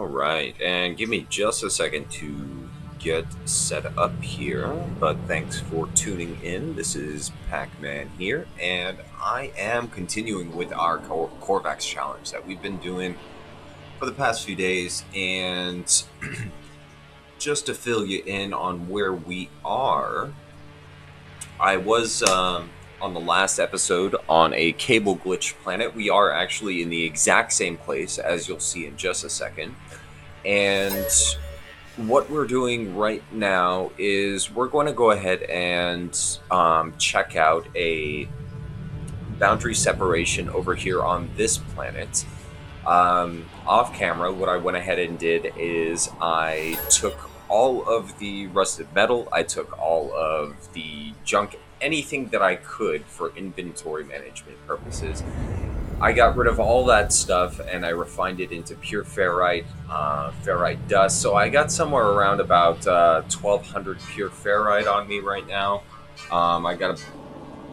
Alright, and give me just a second to get set up here, but thanks for tuning in. This is Pac-Man here, and I am continuing with our Korvax challenge that we've been doing for the past few days, and just to fill you in on where we are, I was on the last episode on a cable glitch planet. We are actually in the exact same place, as you'll see in just a second. And what we're doing right now is we're going to go ahead and check out a boundary separation over here on this planet. Off camera, what I went ahead and did is I took all of the rusted metal, I took all of the junk, anything that I could for inventory management purposes. I got rid of all that stuff and I refined it into pure ferrite, ferrite dust. So I got somewhere around about 1,200 pure ferrite on me right now. I got a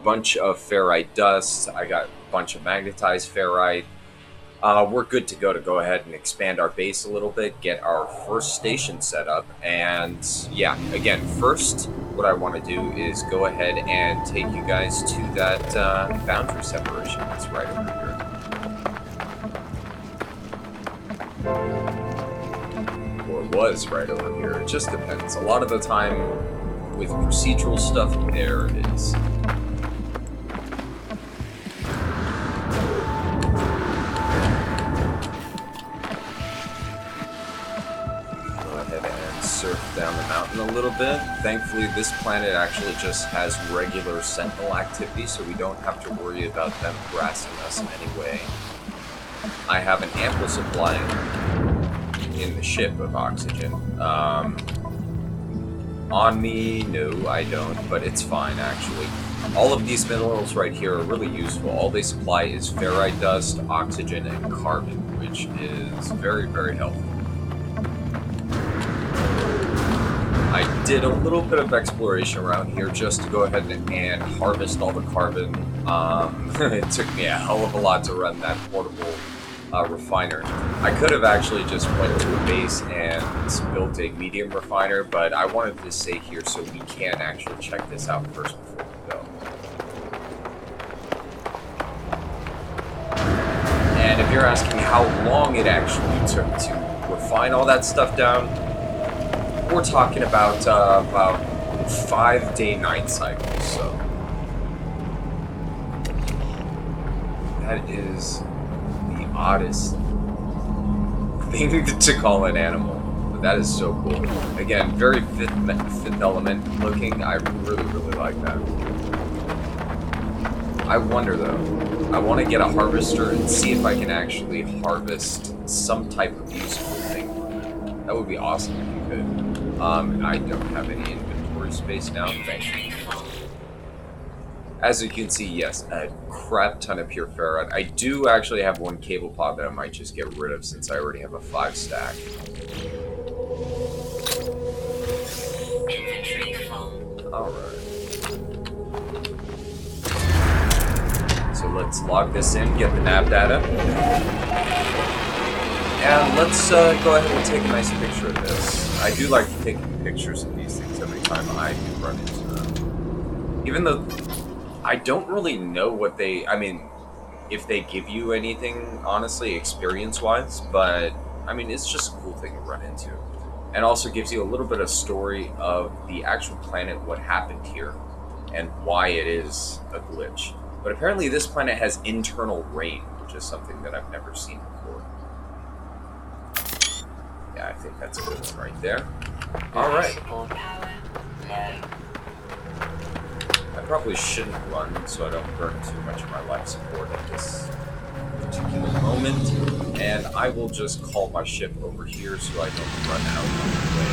bunch of ferrite dust. I got a bunch of magnetized ferrite. We're good to go ahead and expand our base a little bit, get our first station set up. And yeah, again, first, what I want to do is go ahead and take you guys to that boundary separation that's right over here. Or was right over here. It just depends. A lot of the time with procedural stuff, there it is. Go ahead and surf down the mountain a little bit. Thankfully, this planet actually just has regular sentinel activity, so we don't have to worry about them harassing us in any way. I have an ample supply in the ship of oxygen. On me, no, I don't, but it's fine, actually. All of these minerals right here are really useful. All they supply is ferrite dust, oxygen, and carbon, which is very, very helpful. I did a little bit of exploration around here just to go ahead and harvest all the carbon. It took me a hell of a lot to run that portable refiner. I could have actually just went to a base and built a medium refiner, but I wanted to stay here so we can actually check this out first before we go. And if you're asking how long it actually took to refine all that stuff down, we're talking about 5-day night cycles, so that is the oddest thing to call an animal, but that is so cool. Again, very fifth element looking. I really, really like that. I wonder though, I want to get a harvester and see if I can actually harvest some type of useful thing. That would be awesome if you could. I don't have any inventory space now, thank you. As you can see, yes, a crap ton of pure ferrite. I do actually have one cable pod that I might just get rid of since I already have a 5 stack. Alright. So let's log this in, get the nav data. And let's go ahead and take a nice picture of this. I do like to take pictures of these things every time I do run into them. Even though I don't really know what they, I mean, if they give you anything, honestly, experience-wise, but, I mean, it's just a cool thing to run into. And also gives you a little bit of story of the actual planet, what happened here, and why it is a glitch. But apparently this planet has internal rain, which is something that I've never seen before. Yeah, I think that's a good one right there. Alright. I probably shouldn't run so I don't burn too much of my life support at this particular moment. And I will just call my ship over here so I don't run out on the way.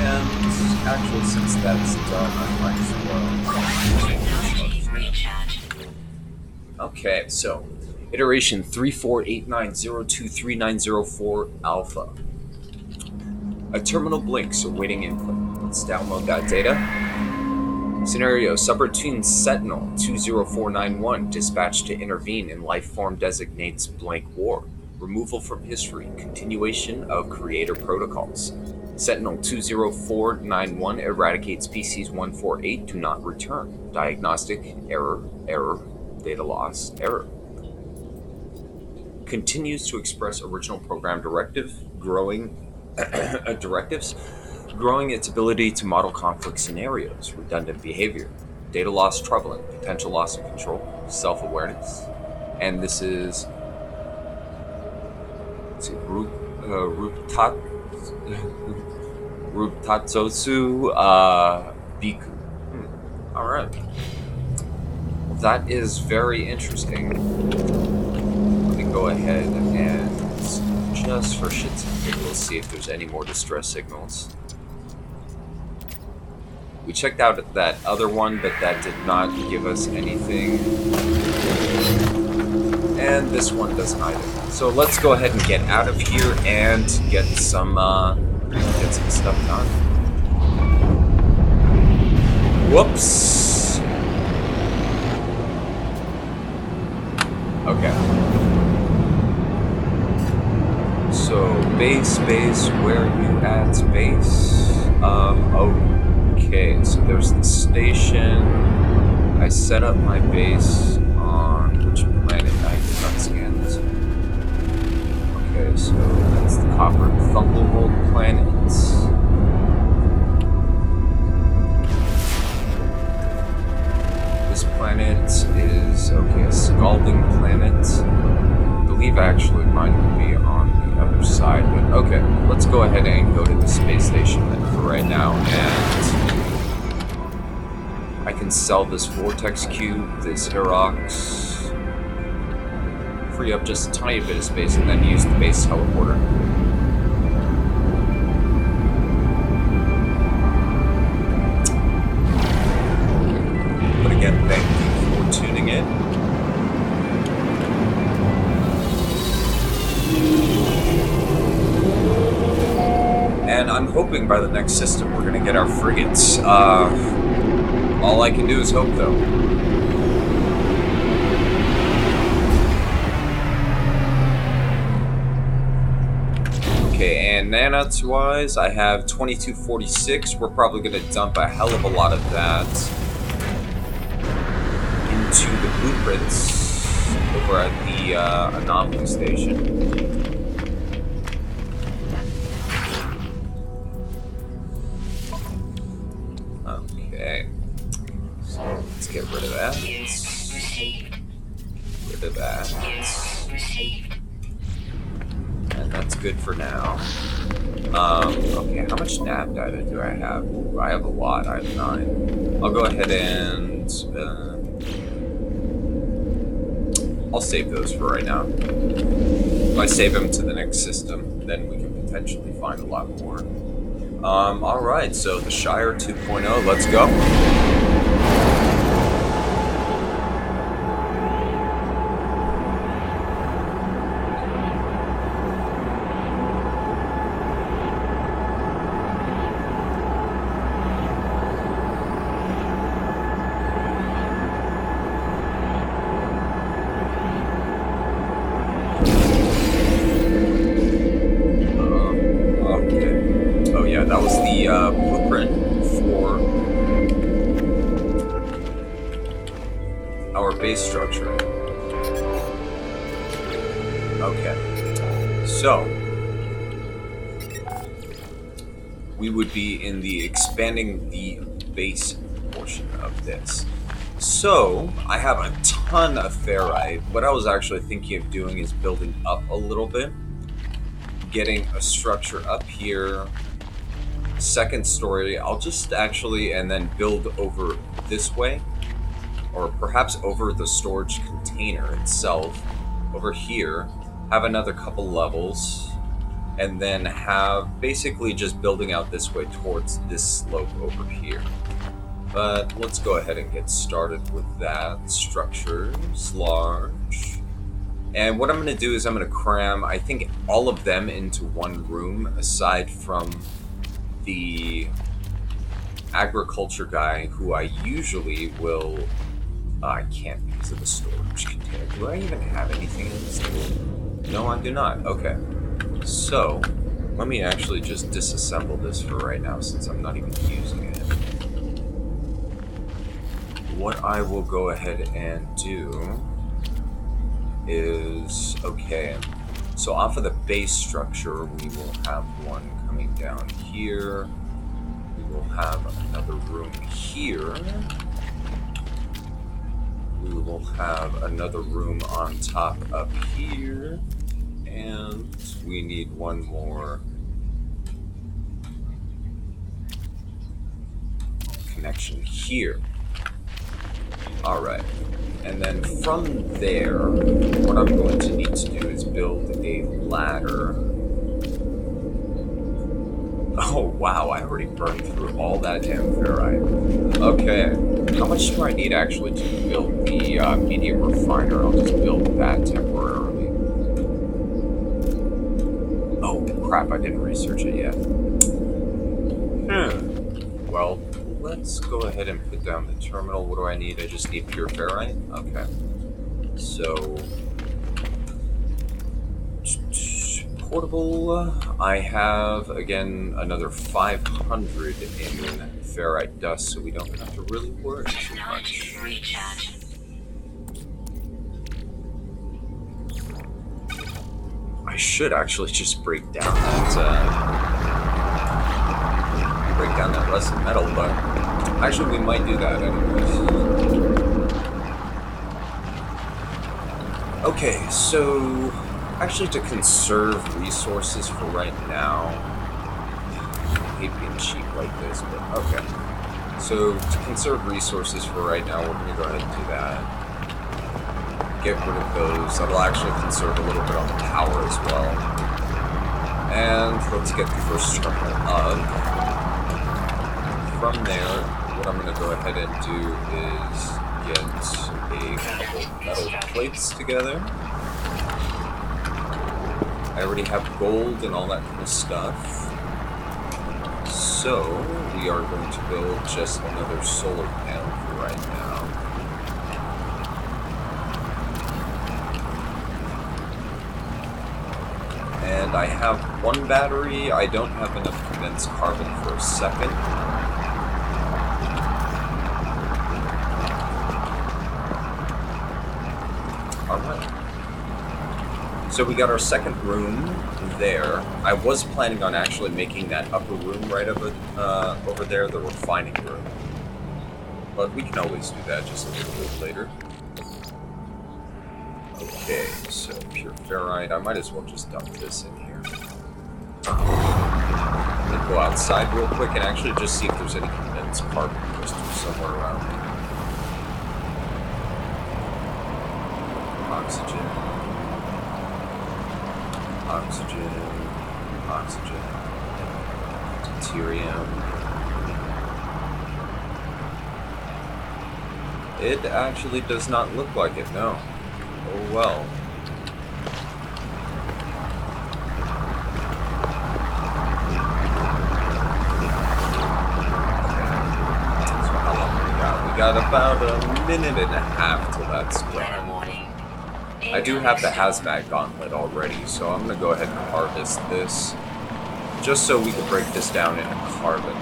And actually, since that's done, I might as well. Okay, so iteration 3489023904 alpha. A terminal blinks awaiting input. Let's download that data. Scenario, Subroutine Sentinel 20491 dispatched to intervene in life form designates blank war. Removal from history. Continuation of creator protocols. Sentinel 20491 eradicates species 148. Do not return. Diagnostic error. Data loss. Error. Continues to express original program directives, growing its ability to model conflict scenarios, redundant behavior, data loss troubling, potential loss of control, self-awareness, and this is Ruptatsotsu Biku. Alright. That is very interesting. Let me go ahead and, just for shits and giggles, see if there's any more distress signals. We checked out that other one, but that did not give us anything. And this one doesn't either. So let's go ahead and get out of here and get some stuff done. Whoops. Okay. So base, where are you at, base? Okay, so there's the station. I set up my base on which planet? I did not scan this. Okay, so that's the Copper Thumblemold planet. This planet is, okay, a Scalding planet. I believe actually mine would be on the other side, but okay, let's go ahead and go to the space station then for right now, and I can sell this Vortex Cube, this Herox, free up just a tiny bit of space, and then use the base teleporter. But again, thank you for tuning in. And I'm hoping by the next system we're going to get our frigates. All I can do is hope, though. Okay, and nanites-wise, I have 2246. We're probably going to dump a hell of a lot of that into the blueprints over at the anomaly station. Okay. So let's get rid of that. Rid of that. And that's good for now. Okay, how much nav data do I have? Ooh, I have a lot. I have 9. I'll go ahead and I'll save those for right now. If I save them to the next system, then we can potentially find a lot more. Alright, so the Shire 2.0, let's go. That was the blueprint for our base structure. Okay, so we would be in the expanding the base portion of this. So I have a ton of ferrite. What I was actually thinking of doing is building up a little bit, getting a structure up here. Second story, I'll just actually, and then build over this way, or perhaps over the storage container itself, over here, have another couple levels, and then have basically just building out this way towards this slope over here. But let's go ahead and get started with that. Structures, large. And what I'm going to do is I'm going to cram, I think, all of them into one room, aside from the agriculture guy, who I usually will... I can't because of the storage container. Do I even have anything in this thing? No, I do not. Okay. So, let me actually just disassemble this for right now since I'm not even using it. What I will go ahead and do is, okay, so off of the base structure, we will have one coming down here. We will have another room here. We will have another room on top up here. And we need one more connection here. Alright. And then from there, what I'm going to need to do is build a ladder. Oh wow, I already burned through all that damn ferrite. Okay, how much do I need actually to build the medium refiner? I'll just build that temporarily. Oh crap, I didn't research it yet. Well, let's go ahead and put down the terminal. What do I need? I just need pure ferrite? Okay. So, portable, I have, again, another 500 in ferrite dust, so we don't have to really worry too much. I should actually just break down that rusted metal, but actually we might do that anyways. Okay, so actually to conserve resources for right now, I hate being cheap like this, but okay. So to conserve resources for right now, we're going to go ahead and do that. Get rid of those. That'll actually conserve a little bit on the power as well. And let's get the first terminal up. From there, what I'm going to go ahead and do is get a couple metal plates together. I already have gold and all that kind of stuff. So, we are going to build just another solar panel for right now. And I have one battery. I don't have enough condensed carbon for a second. So we got our second room there. I was planning on actually making that upper room right over there the refining room. But we can always do that just a little bit later. Okay, so pure ferrite. I might as well just dump this in here. I'm going to go outside real quick and actually just see if there's any condensed carbon crystals somewhere around me. Oxygen. Oxygen, oxygen, deuterium. It actually does not look like it, no. Oh well. So how long we got? We got about a minute and a half till that's done. I do have the hazmat gauntlet already, so I'm going to go ahead and harvest this, just so we can break this down into carbon.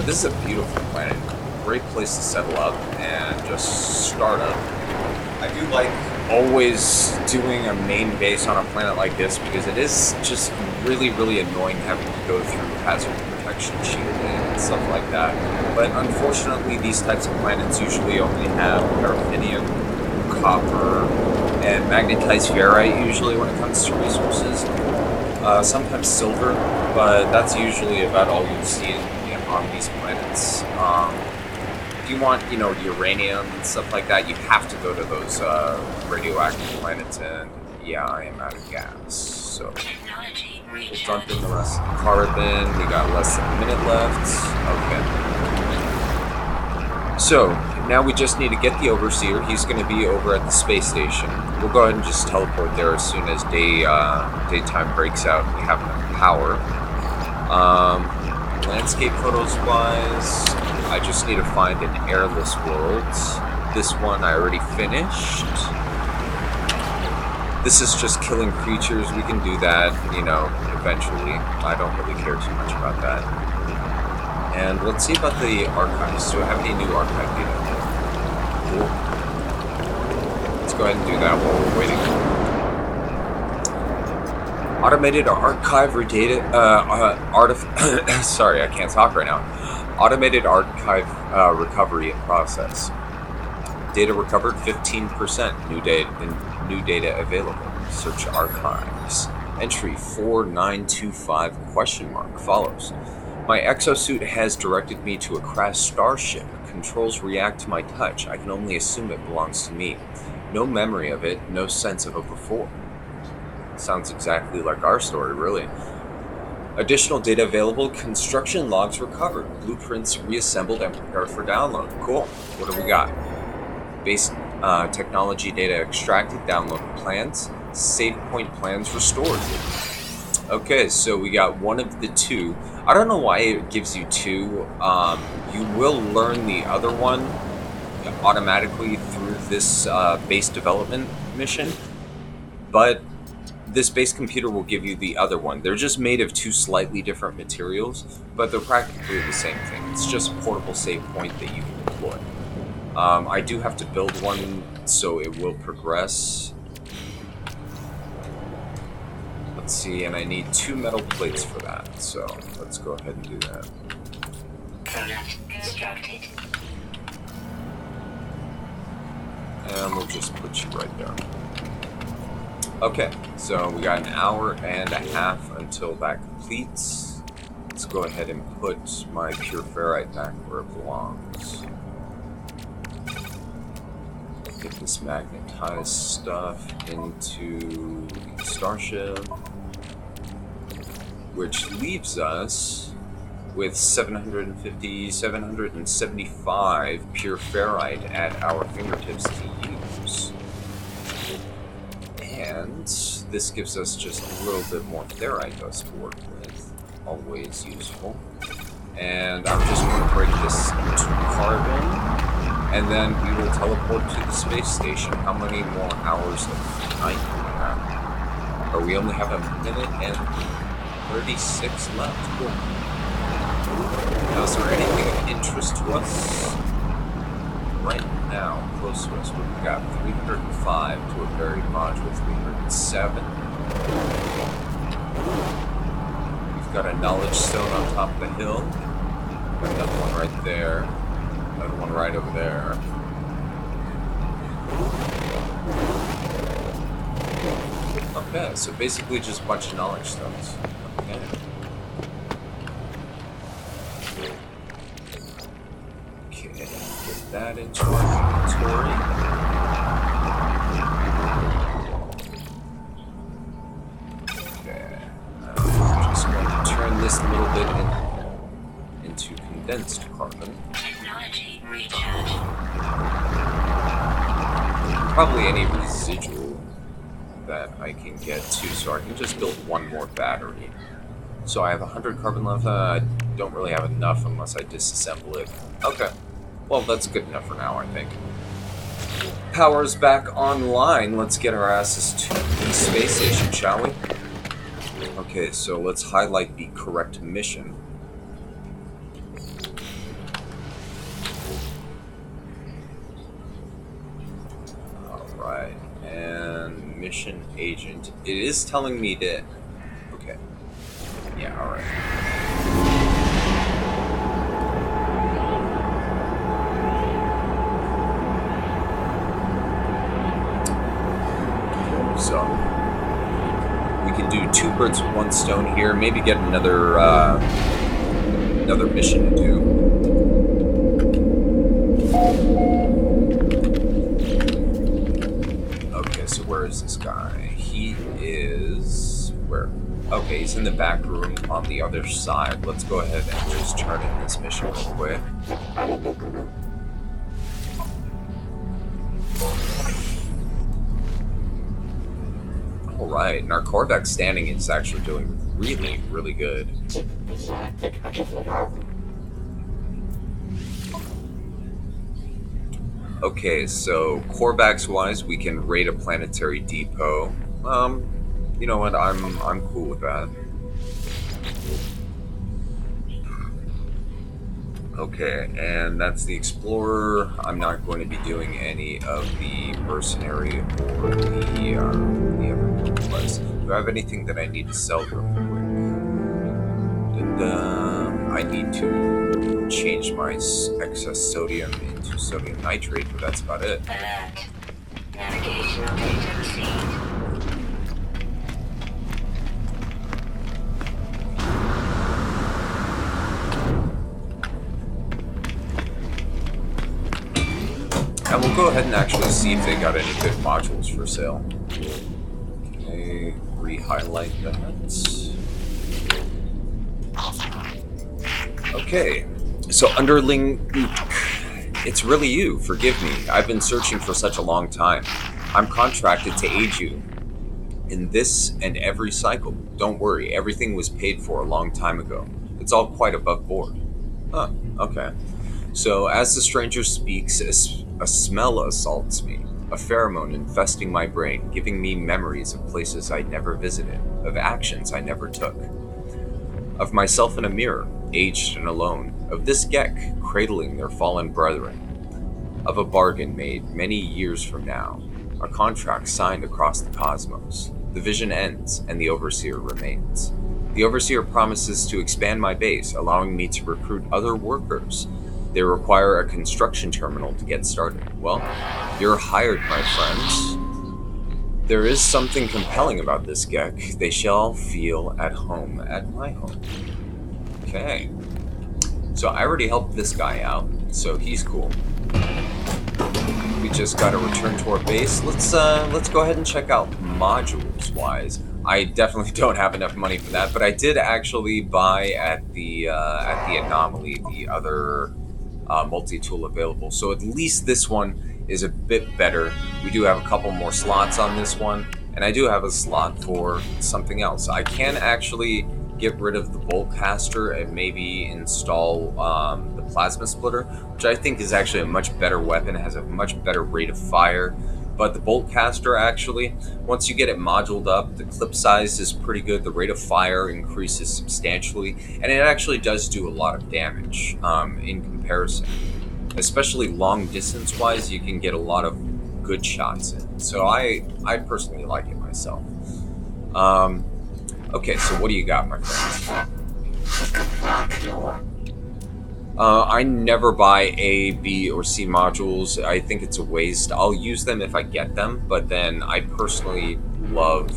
This is a beautiful planet, great place to settle up and just start up. I do like always doing a main base on a planet like this because it is just really, really annoying having to go through hazard protection shielding and stuff like that. But unfortunately, these types of planets usually only have paraffinium, copper, and magnetized ferrite usually when it comes to resources. Sometimes silver, but that's usually about all you'll see on these planets. If you want, uranium and stuff like that, you have to go to those radioactive planets, and yeah, I am out of gas. So we'll dump in the rest of the carbon. We got less than a minute left. Okay. So now we just need to get the overseer. He's going to be over at the space station. We'll go ahead and just teleport there as soon as daytime breaks out and we have enough power. Landscape photos wise, I just need to find an airless world. This one I already finished. This is just killing creatures. We can do that, you know, eventually. I don't really care too much about that. And let's see about the archives. Do I have any new archive data? Cool. Let's go ahead and do that while we're waiting. Automated archive data. Sorry, I can't talk right now. Automated archive recovery and process. Data recovered 15%. New data available. Search archives. Entry 4925 ? Follows. My exosuit has directed me to a crashed starship. Controls react to my touch. I can only assume it belongs to me. No memory of it, no sense of it before. Sounds exactly like our story, really. Additional data available. Construction logs recovered. Blueprints reassembled and prepared for download. Cool. What do we got? Base technology data extracted. Download plans. Save point plans restored. Okay, so we got one of the two. I don't know why it gives you two. You will learn the other one automatically through this base development mission, but this base computer will give you the other one. They're just made of two slightly different materials, but they're practically the same thing. It's just a portable save point that you can deploy. I do have to build one, so it will progress. Let's see, and I need 2 metal plates for that, so let's go ahead and do that. Constructed. And we'll just put you right there. Okay, so we got an hour and a half until that completes. Let's go ahead and put my pure ferrite back where it belongs. Get this magnetized stuff into the starship, which leaves us with 775 pure ferrite at our fingertips to use. And this gives us just a little bit more ferrite dust to work with. Always useful. And I'm just going to break this to carbon, and then we will teleport to the space station. How many more hours of night do we have? Or we only have a minute and 36 left. Cool. Now, is there anything of interest to us right now, close to us? We've got 305 to a buried module, 307. We've got a knowledge stone on top of the hill. Got another one right there. Another one right over there. Okay, so basically just a bunch of knowledge stones. Okay. Okay, get that into our inventory. Okay, I'm just going to turn this a little bit into condensed carbon. Technology recharge. Probably any residual that I can get to, so I can just build one more battery. So I have 100 carbon left. I don't really have enough unless I disassemble it. Okay. Well, that's good enough for now, I think. Power's back online. Let's get our asses to the space station, shall we? Okay, so let's highlight the correct mission. Alright, and mission agent. It is telling me to... Okay. Yeah, alright. So, we can do 2 birds with 1 stone here. Maybe get another mission to do. Okay, so where is this guy? He is Where? Okay, he's in the back room on the other side. Let's go ahead and just turn in this mission real quick. Alright, and our Korvax standing is actually doing really, really good. Okay, so Korvax-wise, we can raid a planetary depot. You know what? I'm cool with that. Okay, and that's the Explorer. I'm not going to be doing any of the Mercenary or the other quests. Do I have anything that I need to sell real quick? I need to change my excess sodium into sodium nitrate, but that's about it. Alert. Navigational data received. And we'll go ahead and actually see if they got any good modules for sale. Okay, re-highlight that. Okay, so underling, it's really you. Forgive me. I've been searching for such a long time. I'm contracted to aid you in this and every cycle. Don't worry, everything was paid for a long time ago. It's all quite above board. Huh, okay. So, as the stranger speaks, a smell assaults me, a pheromone infesting my brain, giving me memories of places I never visited, of actions I never took, of myself in a mirror, aged and alone, of this Gek cradling their fallen brethren, of a bargain made many years from now, a contract signed across the cosmos. The vision ends, and the Overseer remains. The Overseer promises to expand my base, allowing me to recruit other workers. They require a construction terminal to get started. Well, you're hired, my friends. There is something compelling about this Gek. They shall feel at home at my home. Okay. So I already helped this guy out, so he's cool. We just gotta return to our base. Let's go ahead and check out modules-wise. I definitely don't have enough money for that, but I did actually buy at the Anomaly the other multi-tool available. So at least this one is a bit better. We do have a couple more slots on this one, and I do have a slot for something else. I can actually get rid of the bolt caster and maybe install the plasma splitter, which I think is actually a much better weapon. It has a much better rate of fire. But the bolt caster, actually, once you get it moduled up, the clip size is pretty good. The rate of fire increases substantially, and it actually does do a lot of damage in comparison. Especially long distance wise, you can get a lot of good shots in. So I personally like it myself. Okay, so what do you got, my friends? I never buy A, B, or C modules. I think it's a waste. I'll use them if I get them, but then I personally love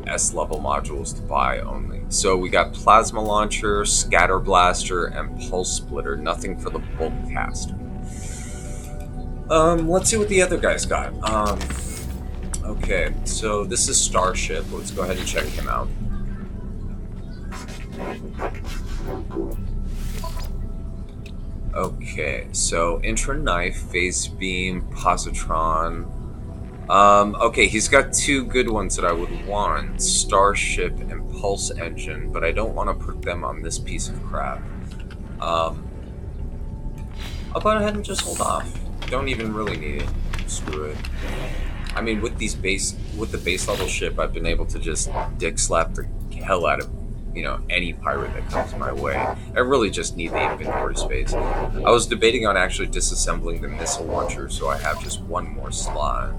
S-level modules to buy only. So we got Plasma Launcher, Scatter Blaster, and Pulse Splitter. Nothing for the Bolt Caster. Let's see what the other guys got. Okay, so this is Starship. Let's go ahead and check him out. Okay, so Intra Knife, Phase Beam, Positron. Okay, he's got two good ones that I would want. Starship and Pulse Engine, but I don't want to put them on this piece of crap. I'll go ahead and just hold off. Don't even really need it. Screw it. I mean, with the base level ship, I've been able to just dick slap the hell out of, you know, any pirate that comes my way. I really just need the inventory space. I was debating on actually disassembling the missile launcher, so I have just one more slot.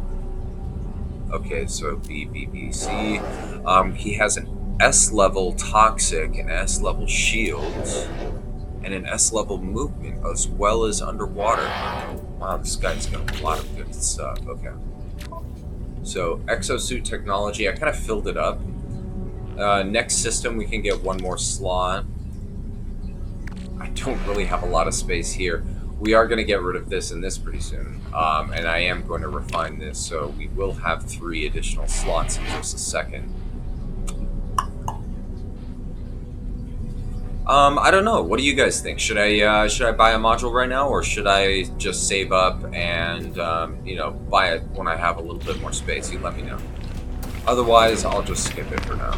Okay, so BBBC. He has an S-level toxic, an S-level shield, and an S-level movement, as well as underwater. Wow, this guy's got a lot of good stuff. Okay. So, exosuit technology, I kind of filled it up. Next system, we can get one more slot. I don't really have a lot of space here. We are going to get rid of this and this pretty soon. And I am going to refine this, so we will have 3 additional slots in just a second. I don't know. What do you guys think? Should I buy a module right now, or should I just save up and you know, buy it when I have a little bit more space? You let me know. Otherwise, I'll just skip it for now.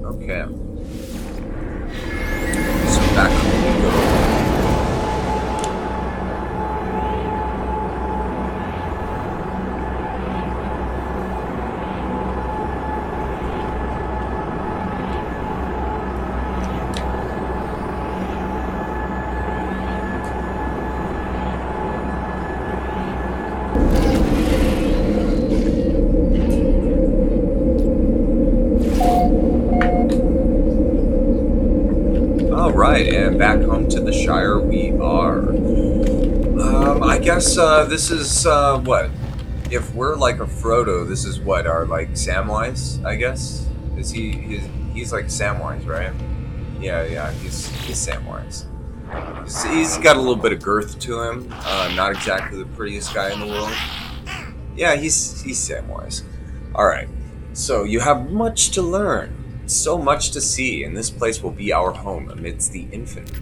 Okay. So back home we go. Alright, and back home to the Shire we are. I guess this is what? If we're like a Frodo, this is what, our like Samwise, I guess? Is he's like Samwise, right? Yeah, he's Samwise. He's got a little bit of girth to him. Not exactly the prettiest guy in the world. Yeah, he's Samwise. Alright. So you have much to learn. So much to see, and this place will be our home amidst the infinite.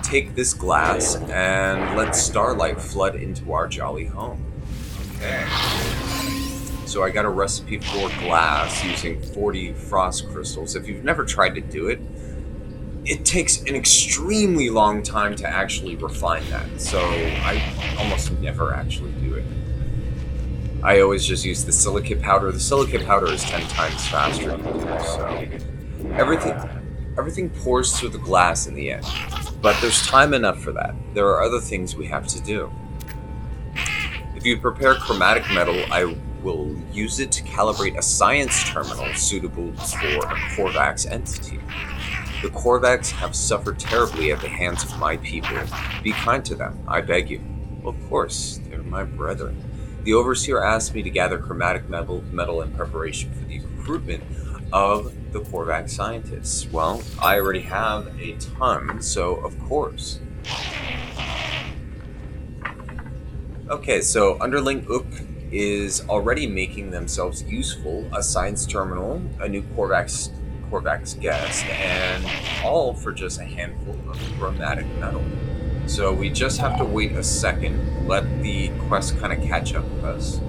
Take this glass and let starlight flood into our jolly home. Okay. So I got a recipe for glass using 40 frost crystals. If you've never tried to do it, it takes an extremely long time to actually refine that. So I almost never actually do it. I always just use the silicate powder. The silicate powder is 10 times faster to use, so everything pours through the glass in the end. But there's time enough for that. There are other things we have to do. If you prepare chromatic metal, I will use it to calibrate a science terminal suitable for a Korvax entity. The Korvax have suffered terribly at the hands of my people. Be kind to them, I beg you. Of course, they're my brethren. The Overseer asked me to gather chromatic metal in preparation for the recruitment of the Korvax scientists. Well, I already have a ton, so of course. Okay, so Underling Ook is already making themselves useful, a science terminal, a new Korvax guest, and all for just a handful of chromatic metal. So we just have to wait a second, let the quest kind of catch up with us.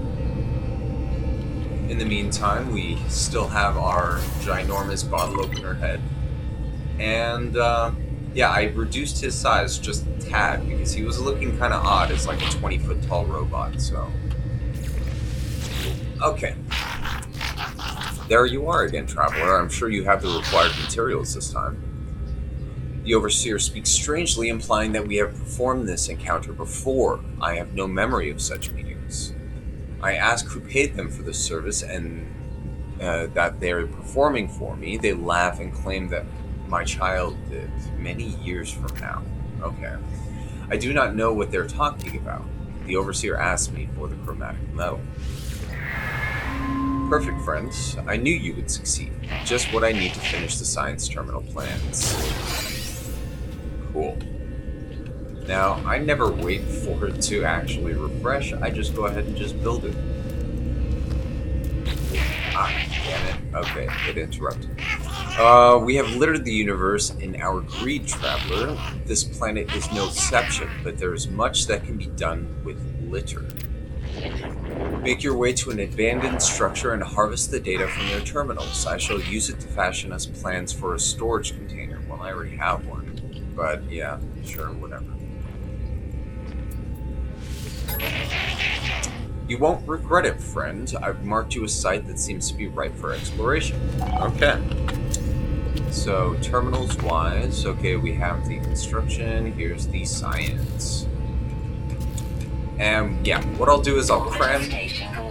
In the meantime, we still have our ginormous bottle opener head. And yeah, I reduced his size just a tad because he was looking kind of odd as like a 20-foot tall robot, so. Okay. There you are again, traveler. I'm sure you have the required materials this time. The Overseer speaks strangely, implying that we have performed this encounter before. I have no memory of such meetings. I ask who paid them for this service, and that they're performing for me. They laugh and claim that my child did many years from now. Okay. I do not know what they're talking about. The Overseer asked me for the chromatic metal. Perfect, friends. I knew you would succeed. Just what I need to finish the science terminal plans. Cool. Now, I never wait for it to actually refresh. I just go ahead and just build it. Ah, damn it. Okay, it interrupted. We have littered the universe in our greed, traveler. This planet is no exception, but there is much that can be done with litter. Make your way to an abandoned structure and harvest the data from their terminals. I shall use it to fashion us plans for a storage container. Well, I already have one. But yeah, sure, whatever. You won't regret it, friend. I've marked you a site that seems to be ripe for exploration. Okay. So, terminals-wise, okay, we have the construction, here's the science. And yeah, what I'll do is I'll cram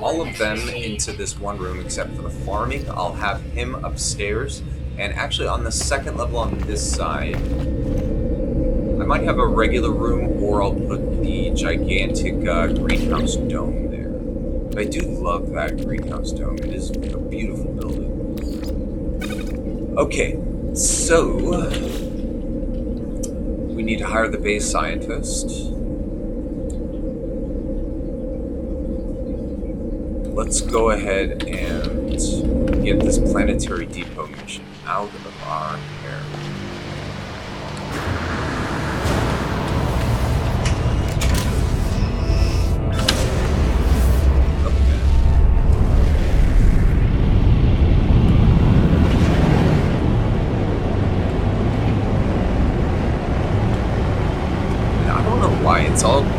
all of them into this one room except for the farming. I'll have him upstairs, and actually on the second level on this side, I might have a regular room, or I'll put the gigantic greenhouse dome there. But I do love that greenhouse dome. It is a beautiful building. Okay, So, we need to hire the base scientist. Let's go ahead and get this planetary depot mission out of our hair.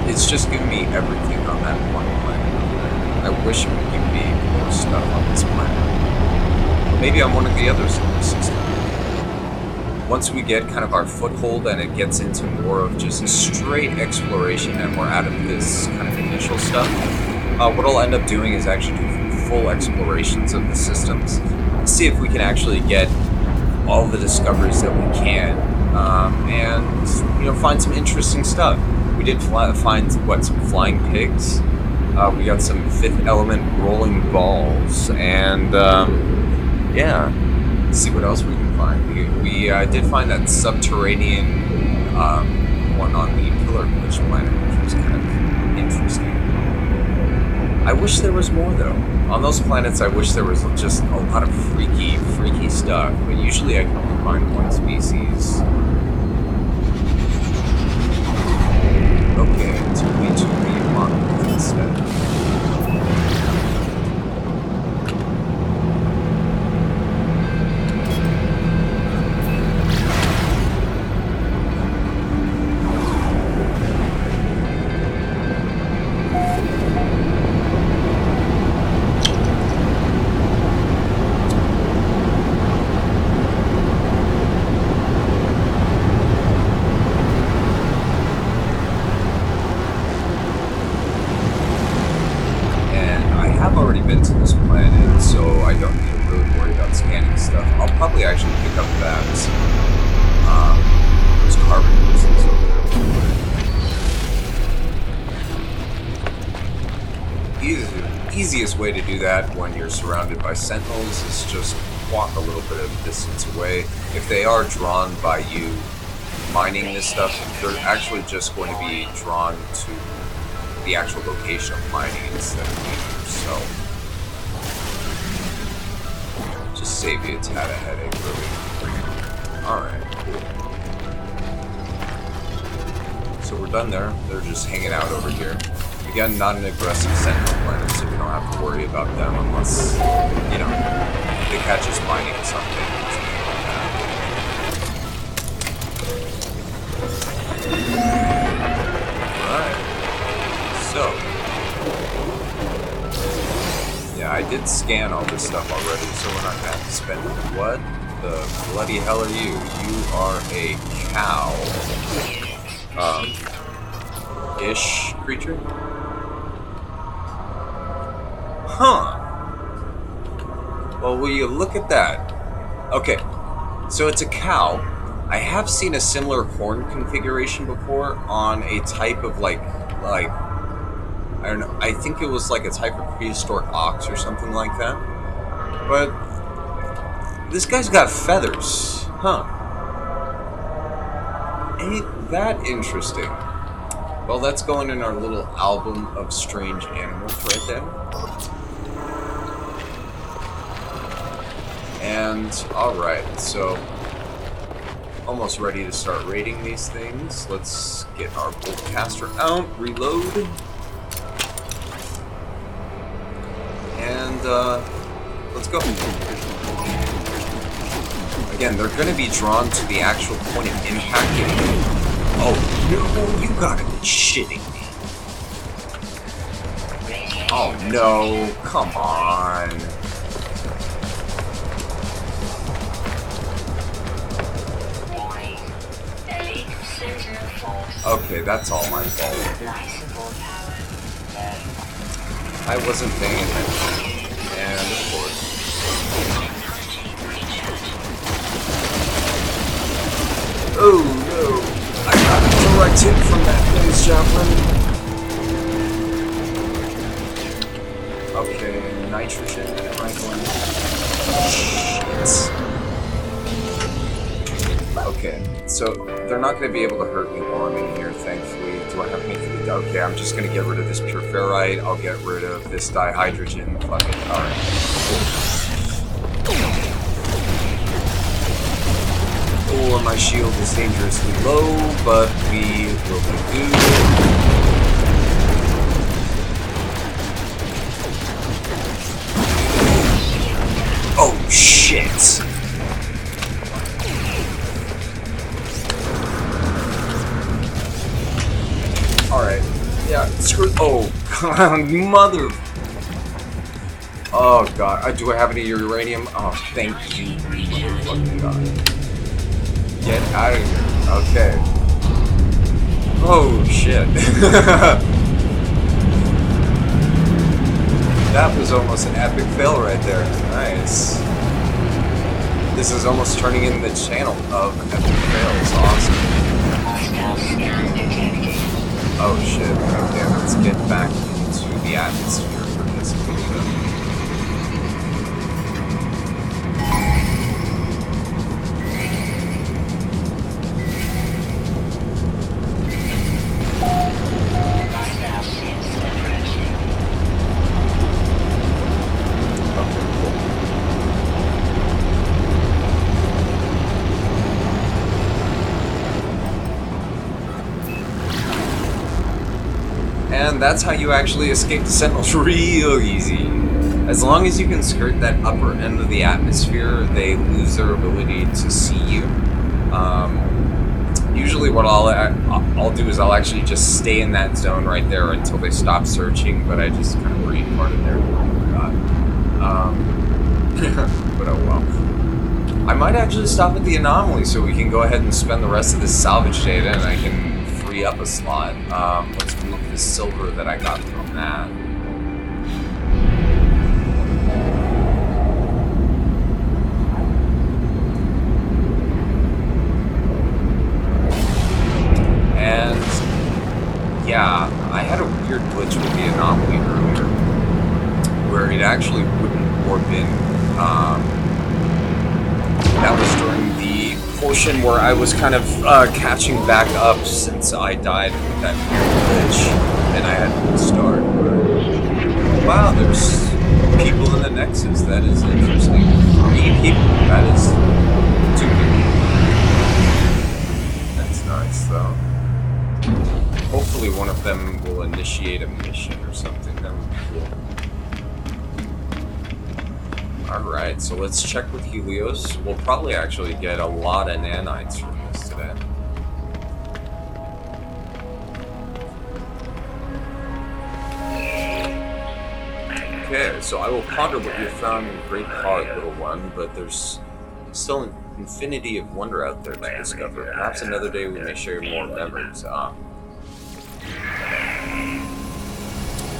It's just giving me everything on that one planet. I wish it would give me more stuff on this planet. Maybe on one of the other solar systems. Once we get kind of our foothold and it gets into more of just straight exploration and we're out of this kind of initial stuff, what I'll end up doing is actually do full explorations of the systems. See if we can actually get all the discoveries that we can, and find some interesting stuff. We did find some flying pigs. We got some fifth element rolling balls, and yeah, let's see what else we can find. We did find that subterranean one on the Pillar Glitch planet, which was kind of interesting. I wish there was more though. On those planets, I wish there was just a lot of freaky stuff. But usually, I can only find one species. Okay, it took me to the monolith instead. Easiest way to do that when you're surrounded by sentinels is just walk a little bit of distance away. If they are drawn by you mining this stuff, they're actually just going to be drawn to the actual location of mining instead of you. So just save you a tad of headache, really. Alright, cool. So we're done there. They're just hanging out over here. Again, not an aggressive sentinel planet, so we don't have to worry about them unless, they catch us mining something like that. Alright. So. Yeah, I did scan all this stuff already, so we're not going to have to spend it. What the bloody hell are you? You are a cow. Ish creature? Huh. Well, will you look at that? Okay, so it's a cow. I have seen a similar horn configuration before on a type of like I don't know, I think it was like a type of prehistoric ox or something like that. But this guy's got feathers. Huh. Ain't that interesting? Well, that's going in our little album of strange animals right there. And, alright, so, almost ready to start raiding these things. Let's get our boltcaster out, reload. And, let's go. Again, they're going to be drawn to the actual point of impact. Oh, no, you gotta be shitting me. Oh, no, come on. Okay, that's all my fault. I wasn't paying attention. And of course. Oh no! I got a direct hit from that blaze javelin. Okay, nitrogen, am I going? Shit. Okay, so they're not going to be able to hurt me while I'm in here, thankfully. Do I have anything? Okay, I'm just going to get rid of this pure ferrite. I'll get rid of this dihydrogen. Fuck it. Alright. Or my shield is dangerously low, but we will be good. Oh, shit! Alright. Yeah, screw. Oh, mother. Oh, God. Do I have any uranium? Oh, thank you, motherfucking God. Get out of here. Okay. Oh, shit. That was almost an epic fail right there. Nice. This is almost turning into the channel of epic fails. Awesome. Oh shit. Okay, let's get back into the atmosphere for this a little bit. And that's how you actually escape the Sentinels real easy. As long as you can skirt that upper end of the atmosphere, they lose their ability to see you. Usually what I'll do is I'll actually just stay in that zone right there until they stop searching, but I just kind of retarded there. Oh but oh well. I might actually stop at the anomaly so we can go ahead and spend the rest of this salvage data and I can free up a slot. Let's move the silver that I got from that. And yeah, I had a weird glitch with the anomaly earlier where it actually wouldn't warp in. That was during the portion where I was kind of catching back up since I died with that weird glitch and I had to restart. But, wow, there's people in the Nexus. That is interesting. 3 people. That is 2 people. That's nice, though. Hopefully one of them will initiate a mission or something. That would be cool. Alright, so let's check with Helios. We'll probably actually get a lot of nanites from this today. Okay, so I will ponder what you found in Great Pod, little one, but there's still an infinity of wonder out there to discover. Perhaps another day we may share more memories.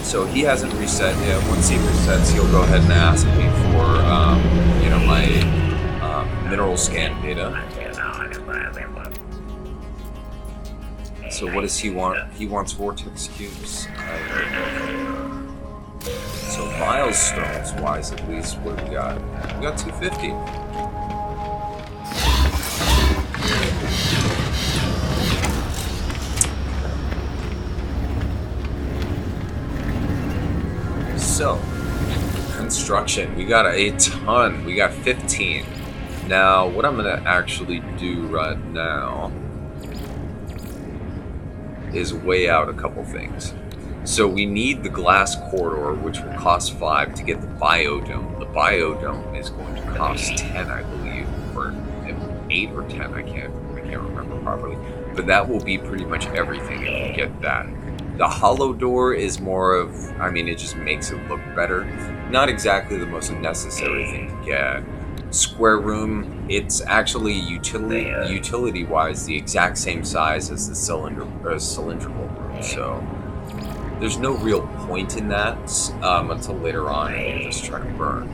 So he hasn't reset yet. Once he resets, he'll go ahead and ask me for, you know, my mineral scan data. So what does he want? He wants vortex cubes. So milestones wise, at least, what do we got? We got 250. So, construction, we got a ton. We got 15. Now, what I'm going to actually do right now is weigh out a couple things. So we need the glass corridor, which will cost 5 to get the biodome. The biodome is going to cost 10, I believe, or 8 or 10. I can't remember properly. But that will be pretty much everything if you get that. The hollow door is more of, I mean, it just makes it look better. Not exactly the most necessary thing to get. Square room, it's actually utility-wise the exact same size as the cylindrical room. So there's no real point in that until later on. You're just trying to burn.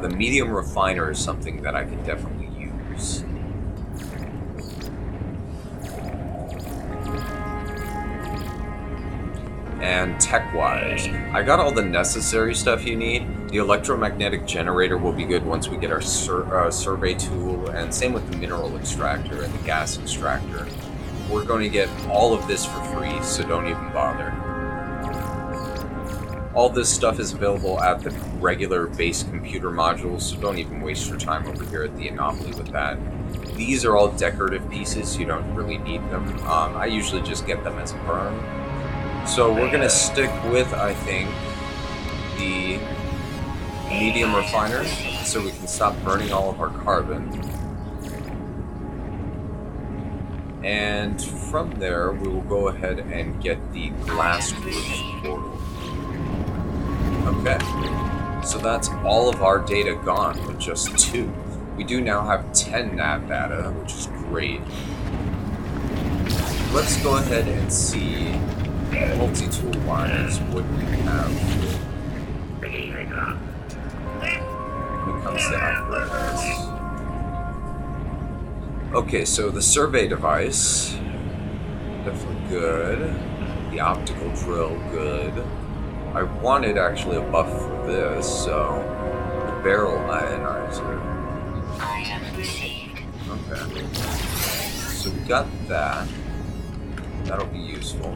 The medium refiner is something that I can definitely use. And tech-wise, I got all the necessary stuff you need. The electromagnetic generator will be good once we get our survey tool, and same with the mineral extractor and the gas extractor. We're going to get all of this for free, so don't even bother. All this stuff is available at the regular base computer modules, so don't even waste your time over here at the Anomaly with that. These are all decorative pieces, you don't really need them. I usually just get them as a burn. So we're going to stick with, I think, the medium refiner, so we can stop burning all of our carbon. And from there, we will go ahead and get the glass roof portal. Okay, so that's all of our data gone with just 2. We do now have 10 nav data, which is great. Let's go ahead and see, multi-tool wise, what we have when it comes to upgrades. Okay, so the survey device, definitely good. The optical drill, good. I wanted actually a buff for this, so the barrel ionizer. Okay. So we got that. That'll be useful.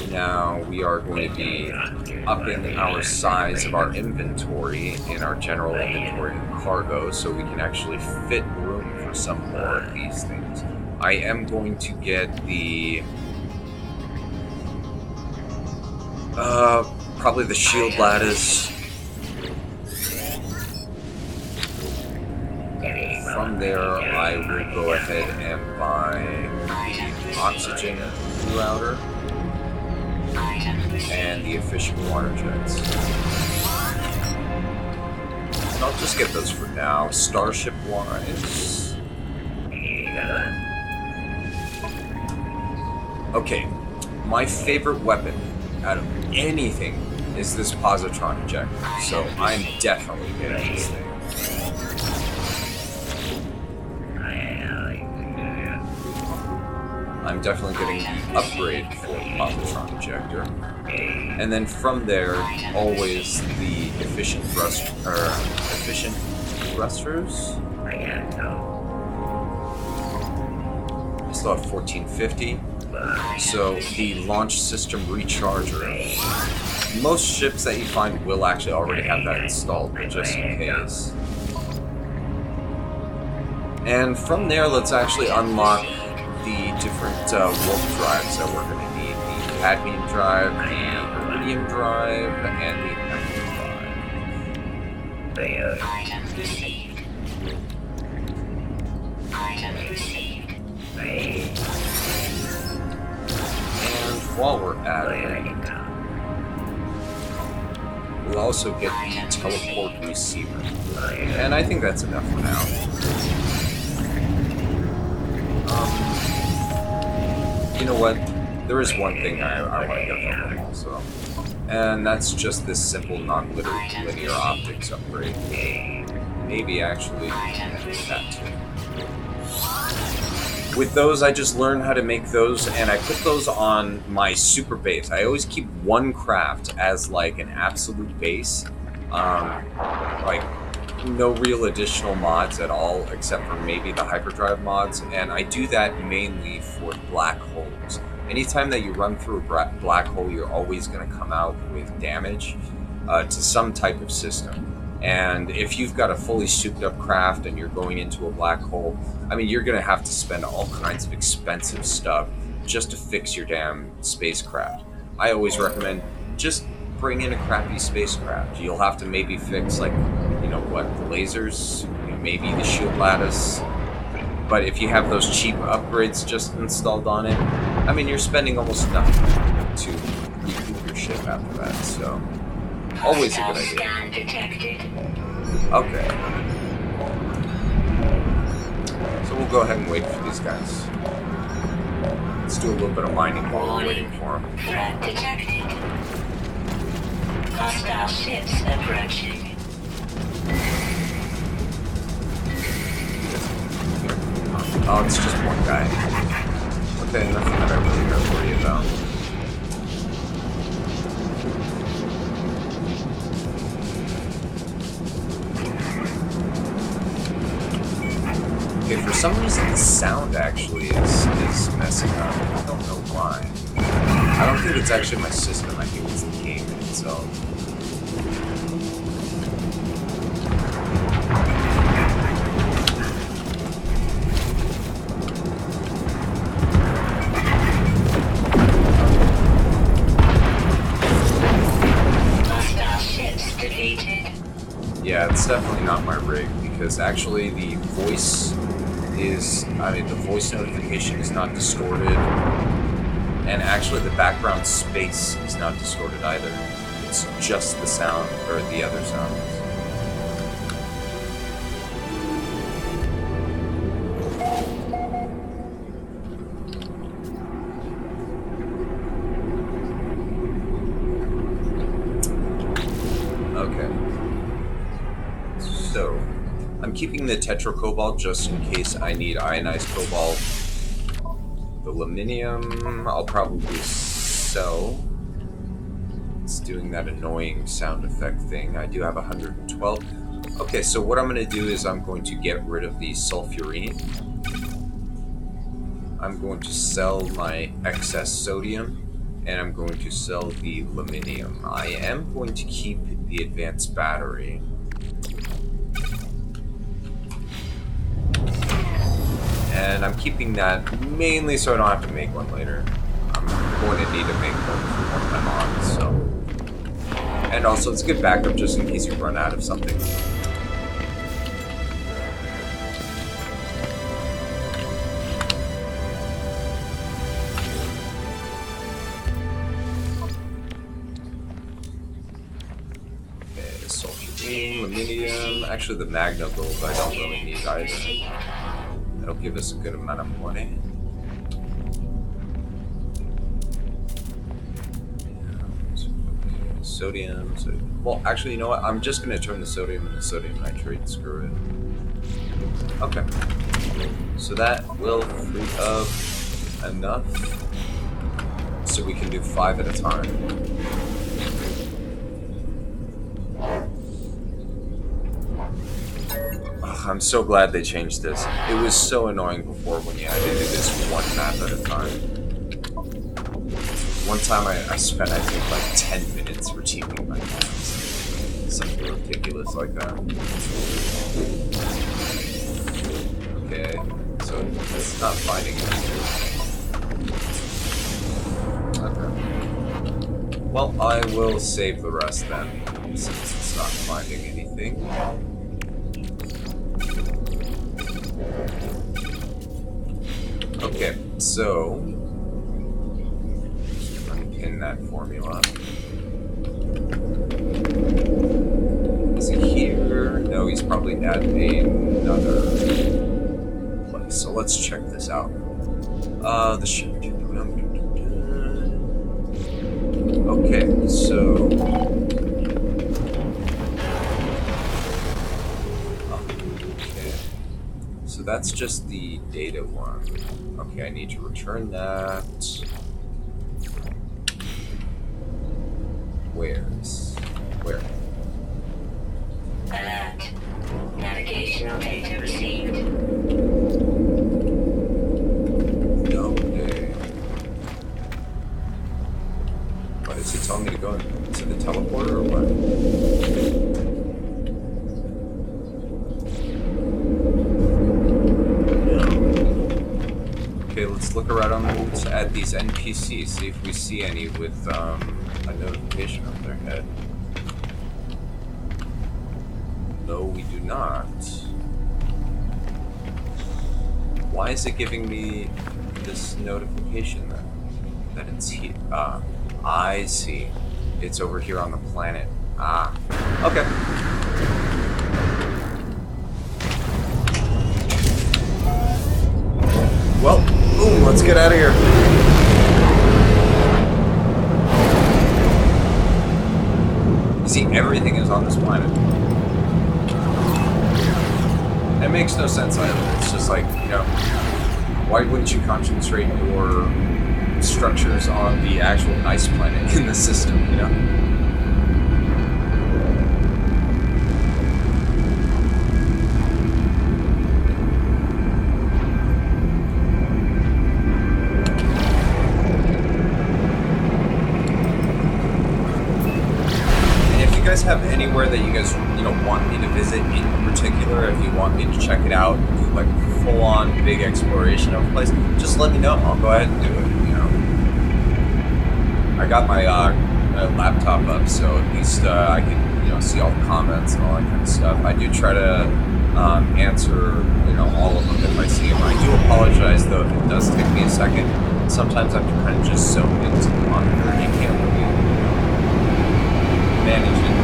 Now we are going to be upping our size of our inventory in our general inventory and cargo, so we can actually fit room for some more of these things. I am going to get the probably the shield lattice. From there, I will go ahead and buy the oxygen router and the efficient water jets. And I'll just get those for now. Starship wise. Okay, my favorite weapon out of anything is this positron ejector, so I'm definitely getting this thing. I'm definitely getting the upgrade for the positron ejector, and then from there, always the efficient thrusters. I still have 1450. So the launch system recharger. Most ships that you find will actually already have that installed, but just in case. And from there, let's actually unlock the different warp drives that we're going to need. The cadmium drive, the iridium drive, and the emerald drive. And while we're at it, we'll also get the teleport receiver. And I think that's enough for now. You know what? There is one thing I want to get from them also. And that's just this simple non-linear optics upgrade. Maybe actually that too. With those, I just learned how to make those, and I put those on my super base. I always keep one craft as like an absolute base. Like no real additional mods at all, except for maybe the hyperdrive mods, and I do that mainly for black holes. Anytime that you run through a black hole, you're always going to come out with damage to some type of system. And if you've got a fully souped up craft and you're going into a black hole, I mean, you're going to have to spend all kinds of expensive stuff just to fix your damn spacecraft. I always recommend just bring in a crappy spacecraft. You'll have to maybe fix, like, you know what, the lasers, maybe the shield lattice. But if you have those cheap upgrades just installed on it, I mean, you're spending almost nothing to recoup your ship after that, so always a good idea. Okay. So we'll go ahead and wait for these guys. Let's do a little bit of mining while we're waiting for them. Threat detected. Hostile ships approaching. Oh, it's just one guy. Okay, nothing that I really got to worry about. Okay, for some reason the sound actually is messing up. I don't know why. I don't think it's actually my system, I think it's the game itself. Starships defeated. Yeah, it's definitely not my rig, because actually the voice the voice notification is not distorted, and actually the background space is not distorted either. It's just the sound, or the other sounds. Okay. So, I'm keeping the tetracobalt just in case I need ionized cobalt. The aluminium, I'll probably sell. It's doing that annoying sound effect thing. I do have 112. Okay, so what I'm going to do is I'm going to get rid of the sulfurine. I'm going to sell my excess sodium, and I'm going to sell the aluminium. I am going to keep the advanced battery. And I'm keeping that mainly so I don't have to make one later. I'm going to need to make one for one of my mods, so. And also, it's good backup just in case you run out of something. Okay, sulfurine, aluminium. Actually, the magna gold I don't really need either. That'll give us a good amount of money. Sodium. Well, actually, you know what? I'm just going to turn the sodium into sodium nitrate. Screw it. Okay. So that will free up enough so we can do 5 at a time. I'm so glad they changed this. It was so annoying before when you had to do this one map at a time. One time I spent, I think, like 10 minutes reteaming my maps. Something ridiculous like that. Okay, so it's not finding anything. Okay. Well, I will save the rest then, since it's not finding anything. Okay, so unpin that formula. Is he here? No, he's probably at another place. So let's check this out. The ship. Okay, so so that's just the data one. Okay, I need to return that. Where? Alert. Navigational data received. Okay. What, is he telling me to go to the teleporter or what? Okay, let's look around at these NPCs, see if we see any with a notification on their head. No, we do not. Why is it giving me this notification then? That it's here? Ah, I see. It's over here on the planet. Ah, okay. Well, boom, let's get out of here. You see, everything is on this planet. It makes no sense either. It's just like, you know, Why wouldn't you concentrate your structures on the actual nice planet in the system, you know? Have anywhere that you guys want me to visit in particular, if you want me to check it out, do like full-on big exploration of a place, just let me know. I'll go ahead and do it. I got my laptop up, so at least I can see all the comments and all that kind of stuff. I do try to answer all of them if I see them. I do apologize though if it does take me a second. Sometimes I have to kind of just zone into the monitor and you can't really manage it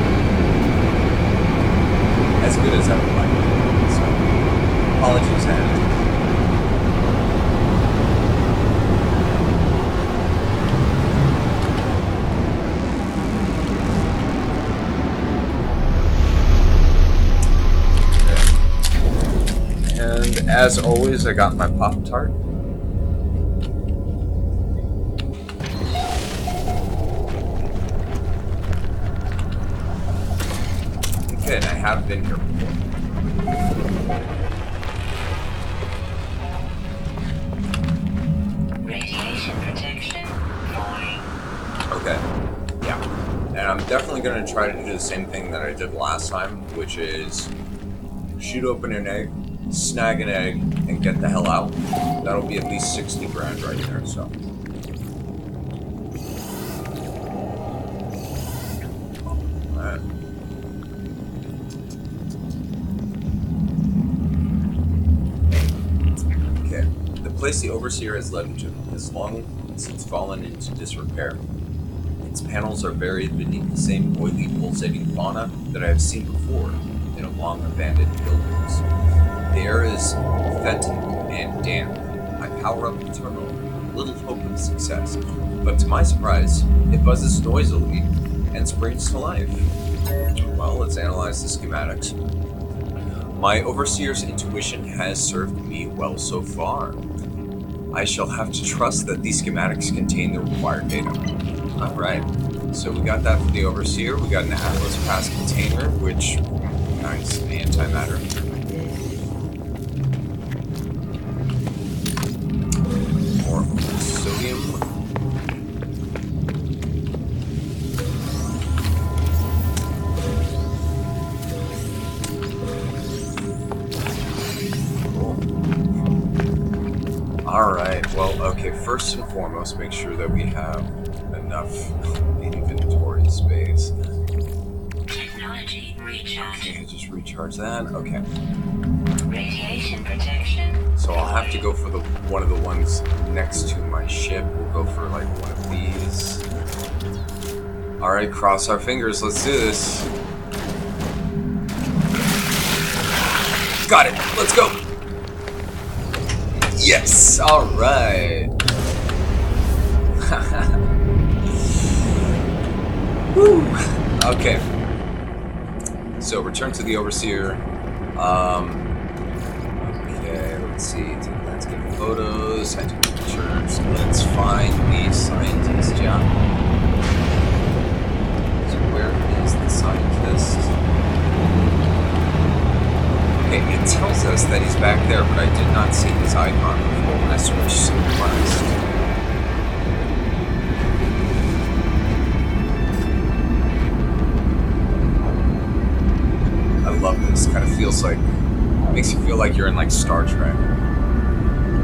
as good as I would like. So, apologies ahead. And as always, I got my Pop-Tart. And I have been here before. Radiation protection falling. Okay. Yeah. And I'm definitely going to try to do the same thing that I did last time, which is shoot open an egg, snag an egg, and get the hell out. That'll be at least 60 grand right there, so. Alright. The place the Overseer has led to has long since fallen into disrepair. Its panels are buried beneath the same oily, pulsating fauna that I have seen before in long-abandoned buildings. The air is fetid and damp. I power up the terminal, little hope of success, but to my surprise, it buzzes noisily and springs to life. Well, let's analyze the schematics. My Overseer's intuition has served me well so far. I shall have to trust that these schematics contain the required data. Alright, so we got that for the Overseer. We got an Atlas Pass container, which, nice, antimatter. More sodium. Alright, well, okay, first and foremost, make sure that we have enough inventory space. Technology recharge. Okay, just recharge that. Okay. Radiation protection. So I'll have to go for one of the ones next to my ship. We'll go for like one of these. Alright, cross our fingers. Let's do this. Got it. Let's go. Yes! Alright! Woo! Okay. So, return to the Overseer. Okay, let's see. Let's get photos, scientific pictures. Let's find the scientist, yeah. So, where is the scientist? Okay, it tells us that he's back there, but I did not see his icon before when I switched to the quest. I love this. Kind of feels like, makes you feel like you're in like Star Trek.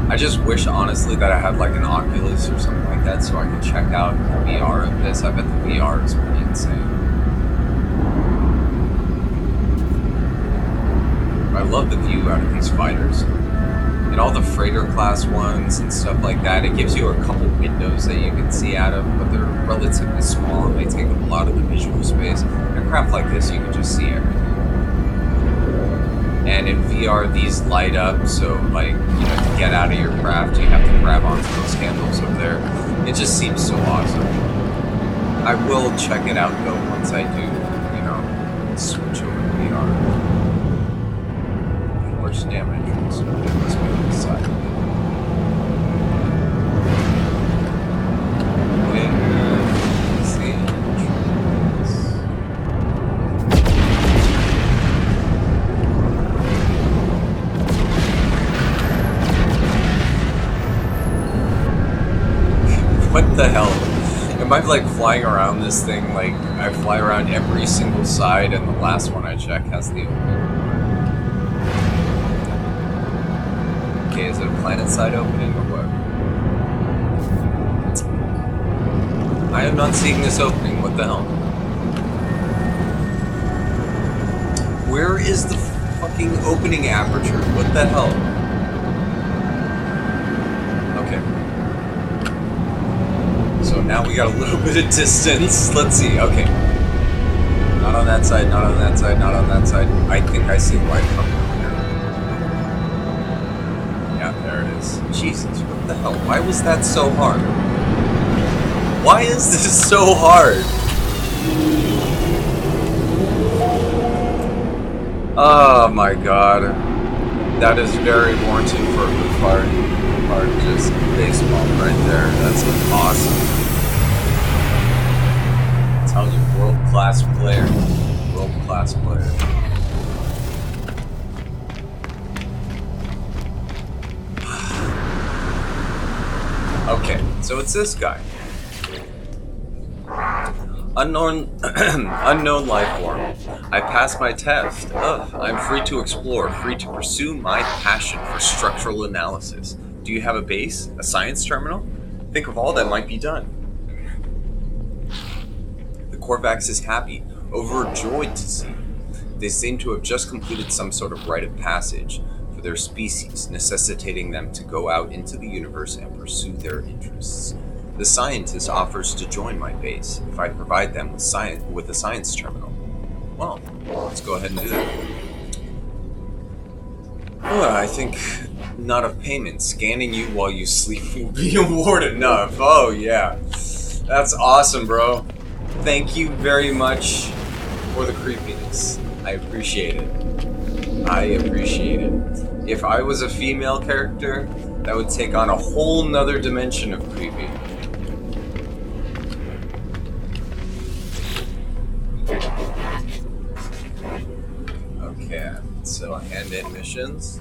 I just wish, honestly, that I had like an Oculus or something like that so I could check out the VR of this. I bet the VR is pretty insane. I love the view out of these fighters. And all the freighter class ones and stuff like that, it gives you a couple windows that you can see out of, but they're relatively small and they take up a lot of the visual space. In a craft like this, you can just see everything. And in VR, these light up, so like, to get out of your craft, you have to grab onto those handles up there. It just seems so awesome. I will check it out though once I do, switch over to VR. Damage. So it must be on the side. What the hell? Am I like flying around this thing? Like I fly around every single side, and the last one I check has the opening. Okay, is it a planet side opening or what? I am not seeing this opening. What the hell? Where is the fucking opening aperture? What the hell? Okay. So now we got a little bit of distance. Let's see. Okay. Not on that side, not on that side, not on that side. I think I see light from here. Yeah, there it is. Jesus, what the hell? Why was that so hard? Why is this so hard? Oh my god. That is very warranted for a good part. Just baseball right there. That's awesome. I'm telling you, world-class player. World-class player. Okay, so it's this guy. Unknown life form. I passed my test. Ugh, I'm free to explore, free to pursue my passion for structural analysis. Do you have a base? A science terminal? Think of all that might be done. The Korvax is happy, overjoyed to see. They seem to have just completed some sort of rite of passage for their species, necessitating them to go out into the universe and pursue their interests. The scientist offers to join my base if I provide them with a science terminal. Well, let's go ahead and do that. Oh, I think not of payment. Scanning you while you sleep will be award enough. Oh yeah, that's awesome, bro. Thank you very much for the creepiness. I appreciate it. I appreciate it. If I was a female character, that would take on a whole nother dimension of creepy. Okay, so hand-in missions.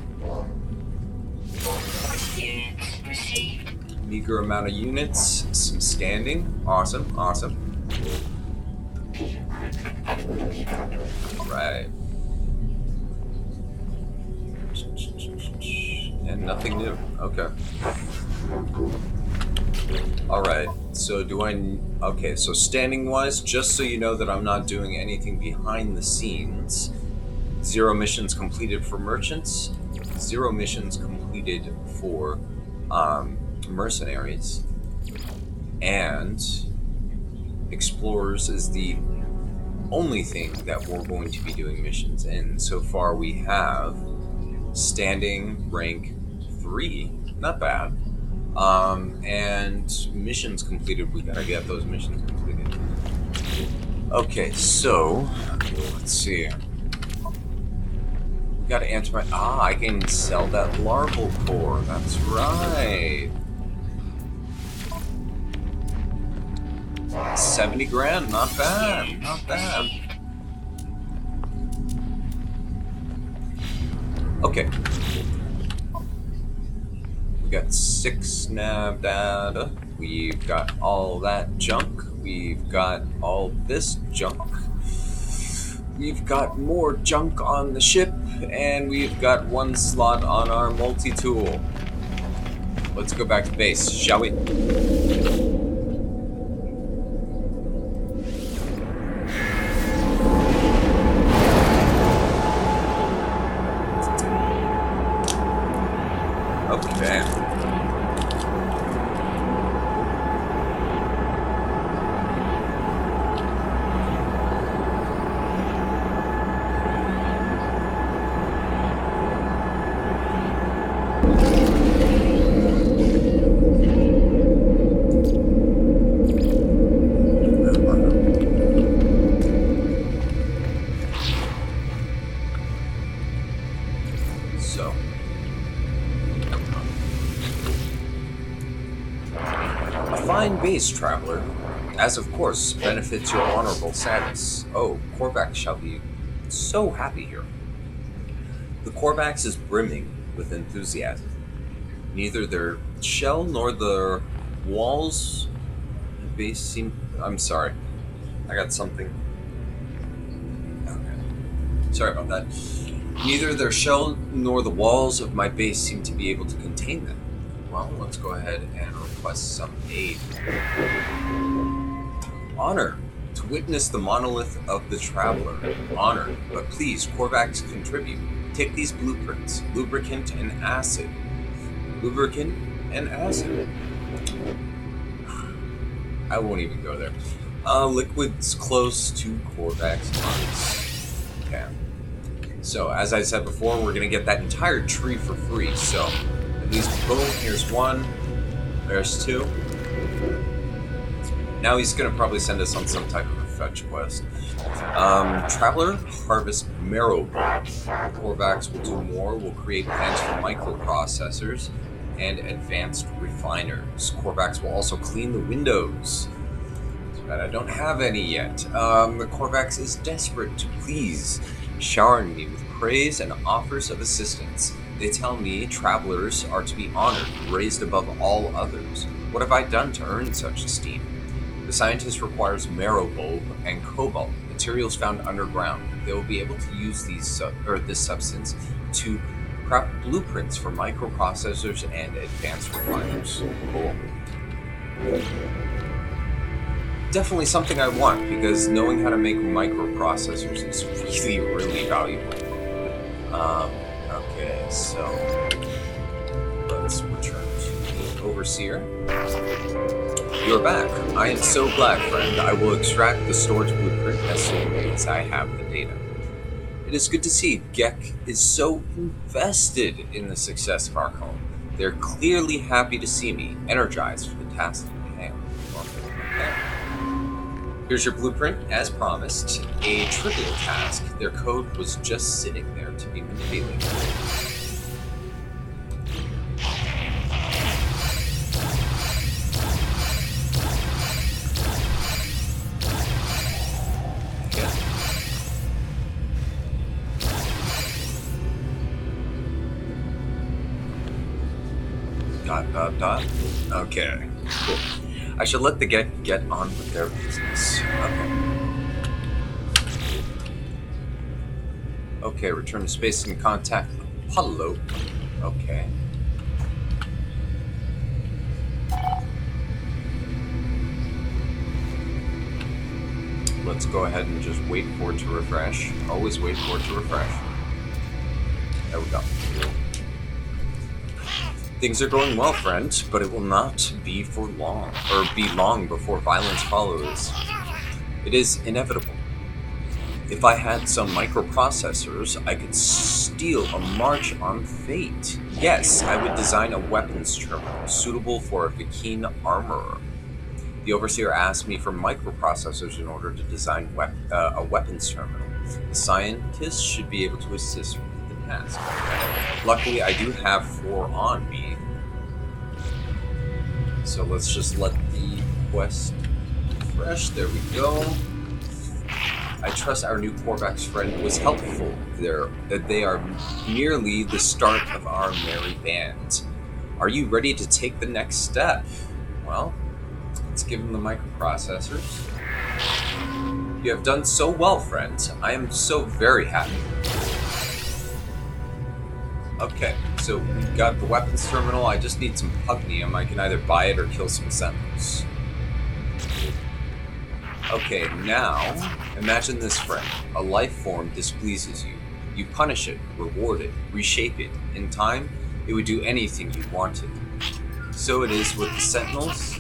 Units received. Meager amount of units, some standing. Awesome, awesome. Alright. And nothing new. Okay. Alright, so okay, so standing-wise, just so you know that I'm not doing anything behind the scenes, 0 missions completed for merchants, 0 missions completed for mercenaries, and explorers is the only thing that we're going to be doing missions in. So far we have standing rank 3, not bad, and missions completed. We gotta get those missions completed. Okay, so let's see. Gotta answer my... I can sell that larval core. That's right. 70 grand, not bad, not bad. Okay. We got 6 nav data. We've got all that junk. We've got all this junk. We've got more junk on the ship, and we've got 1 slot on our multi-tool. Let's go back to base, shall we? Okay. So. A fine base, traveler, as of course benefits your honorable status. Oh, Korvax shall be so happy here. The Korvax is brimming with enthusiasm. Neither their shell nor their walls base seem... I'm sorry. I got something. Okay. Sorry about that. Neither their shell nor the walls of my base seem to be able to contain them. Well, let's go ahead and request some aid. Honor. To witness the monolith of the traveler. Honor. But please, Korvax, contribute. Take these blueprints. Lubricant and acid. Lubricant and acid. I won't even go there. Liquids close to Korvax funds. Okay. So, as I said before, we're going to get that entire tree for free. So, at least, boom, here's one. There's two. Now he's going to probably send us on some type of a fetch quest. Traveler, harvest marrow bulbs. Korvax will do more. We'll create plans for microprocessors and advanced refiners. Korvax will also clean the windows. Too bad I don't have any yet. Korvax is desperate to please, showering me with praise and offers of assistance. They tell me travelers are to be honored, raised above all others. What have I done to earn such esteem? The scientist requires marrow bulb and cobalt, materials found underground. They will be able to use this substance to craft blueprints for microprocessors and advanced refiners. Cool. Definitely something I want, because knowing how to make microprocessors is really, really valuable. Okay, so let's return to the Overseer. You're back. I am so glad, friend. I will extract the storage blueprint as soon as I have the data. It is good to see Gek is so invested in the success of our home. They're clearly happy to see me, energized for the task at hand. Okay. Here's your blueprint, as promised. A trivial task. Their code was just sitting there to be manipulated. Dot. Okay, cool. I should let the get on with their business. Okay, return to space and contact Apollo. Okay. Let's go ahead and just wait for it to refresh. Always wait for it to refresh. There we go. Things are going well, friend, but it will not be for long, or be long before violence follows. It is inevitable. If I had some microprocessors, I could steal a march on fate. Yes, I would design a weapons terminal suitable for a Vikine armorer. The Overseer asked me for microprocessors in order to design a weapons terminal. The scientist should be able to assist with the task. Luckily, I do have 4 on me. So let's just let the quest refresh. There we go. I trust our new Korvax friend was helpful. They are merely the start of our merry band. Are you ready to take the next step? Well, let's give them the microprocessors. You have done so well, friend. I am so very happy. Okay, so we've got the weapons terminal. I just need some pugnium. I can either buy it or kill some sentinels. Okay, now, imagine this, friend. A life form displeases you. You punish it, reward it, reshape it. In time, it would do anything you wanted. So it is with the sentinels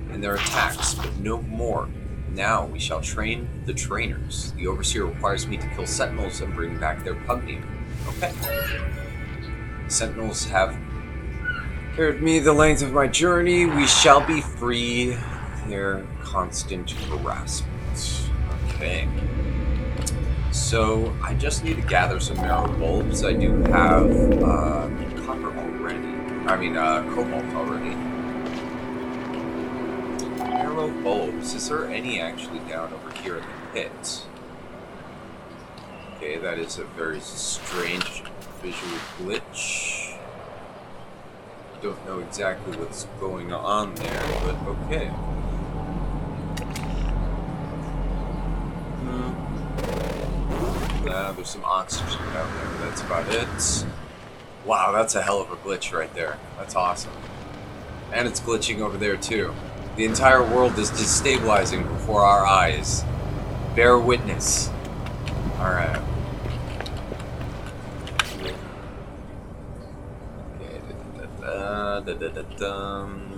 and their attacks, but no more. Now we shall train the trainers. The Overseer requires me to kill sentinels and bring back their pugnium. Okay. Sentinels have carried me the length of my journey. We shall be free. Their constant harassment. Okay. So I just need to gather some marrow bulbs. I do have copper already. I mean cobalt already. Marrow bulbs. Is there any actually down over here in the pit? Okay, that is a very strange visual glitch. Don't know exactly what's going on there, but okay. There's some oxygen down there. That's about it. Wow, that's a hell of a glitch right there. That's awesome. And it's glitching over there too. The entire world is destabilizing before our eyes. Bear witness. Alright.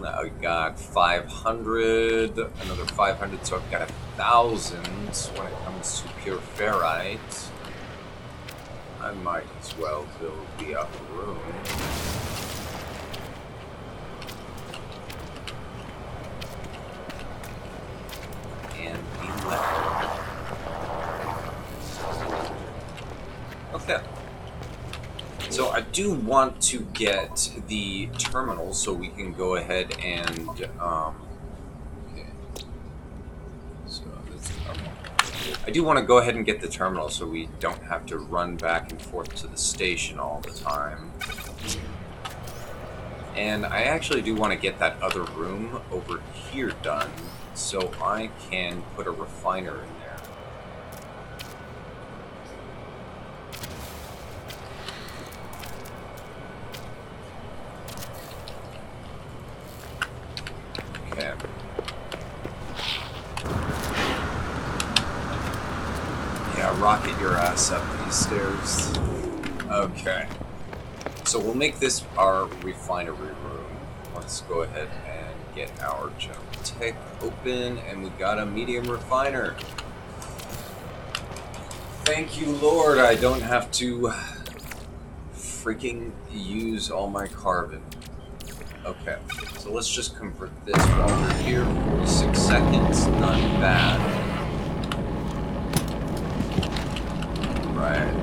I got 500, another 500, so I've got 1,000 when it comes to pure ferrite. I might as well build the upper room. And the left. Okay. So I do want to get the terminal so we can go ahead and, okay. So that's the terminal. I do want to go ahead and get the terminal so we don't have to run back and forth to the station all the time. And I actually do want to get that other room over here done so I can put a refiner in there. Okay. Yeah, rocket your ass up these stairs. Okay. So we'll make this our refinery room. Let's go ahead and get our general tech open, and we got a medium refiner. Thank you, Lord, I don't have to freaking use all my carbon. Okay, so let's just convert this while we're here. 46 seconds, not bad. Right.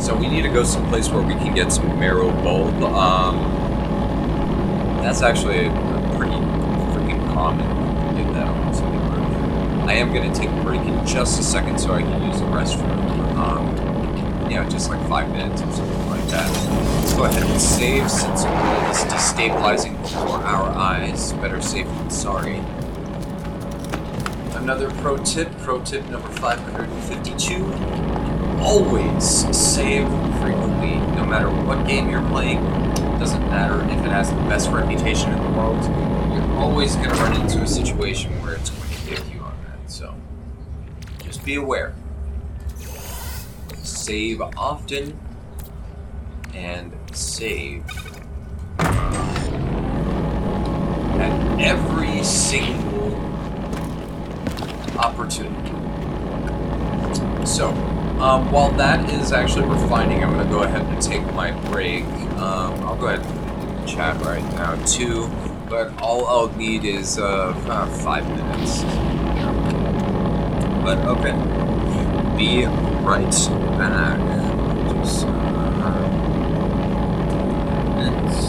So we need to go someplace where we can get some marrow bulb. That's actually a pretty freaking common. Get that almost anywhere. I am going to take a break in just a second so I can use the restroom. Yeah, just like 5 minutes or something like that. Let's go ahead and save since the world is destabilizing before our eyes. Better safe than sorry. Another pro tip number 552. Always save frequently, no matter what game you're playing. It doesn't matter if it has the best reputation in the world. You're always going to run into a situation where it's going to hit you on that. So, just be aware. Save often and save at every single opportunity. So, while that is actually refining, I'm going to go ahead and take my break. I'll go ahead and chat right now too, but all I'll need is 5 minutes. But okay, be right back. Just minutes.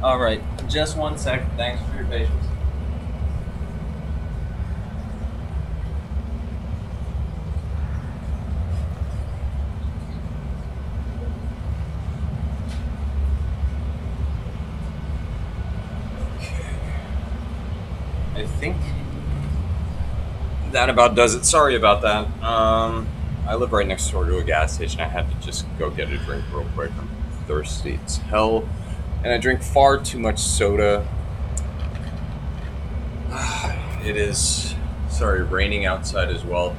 Alright, just 1 sec. Thanks for your patience. I think that about does it. Sorry about that. I live right next door to a gas station. I had to just go get a drink real quick. I'm thirsty as hell. And I drink far too much soda. It is, raining outside as well.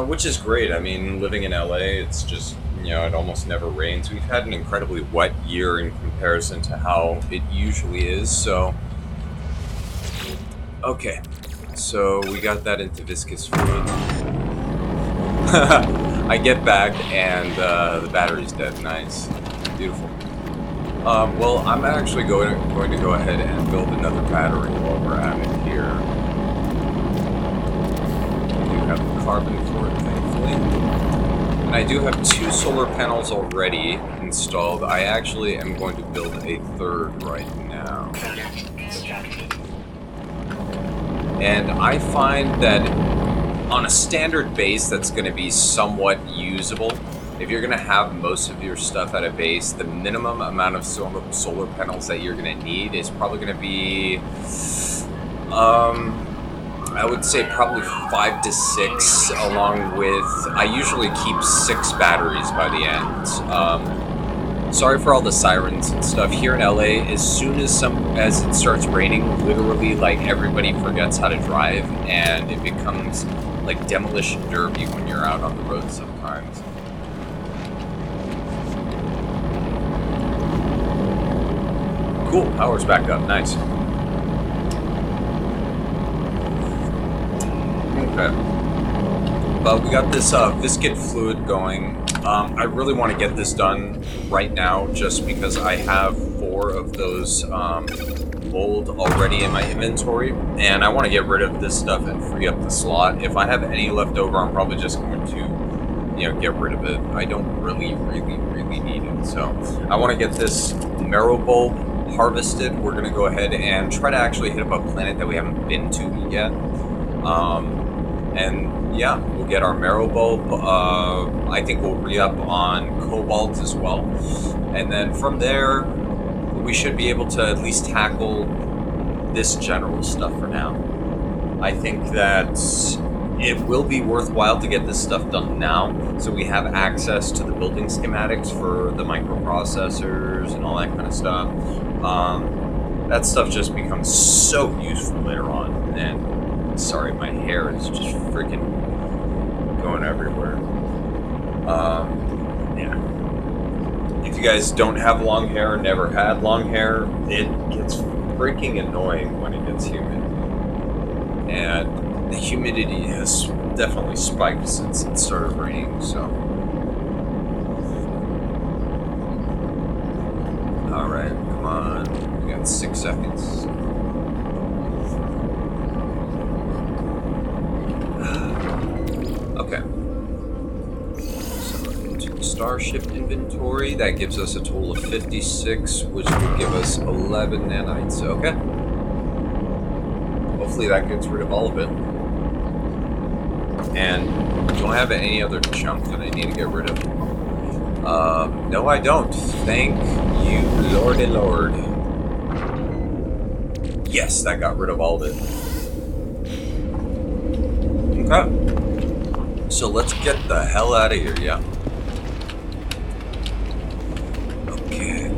Which is great. I mean, living in LA, it's just, it almost never rains. We've had an incredibly wet year in comparison to how it usually is, so... Okay, so we got that into viscous fluid. I get back and the battery's dead. Nice. Beautiful. Well, I'm actually going to go ahead and build another battery while we're at it here. I do have the carbon for it, thankfully. And I do have 2 solar panels already installed. I actually am going to build a 3rd right now. And I find that on a standard base that's going to be somewhat usable, if you're going to have most of your stuff at a base, the minimum amount of solar panels that you're going to need is probably going to be, I would say probably 5 to 6, along with, I usually keep 6 batteries by the end. Sorry for all the sirens and stuff. Here in LA, as soon as it starts raining, literally, like, everybody forgets how to drive, and it becomes like demolition derby when you're out on the road sometimes. Cool, power's back up. Nice. Okay. But we got this viscid fluid going. I really want to get this done right now, just because I have 4 of those mold already in my inventory, and I want to get rid of this stuff and free up the slot. If I have any left over, I'm probably just going to, get rid of it. I don't really need it. So I want to get this marrow bulb harvested. We're going to go ahead and try to actually hit up a planet that we haven't been to yet. And yeah, we'll get our marrow bulb. I think we'll re-up on cobalt as well. And then from there, we should be able to at least tackle this general stuff for now. I think that it will be worthwhile to get this stuff done now, so we have access to the building schematics for the microprocessors and all that kind of stuff. That stuff just becomes so useful later on. And sorry, my hair is just freaking going everywhere. Yeah. If you guys don't have long hair or never had long hair, it gets freaking annoying when it gets humid. And the humidity has definitely spiked since it started raining, so. Alright, come on. We got 6 seconds. Okay. So into the starship inventory, that gives us a total of 56, which will give us 11 nanites. Okay. Hopefully that gets rid of all of it. And do I have any other junk that I need to get rid of? No, I don't. Thank you, Lordy Lord. Yes, that got rid of all of it. Okay. So let's get the hell out of here, yeah. Okay.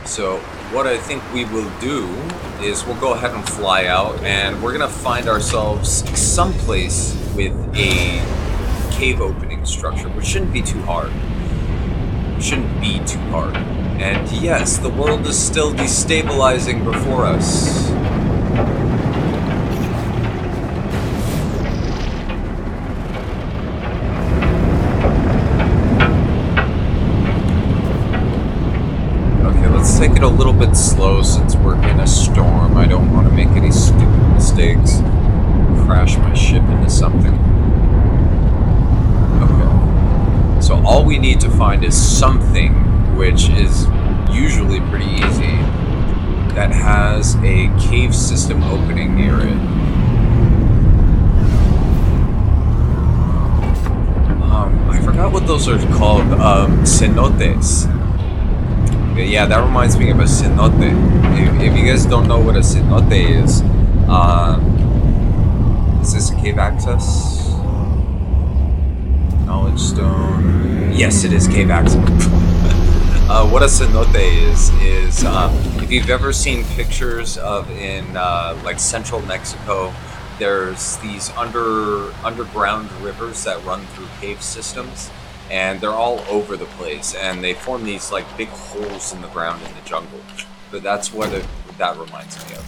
So what I think we will do is we'll go ahead and fly out, and we're gonna find ourselves someplace with a cave opening structure, which shouldn't be too hard. And yes, the world is still destabilizing before us. Let's take it a little bit slow since we're in a storm. I don't want to make any stupid mistakes. Crash my ship into something. Okay. So all we need to find is something which is usually pretty easy, that has a cave system opening near it. I forgot what those are called. Cenotes. Yeah, that reminds me of a cenote. If you guys don't know what a cenote is this a cave access? Knowledge stone. Yes, it is cave access. What a cenote is if you've ever seen pictures of in like central Mexico, there's these underground rivers that run through cave systems, and they're all over the place, and they form these like big holes in the ground in the jungle. But that's what that reminds me of.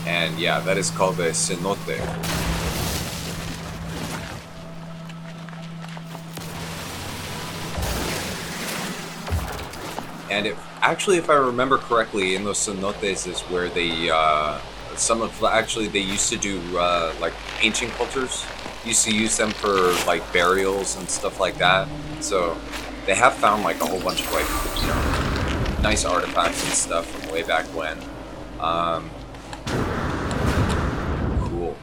And yeah, that is called a cenote. And if I remember correctly, in those cenotes is where they, they used to do, like, ancient cultures. Used to use them for, like, burials and stuff like that. So, they have found, like, a whole bunch of, like, you know, nice artifacts and stuff from way back when. Cool.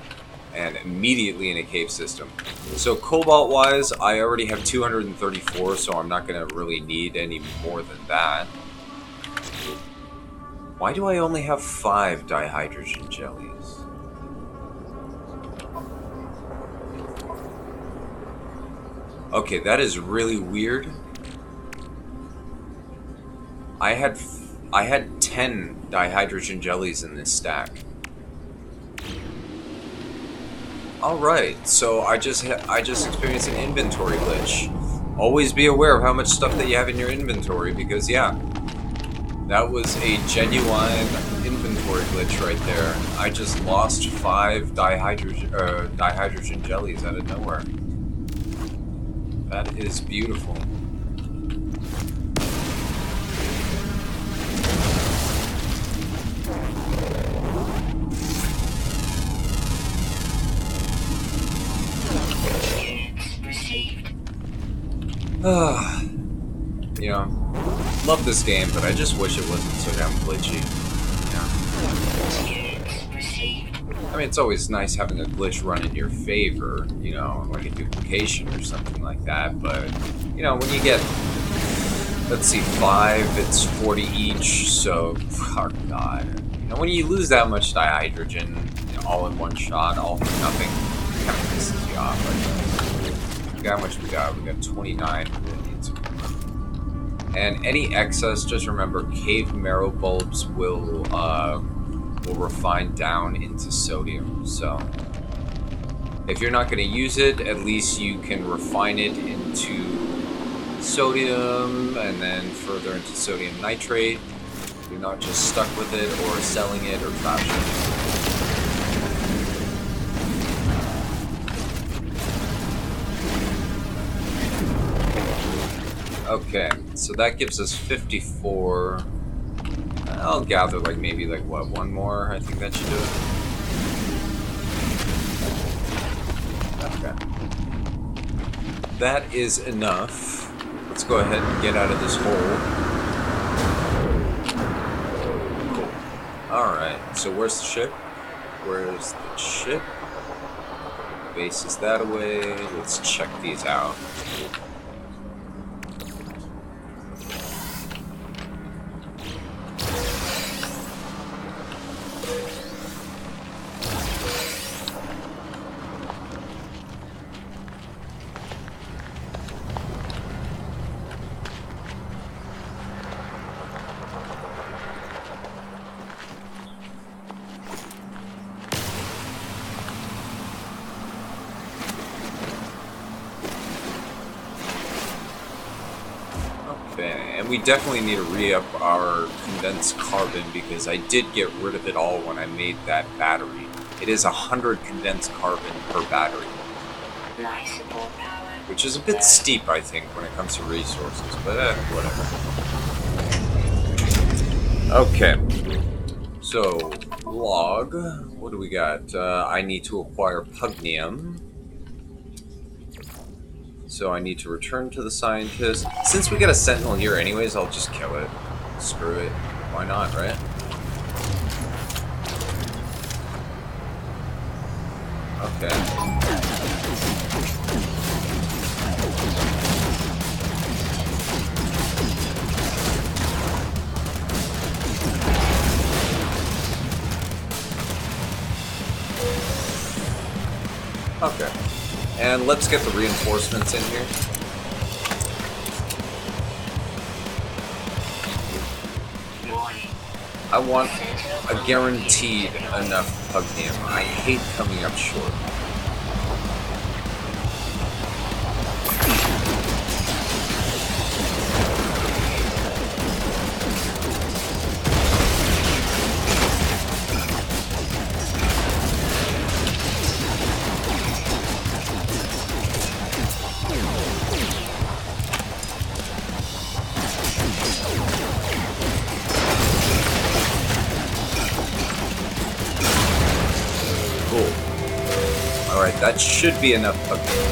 And immediately in a cave system. So cobalt-wise, I already have 234, so I'm not going to really need any more than that. Why do I only have 5 dihydrogen jellies? Okay, that is really weird. I had 10 dihydrogen jellies in this stack. Alright, so I just experienced an inventory glitch. Always be aware of how much stuff that you have in your inventory, because yeah, that was a genuine inventory glitch right there. I just lost 5 dihydrogen jellies out of nowhere. That is beautiful. You know, love this game, but I just wish it wasn't so damn glitchy. Yeah. I mean, it's always nice having a glitch run in your favor, you know, like a duplication or something like that, but, you know, when you get, let's see, 5, it's 40 each, so, oh god. You know, when you lose that much dihydrogen, you know, all in one shot, all for nothing, it kind of pisses you off, like, how much we got? We got 29. And any excess, just remember, cave marrow bulbs will refine down into sodium. So, if you're not going to use it, at least you can refine it into sodium, and then further into sodium nitrate. You're not just stuck with it, or selling it, or trashing it. Okay, so that gives us 54. I'll gather like maybe like what, one more? I think that should do it. Okay. That is enough. Let's go ahead and get out of this hole. Cool. Alright, so where's the ship? Where's the ship? Base is that away. Let's check these out. And we definitely need to re-up our condensed carbon, because I did get rid of it all when I made that battery. It is 100 condensed carbon per battery. Which is a bit steep, I think, when it comes to resources, but whatever. Okay. So, log. What do we got? I need to acquire pugnium. So I need to return to the scientist. Since we got a sentinel here anyways, I'll just kill it. Screw it. Why not, right? Okay. Okay. And let's get the reinforcements in here. I want a guaranteed enough pugnium. I hate coming up short. Alright, that should be enough pugnium.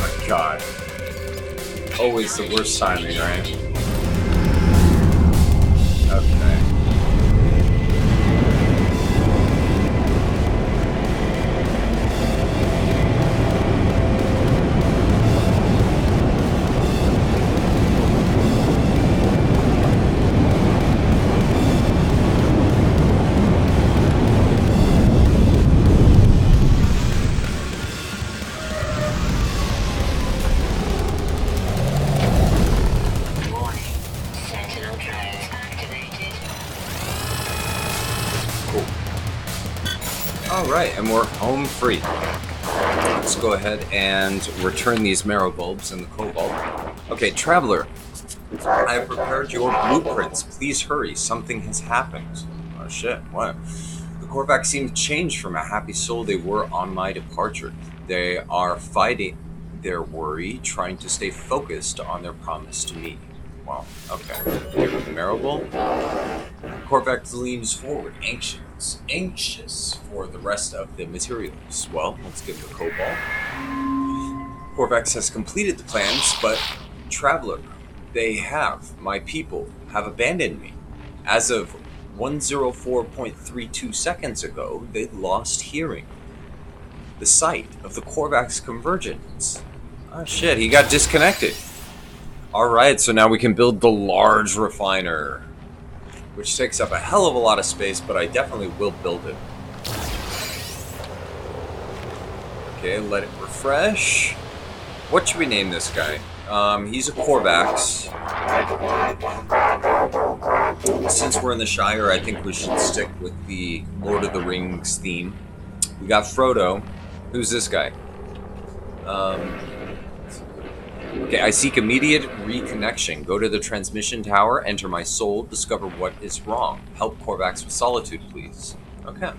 Oh god. Always the worst timing, right? Okay. Alright, and we're home free. Let's go ahead and return these marrow bulbs and the cobalt. Okay, Traveler, I have prepared your blueprints. Please hurry, something has happened. Oh shit, what? The Korvax seem changed from a happy soul they were on my departure. They are fighting their worry, trying to stay focused on their promise to me. Well, okay. Here with the marrow bulb. Korvax leans forward, anxious for the rest of the materials. Well, let's give him the cobalt. Korvax has completed the plans, but Traveler, my people, have abandoned me. As of 104.32 seconds ago, they lost hearing. The site of the Korvax convergence. Oh shit, he got disconnected. Alright, so now we can build the large refiner, which takes up a hell of a lot of space, but I definitely will build it. Okay, let it refresh. What should we name this guy? He's a Korvax. Since we're in the Shire, I think we should stick with the Lord of the Rings theme. We got Frodo. Who's this guy? Okay, I seek immediate reconnection. Go to the transmission tower, enter my soul, discover what is wrong. Help Korvax with solitude, please. Okay.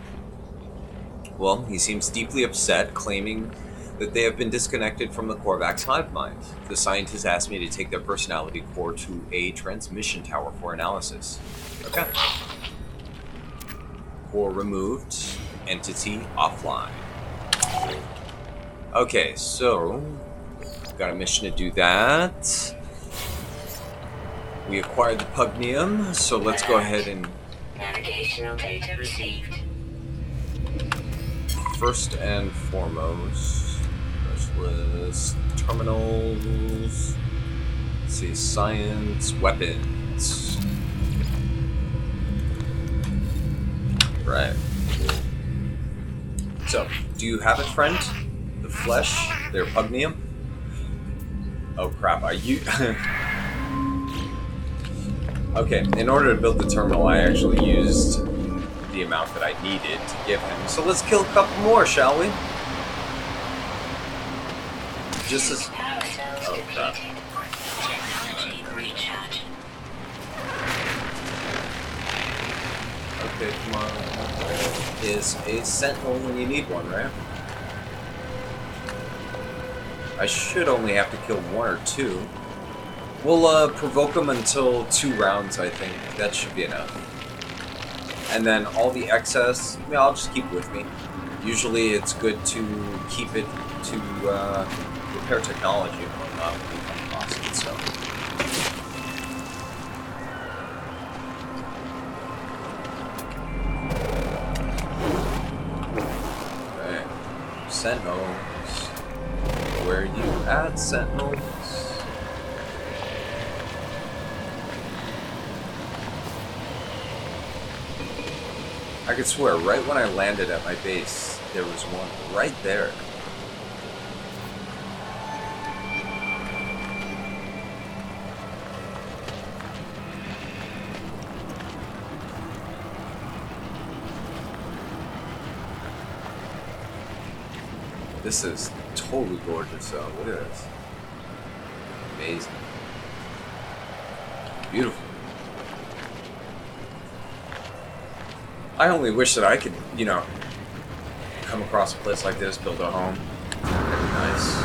Well, he seems deeply upset, claiming that they have been disconnected from the Korvax hive mind. The scientists asked me to take their personality core to a transmission tower for analysis. Okay. Core removed. Entity offline. Okay, so got a mission to do that. We acquired the pugnium, so let's go ahead and... Navigational data received. First and foremost, specialist, terminals, let's see, science, weapons. Right. So, do you have it, friend? The flesh, their pugnium? Oh crap, Okay, in order to build the terminal, I actually used the amount that I needed to give him. So let's kill a couple more, shall we? Just as... Oh crap. Okay, come on. Is a sentinel when you need one, right? I should only have to kill one or two. We'll provoke them until 2 rounds, I think. That should be enough. And then all the excess, I'll just keep with me. Usually it's good to keep it to repair technology and whatnot when you come across it, so. Okay. Sentinels. Where you at, Sentinels? I could swear, right when I landed at my base, there was one right there. This is totally gorgeous, though. Look at this. Amazing. Beautiful. I only wish that I could, you know, come across a place like this, build a home. That'd be nice.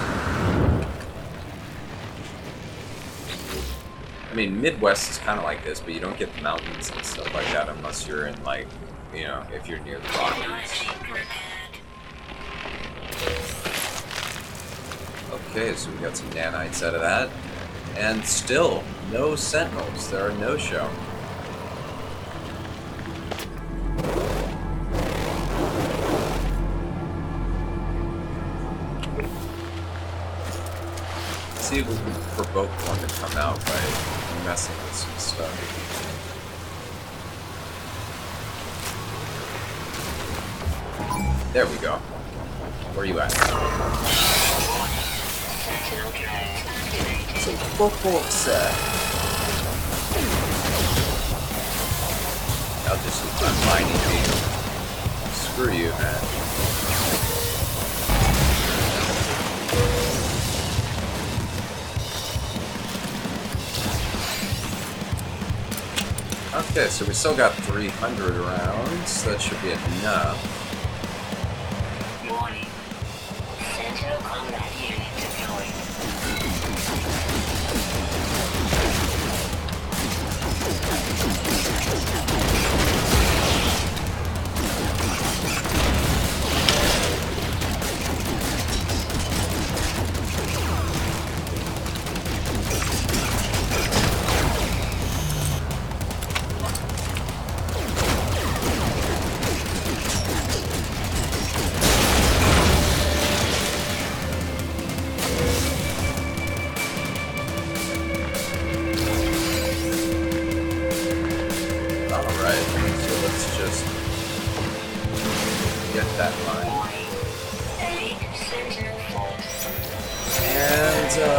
I mean, Midwest is kind of like this, but you don't get the mountains and stuff like that unless you're in, like, you know, if you're near the Rockies. Okay, so we got some nanites out of that. And still, no sentinels. There are no show. Let's see if we can provoke one to come out by messing with some stuff. There we go. Where are you at? So, I'll just use my mining beam. Screw you, man. Okay, so we still got 300 rounds. That should be enough. Warning. Sentinel combat unit deployed.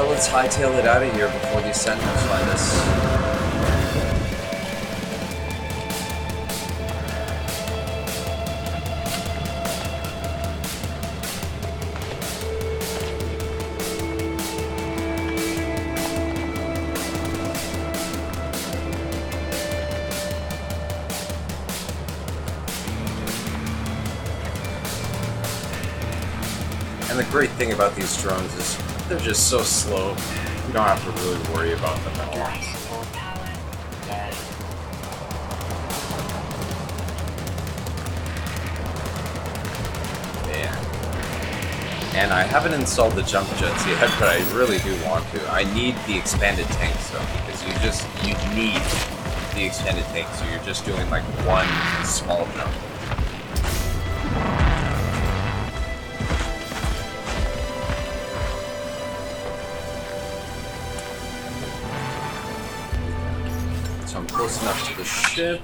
Let's hightail it out of here before these sentinels find us. And the great thing about these drones is they're just so slow, you don't have to really worry about them at all. Man. And I haven't installed the jump jets yet, but I really do want to. I need the expanded tanks though, because you need the expanded tanks, so you're just doing like one small jump. Close enough to the ship.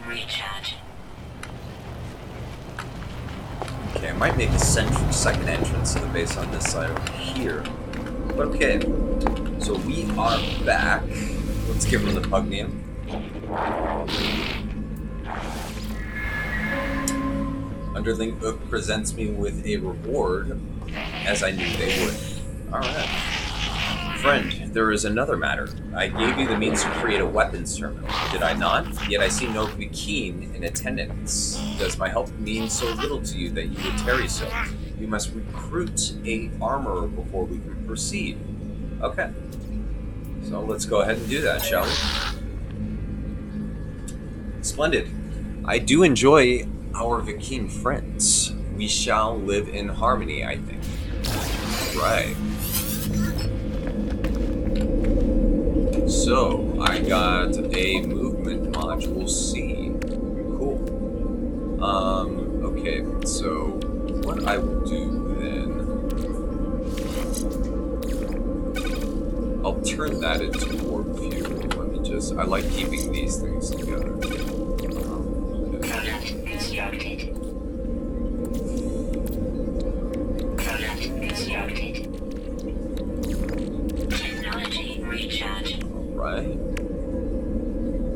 Okay, I might make a second entrance to the base on this side over here. But okay, so we are back. Let's give her the Pugnium. Underling Ook presents me with a reward, as I knew they would. Alright. Friend, there is another matter. I gave you the means to create a weapons terminal, did I not? Yet I see no Keen in attendance. Does my help mean so little to you that you would tarry so? You must recruit a armorer before we can proceed. Okay. So let's go ahead and do that, shall we? Splendid. I do enjoy our Viking friends. We shall live in harmony, I think. Right. So, I got a movement module C. Cool. Okay, so what I will do then, I'll turn that into warp fuel. Let me just, I like keeping these things together. Product constructed. Product constructed. Technology recharge. Alright.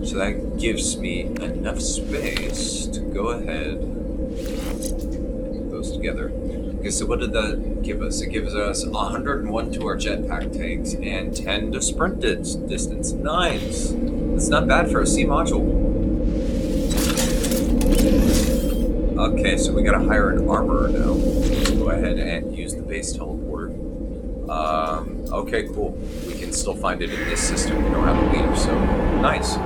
So that gives me enough space to go ahead and put those together. Okay, so what did that give us? It gives us 101 to our jetpack tanks and 10 to sprint distance. Nice! That's not bad for a C module. Okay, so we gotta hire an armorer now. Let's go ahead and use the base teleporter. Okay, cool. We can still find it in this system. We don't have to leave, so nice.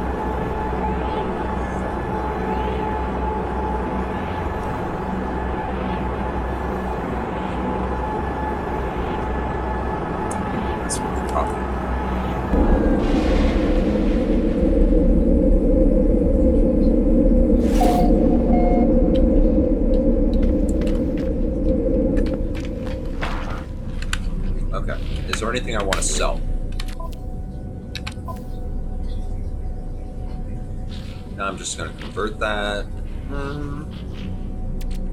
That's what we're talking about. Okay. Is there anything I want to sell? No, I'm just going to convert that.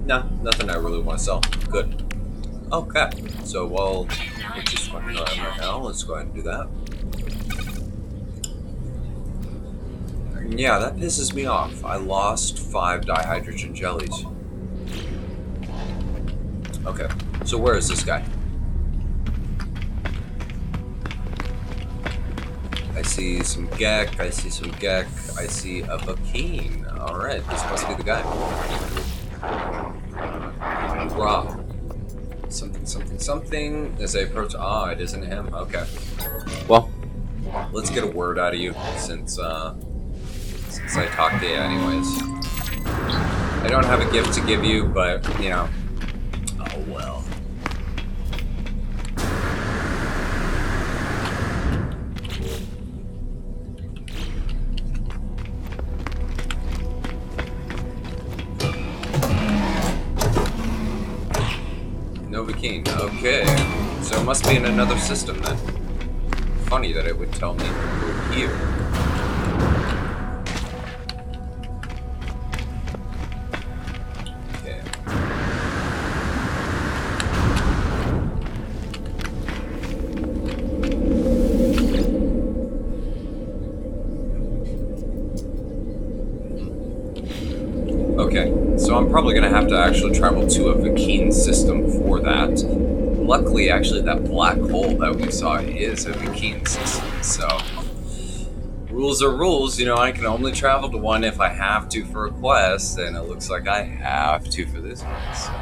No, nothing I really want to sell. Good. Okay. So, well, which is fucking around right now. Let's go ahead and do that. Yeah, that pisses me off. I lost 5 dihydrogen jellies. Okay. So where is this guy? I see some Gek, I see some Gek, I see a Vakeen. Alright, this must be the guy. Rob. Something. As I approach, it isn't him? Okay. Well, let's get a word out of you since I talked to you anyways. I don't have a gift to give you, but, you know. Oh well. Novakin, okay. So it must be in another system then. Funny that it would tell me we're here. Okay. Okay, so I'm probably going to have to actually travel to a Vakeen system for that. Luckily, actually, that black hole that we saw is a Vakeen system, so... Rules are rules, you know, I can only travel to one if I have to for a quest, and it looks like I have to for this one, so...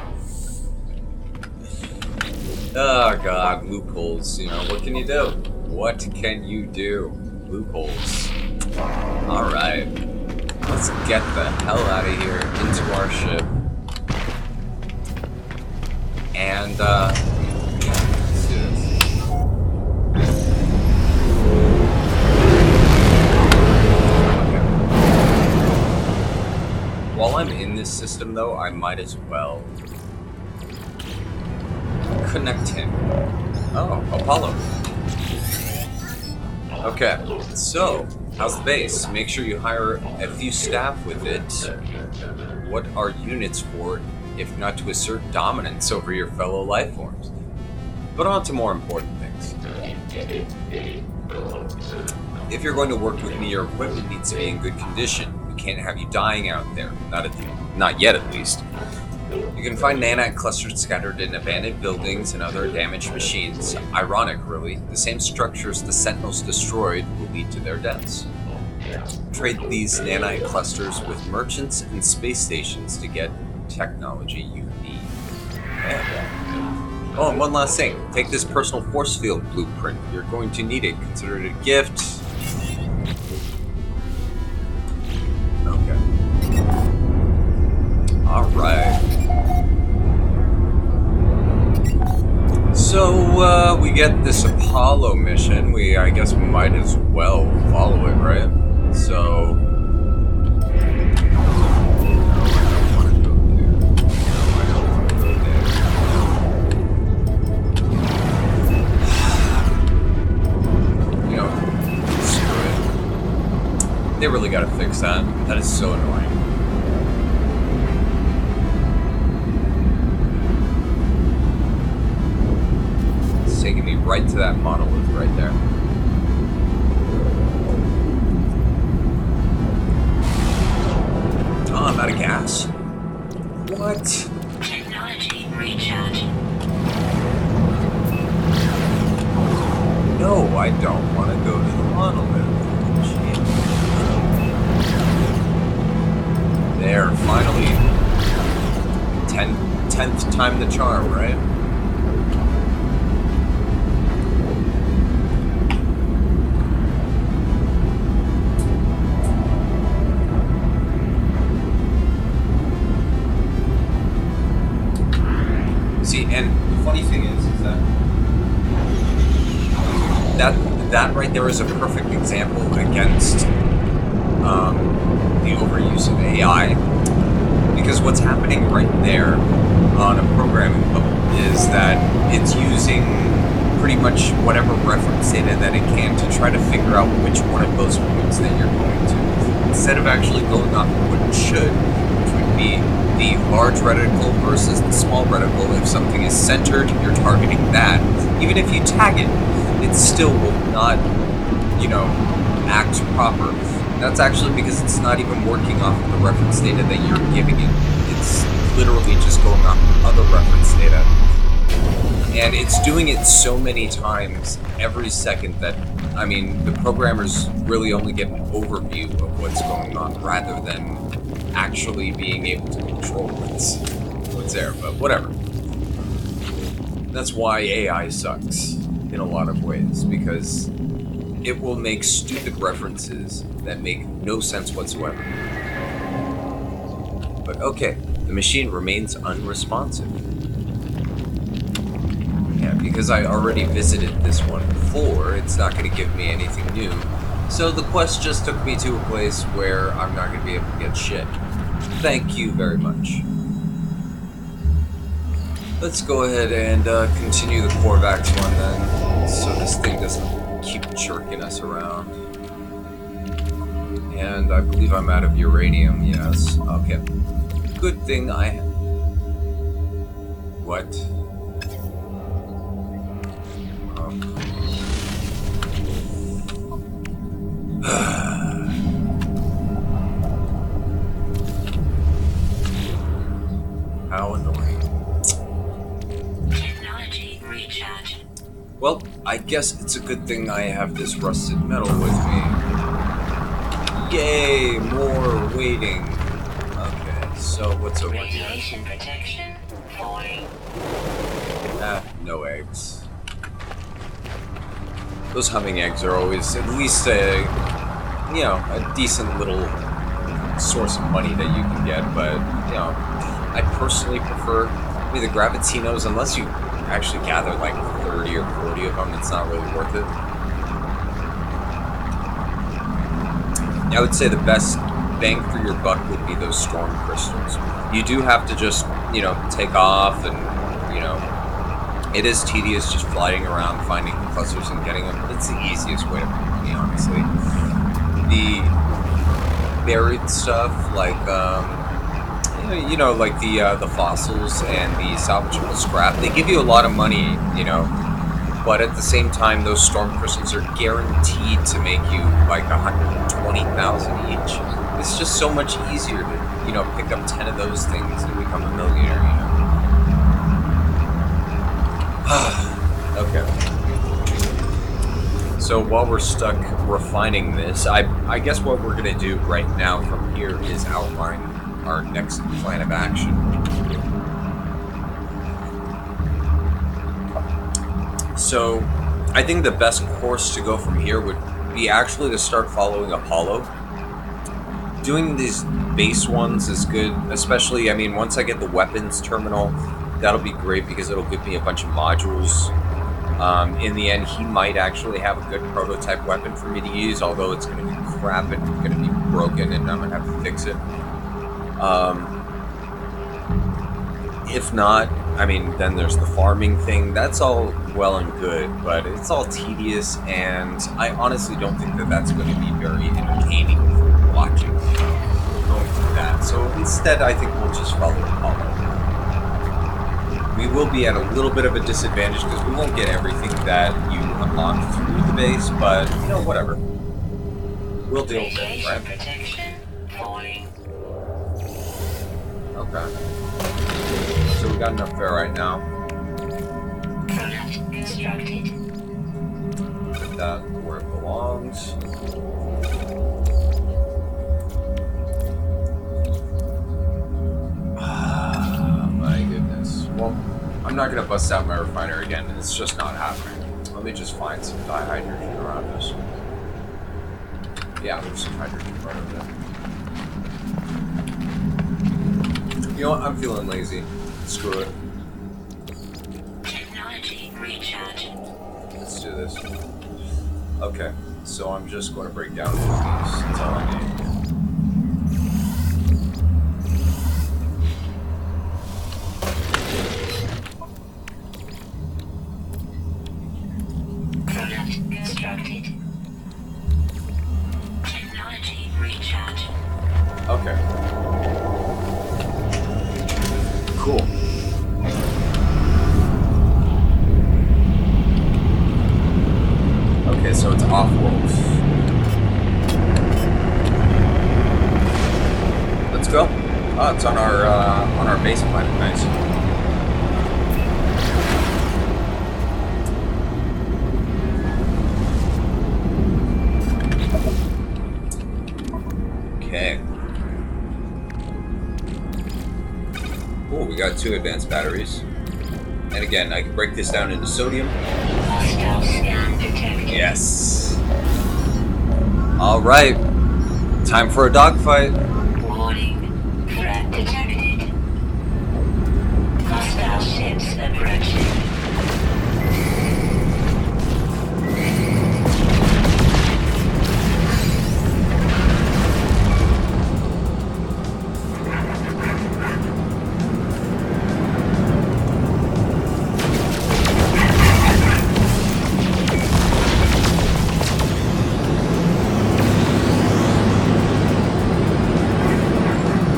Oh god, loopholes, you know, what can you do? What can you do? Loopholes. Alright. Let's get the hell out of here into our ship. And, let's do this. Okay. While I'm in this system, though, I might as well connect him. Oh, Apollo. Okay, so... how's the base? Make sure you hire a few staff with it. What are units for, if not to assert dominance over your fellow life forms? But on to more important things. If you're going to work with me, your equipment needs to be in good condition. We can't have you dying out there. Not yet, at least. You can find nanite clusters scattered in abandoned buildings and other damaged machines. Ironic, really. The same structures the Sentinels destroyed will lead to their deaths. Trade these nanite clusters with merchants and space stations to get technology you need. Yeah. Oh, and one last thing. Take this personal force field blueprint. You're going to need it. Consider it a gift. Okay. get this Apollo mission, I guess we might as well follow it, right? So... They really gotta fix that. That is so annoying. It's taking me right to that monolith right there. Oh, I'm out of gas. What? Technology recharge. No, I don't want to go to the monolith. There, finally. 10th time the charm, right? See, and the funny thing is that right there is a perfect example against the overuse of AI, because what's happening right there on a programming level is that it's using pretty much whatever reference data that it can to try to figure out which one of those points that you're going to, instead of actually going off of what it should, which would be the large reticle versus the small reticle. If something is centered, you're targeting that. Even if you tag it, it still will not, act proper. That's actually because it's not even working off of the reference data that you're giving it. It's literally just going off of other reference data. And it's doing it so many times every second that, the programmers really only get an overview of what's going on rather than actually being able to control what's there. But whatever. That's why AI sucks in a lot of ways, because it will make stupid references that make no sense whatsoever. But okay, the machine remains unresponsive. Yeah, because I already visited this one before, it's not going to give me anything new. So the quest just took me to a place where I'm not going to be able to get shit. Thank you very much. Let's go ahead and continue the Korvax one then, so this thing doesn't keep jerking us around. And I believe I'm out of uranium, yes. Okay. Good thing I... What? How annoying. Technology recharge. Well, I guess it's a good thing I have this rusted metal with me. Yay, more waiting. Okay, so what's over here? Radiation protection falling. No eggs. Those humming eggs are always at least a decent little source of money that you can get, but, I personally prefer the Gravitinos, unless you actually gather like 30 or 40 of them, it's not really worth it. I would say the best bang for your buck would be those storm crystals. You do have to just, take off and, it is tedious just flying around, finding clusters and getting them, but it's the easiest way to make money, honestly. The buried stuff, like, like the fossils and the salvageable scrap, they give you a lot of money, but at the same time, those storm crystals are guaranteed to make you like 120,000 each. It's just so much easier to, pick up 10 of those things and become a millionaire, Okay. So while we're stuck refining this, I guess what we're gonna do right now from here is outline our next plan of action. So, I think the best course to go from here would be actually to start following Apollo. Doing these base ones is good, especially, once I get the weapons terminal, that'll be great because it'll give me a bunch of modules In the end, he might actually have a good prototype weapon for me to use, although it's going to be crap and going to be broken and I'm going to have to fix it. If not, I mean, then there's the farming thing. That's all well and good, but it's all tedious, and I honestly don't think that that's going to be very entertaining for watching, going through that. So instead, I think we'll just follow Apollo. We will be at a little bit of a disadvantage because we won't get everything that you unlock through the base, but, you know, whatever. We'll deal with it, right? Protection falling. Okay. So we got enough there right now. Product constructed. Put that where it belongs. My goodness. Well, I'm not going to bust out my refiner again. It's just not happening. Let me just find some dihydrogen around this. Yeah, there's some hydrogen right over there. You know what? I'm feeling lazy. Screw it. Technology recharge. Let's do this. Okay, so I'm just going to break down these. That's all I need. Product constructed. Technology recharge. Okay. Cool. Okay, so it's off-world. Let's go. Oh, it's on our base planet. Nice. Okay. Cool, we got 2 advanced batteries. And again, I can break this down into sodium. Hostile scan detected. Yes. Alright. Time for a dogfight. Warning. Threat detected. Hostile ships approaching.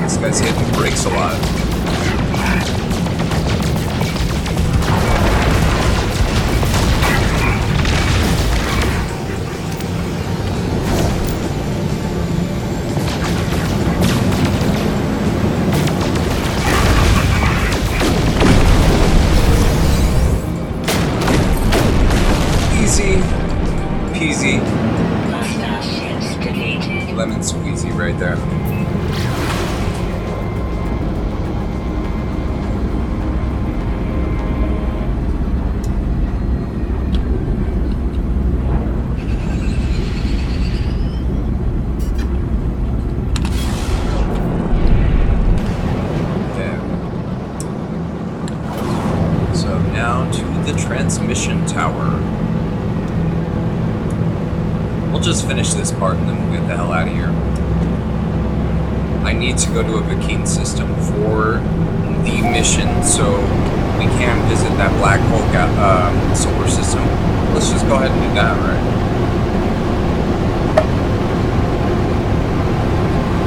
This guy's hitting the brakes a lot. Easy peasy, Hostile ships deleted. lemon squeezy right there. Transmission tower. We'll just finish this part and then we'll get the hell out of here. I need to go to a Vakine system for the mission so we can visit that black hole solar system. Let's just go ahead and do that, right?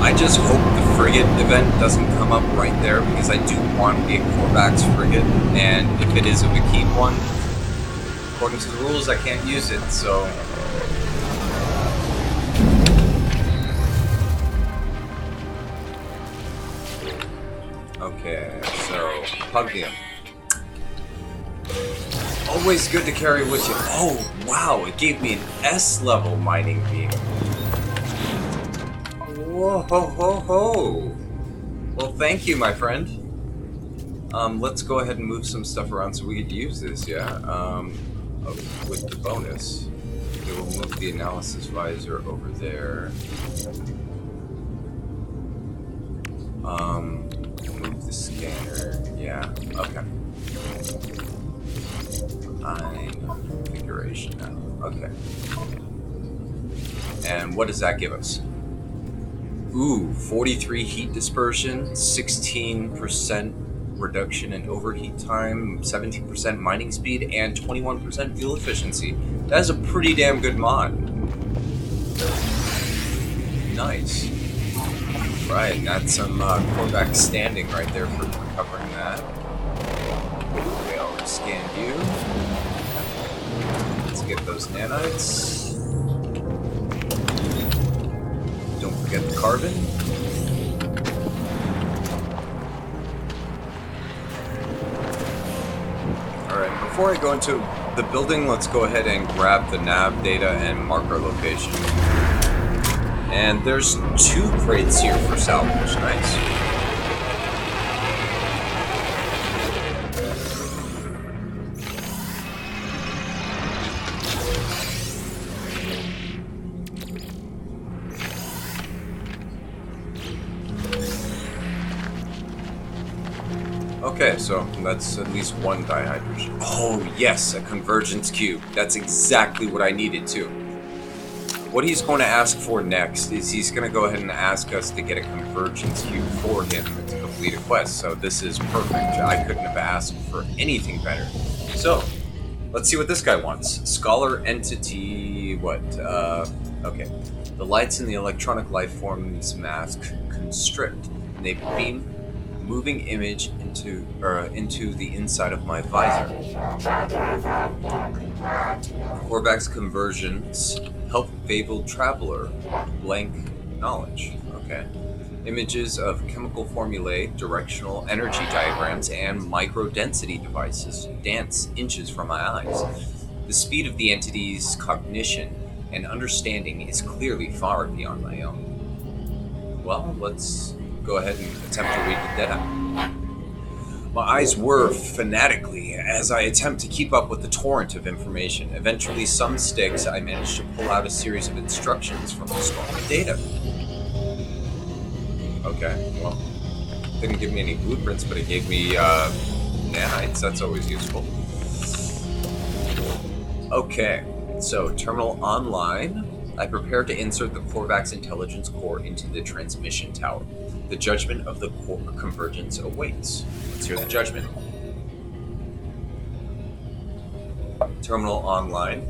I just hope the frigate event doesn't come up right there because I do want a Korvax frigate, and if it is a Vakine one, according to the rules, I can't use it, so... Okay, so, Pugnium. Always good to carry with you. Oh, wow, it gave me an S-level mining beam. Whoa, ho, ho, ho. Well, thank you, my friend. Let's go ahead and move some stuff around so we could use this, yeah? With the bonus. Okay, we'll move the analysis visor over there. Move the scanner. Yeah, okay. Configuration now. Okay. And what does that give us? Ooh, 43 heat dispersion, 16% reduction in overheat time, 17% mining speed, and 21% fuel efficiency. That is a pretty damn good mod. Nice. Right, that's some Korvax standing right there for covering that. We already scanned you. Let's get those nanites. Don't forget the carbon. Alright, before I go into the building, let's go ahead and grab the nav data and mark our location. And there's 2 crates here for salvage. Nice. Okay, so that's at least 1 dihydrogen. Oh yes, a convergence cube. That's exactly what I needed too. What he's going to ask for next is he's going to go ahead and ask us to get a convergence cube for him to complete a quest. So this is perfect. I couldn't have asked for anything better. So, let's see what this guy wants. Scholar entity, what? Okay. The lights in the electronic life form's mask constrict, and they beam moving image into the inside of my visor. Korvax conversions help fabled traveler blank knowledge. Okay. Images of chemical formulae, directional energy diagrams, and micro-density devices dance inches from my eyes. The speed of the entity's cognition and understanding is clearly far beyond my own. Well, let's go ahead and attempt to read the data. My eyes whir fanatically as I attempt to keep up with the torrent of information. Eventually, some sticks, I manage to pull out a series of instructions from the storm of data. Okay, well, didn't give me any blueprints, but it gave me nanites. That's always useful. Okay, so terminal online. I prepare to insert the Korvax intelligence core into the transmission tower. The judgment of the core convergence awaits. Let's hear the judgment. Terminal online.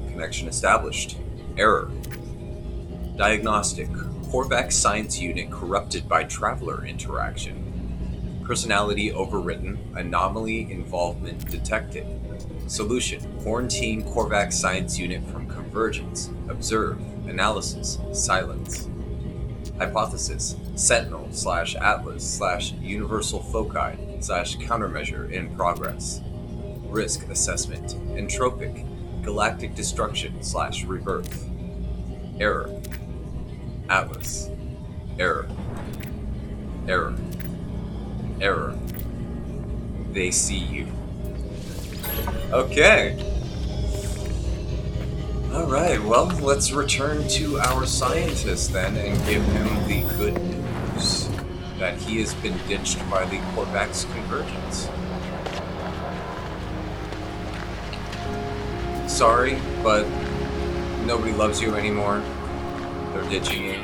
Connection established. Error. Diagnostic. Korvax science unit corrupted by traveler interaction. Personality overwritten. Anomaly involvement detected. Solution. Quarantine Korvax science unit from convergence. Observe. Analysis. Silence. Hypothesis. Sentinel/Atlas/Universal Foci/Countermeasure in progress. Risk assessment. Entropic. Galactic destruction/rebirth. Error. Atlas. Error. Error. Error. They see you. Okay. Alright, well, let's return to our scientist then and give him the good news that he has been ditched by the Korvax convergence. Sorry, but nobody loves you anymore. They're ditching you.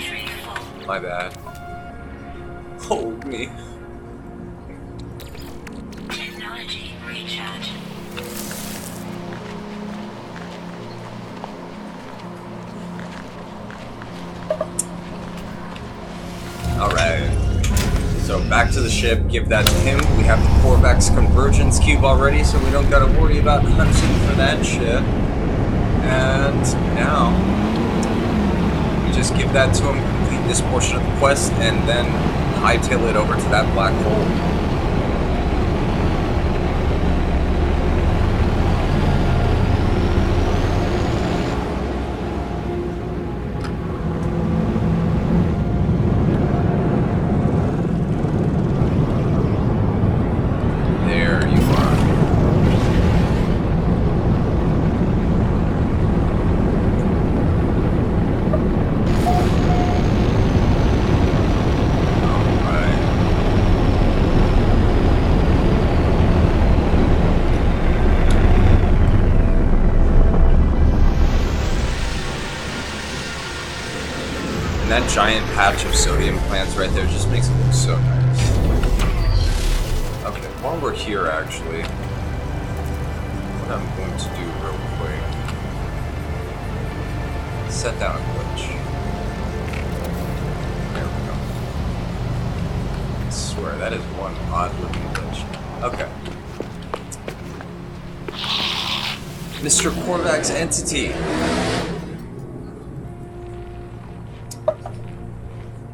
My bad. Hold me. Technology recharge. Alright. So back to the ship, give that to him. We have the Korvax convergence cube already, so we don't gotta worry about hunting for that shit. And now, we just give that to him, complete this portion of the quest, and then hightail it over to that black hole. that giant patch of sodium plants right there just makes it look so nice. Okay, while we're here, actually, what I'm going to do real quick, set down a glitch. There we go. I swear, that is one odd-looking glitch. Okay. Mr. Korvax Entity.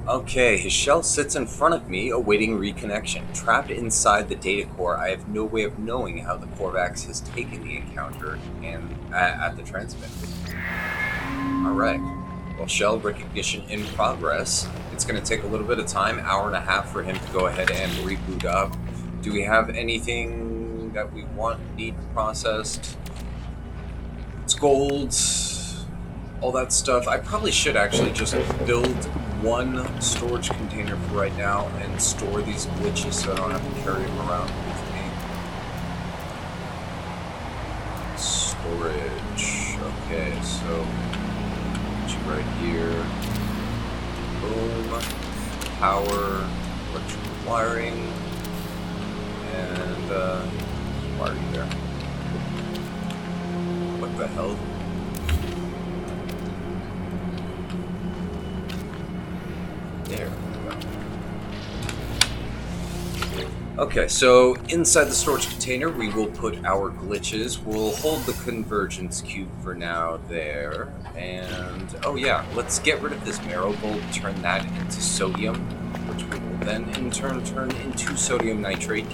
Okay, his shell sits in front of me, awaiting reconnection. Trapped inside the data core, I have no way of knowing how the Korvax has taken the encounter and at the transmitter. Alright. Well, shell recognition in progress. It's going to take a little bit of time, hour and a half, for him to go ahead and reboot up. Do we have anything that we need processed? It's gold, all that stuff. I probably should actually just build one storage container for right now and store these glitches so I don't have to carry them around with me. Storage. Okay, so right here. Boom. Power, electrical wiring, and wiring there. What the hell? There we go. Okay, so inside the storage container, we will put our glitches. We'll hold the convergence cube for now there. And, oh yeah, let's get rid of this marrow bulb, turn that into sodium, which we will then in turn turn into sodium nitrate,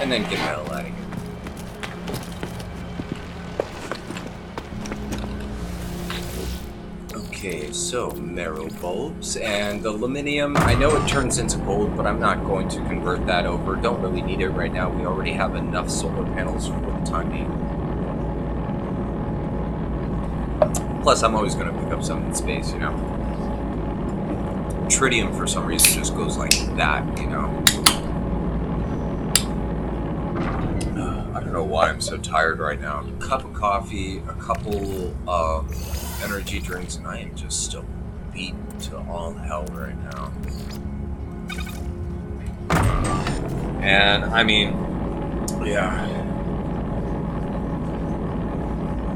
and then get the hell out of here. Okay, so marrow bulbs and aluminium. I know it turns into gold, but I'm not going to convert that over. Don't really need it right now. We already have enough solar panels for the time being. Plus, I'm always going to pick up some in space, you know. Tritium, for some reason, just goes like that, you know. I don't know why I'm so tired right now. A cup of coffee, a couple energy drinks, and I am just still beat to all hell right now. And I mean, yeah,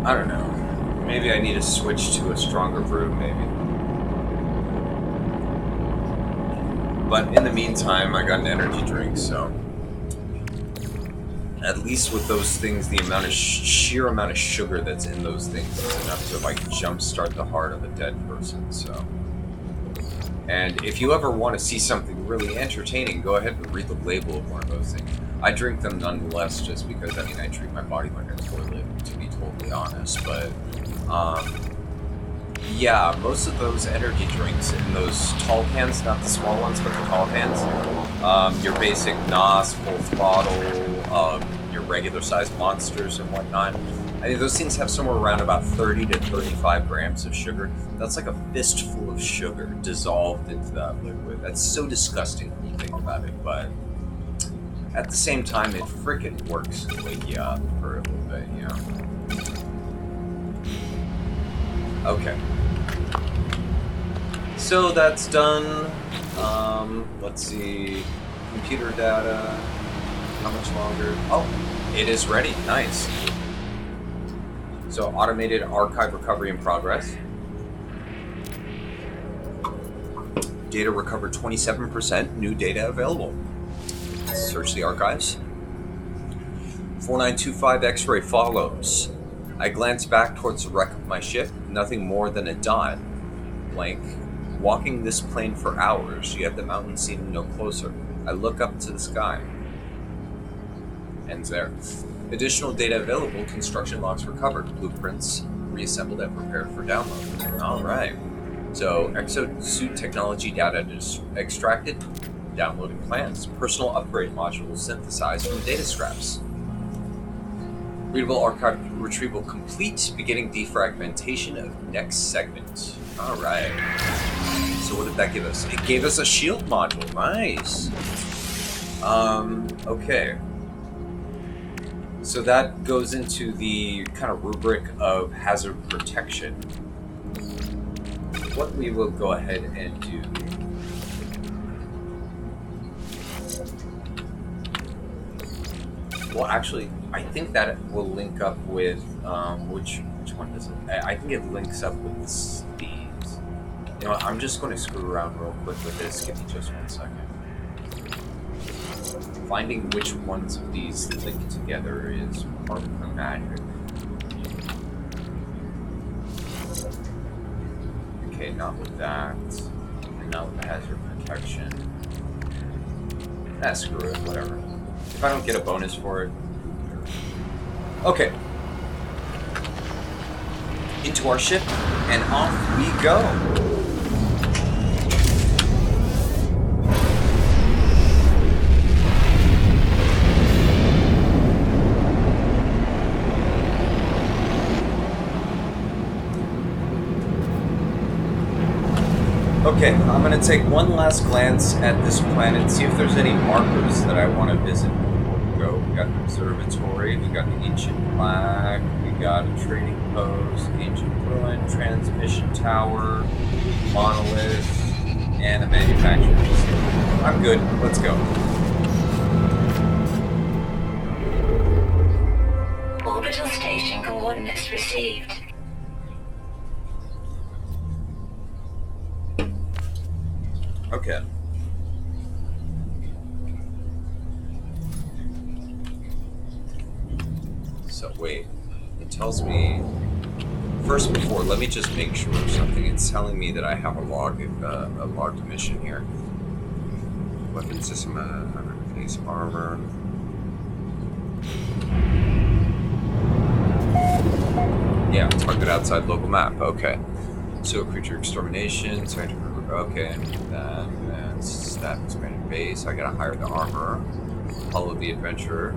I don't know. Maybe I need to switch to a stronger brew, maybe. But in the meantime, I got an energy drink, so at least with those things, the amount of sheer amount of sugar that's in those things is enough to like jumpstart the heart of a dead person. So, and if you ever want to see something really entertaining, go ahead and read the label of one of those things. I drink them nonetheless, just because I mean I treat my body like a toilet, to be totally honest. But yeah, most of those energy drinks in those tall cans, not the small ones, but the tall cans, your basic NOS, full throttle, your regular sized monsters and whatnot. I mean, those things have somewhere around about 30 to 35 grams of sugar. That's like a fistful of sugar dissolved into that liquid. That's so disgusting when you think about it, but at the same time, it freaking works to wake you up for a little bit, you know? Okay. So that's done. Let's see. Computer data. How much longer? Oh, it is ready. Nice. So automated archive recovery in progress. Data recovered 27%. New data available. Search the archives. 4925 X-ray follows. I glance back towards the wreck of my ship. Nothing more than a dot. Blank. Walking this plane for hours, yet the mountains seem no closer. I look up to the sky. Ends there. Additional data available. Construction logs recovered. Blueprints reassembled and prepared for download. Alright. So, exosuit technology data extracted. Downloading plans. Personal upgrade modules synthesized from data scraps. Readable archive retrieval complete. Beginning defragmentation of next segment. Alright. So what did that give us? It gave us a shield module. Nice. Okay. So that goes into the kind of rubric of hazard protection. what we will go ahead and do. Well, actually, I think that will link up with which one does it? I think it links up with these. You know what, I'm just going to screw around real quick with this. Give me just 1 second. Finding which ones of these link together is part of the magic. Okay, not with that. And not with the hazard protection. Ah, screw it, whatever. If I don't get a bonus for it. Okay. Into our ship, and off we go. Okay, I'm going to take one last glance at this planet, see if there's any markers that I want to visit before we go. We got the observatory, we got the ancient flag, we got a trading post, ancient ruin, transmission tower, monolith, and a manufacturing facility. I'm good, let's go. Orbital station coordinates received. Okay. So wait, it tells me first before. Let me just make sure of something. It's telling me that I have a logged mission here. Weapon system, face armor. Yeah, target outside local map. Okay. So creature extermination. Okay, and staff expanded base. I gotta hire the armor. Follow the adventurer.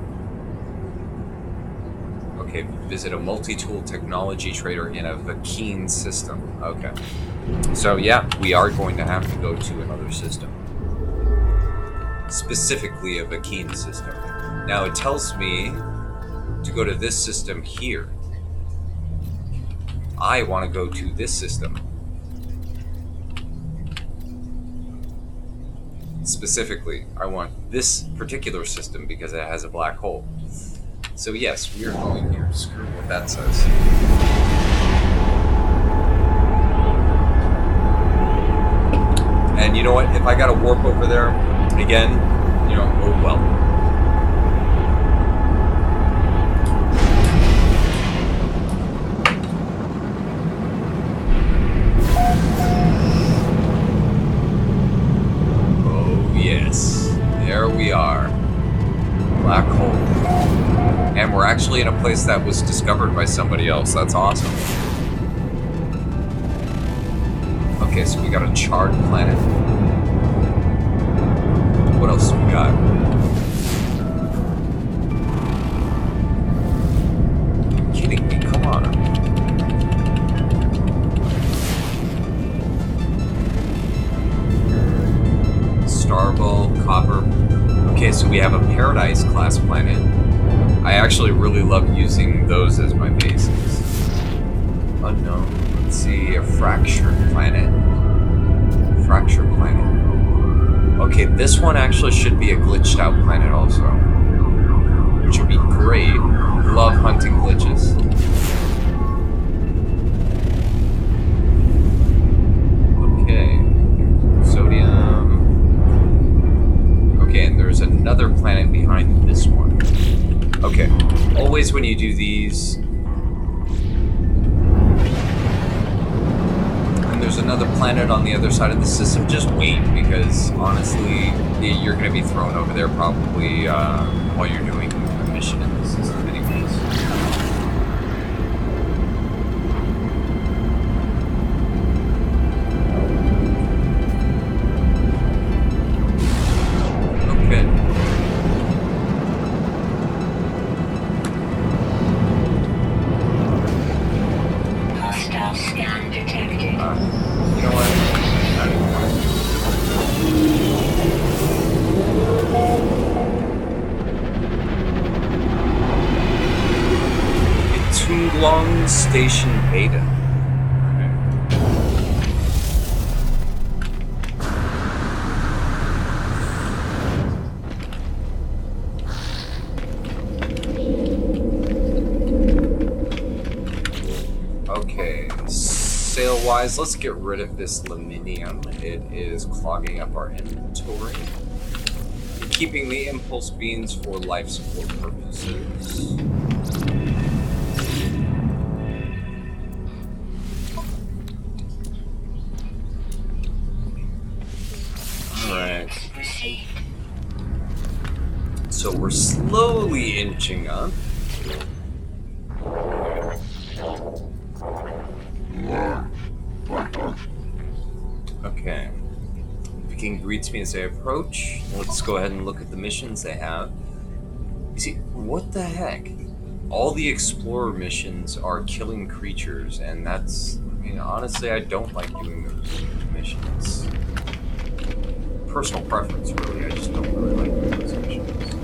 Okay, visit a multi-tool technology trader in a Vakeen system. Okay. So yeah, we are going to have to go to another system. Specifically a Vakeen system. Now it tells me to go to this system here. I want to go to this system. Specifically, I want this particular system because it has a black hole. So yes, we are going here. Screw what that says. And you know what? If I gotta warp over there again, you know, oh well. Yes, there we are. Black hole. And we're actually in a place that was discovered by somebody else. That's awesome. Okay, so we got a charred planet. What else do we got? Are you kidding me? Come on. Starball, copper. Okay, so we have a Paradise class planet. I actually really love using those as my bases. Unknown. Let's see, a fractured planet. Fractured planet. Okay, this one actually should be a glitched out planet also. Which would be great. Love hunting glitches. Okay. Sodium. Okay, and there's another planet behind this one. Okay, always when you do these... And there's another planet on the other side of the system, just wait, because honestly, you're going to be thrown over there probably while you're doing a mission in the system anyways. Station Beta. otherwise, let's get rid of this aluminium. It is clogging up our inventory. Keeping the impulse beans for life support purposes. Alright. So we're slowly inching up. Okay. King greets me as I approach. Let's go ahead and look at the missions they have. You see, what the heck? All the explorer missions are killing creatures, and that's... I mean, honestly, I don't like doing those missions. Personal preference, really. I just don't really like doing those missions.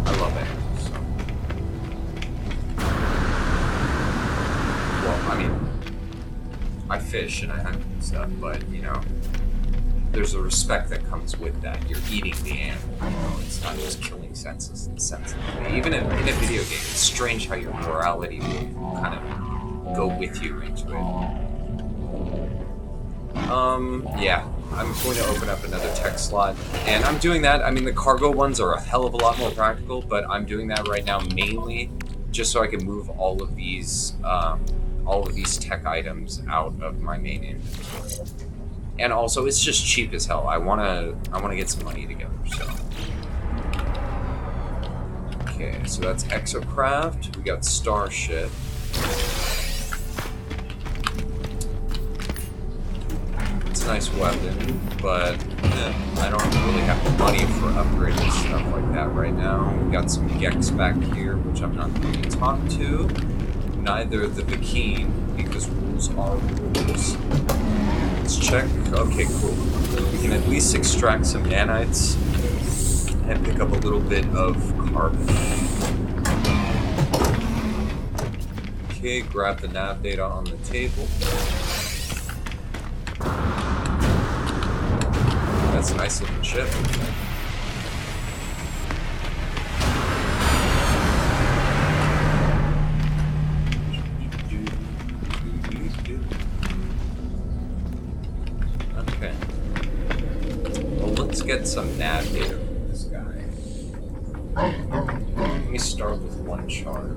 I love animals, so... Well, I mean... I fish and I hunt and stuff, but, you know, there's a respect that comes with that. You're eating the animal, you know, it's not just killing sensibly. Even in a video game, it's strange how your morality will kind of go with you into it. Yeah, I'm going to open up another tech slot, and I'm doing that. I mean, the cargo ones are a hell of a lot more practical, but I'm doing that right now mainly just so I can move all of these tech items out of my main inventory. And also, it's just cheap as hell. I wanna get some money together, so. Okay, so that's Exocraft. We got Starship. It's a nice weapon, but I don't really have the money for upgrading stuff like that right now. We got some Gex back here, which I'm not going to talk to. Neither the Bikini, because rules are rules. Let's check. Okay, cool. We can at least extract some nanites and pick up a little bit of carbon. Okay, grab the nav data on the table. That's a nice looking ship. Okay. Well, let's get some nav data from this guy. Let me start with one chart.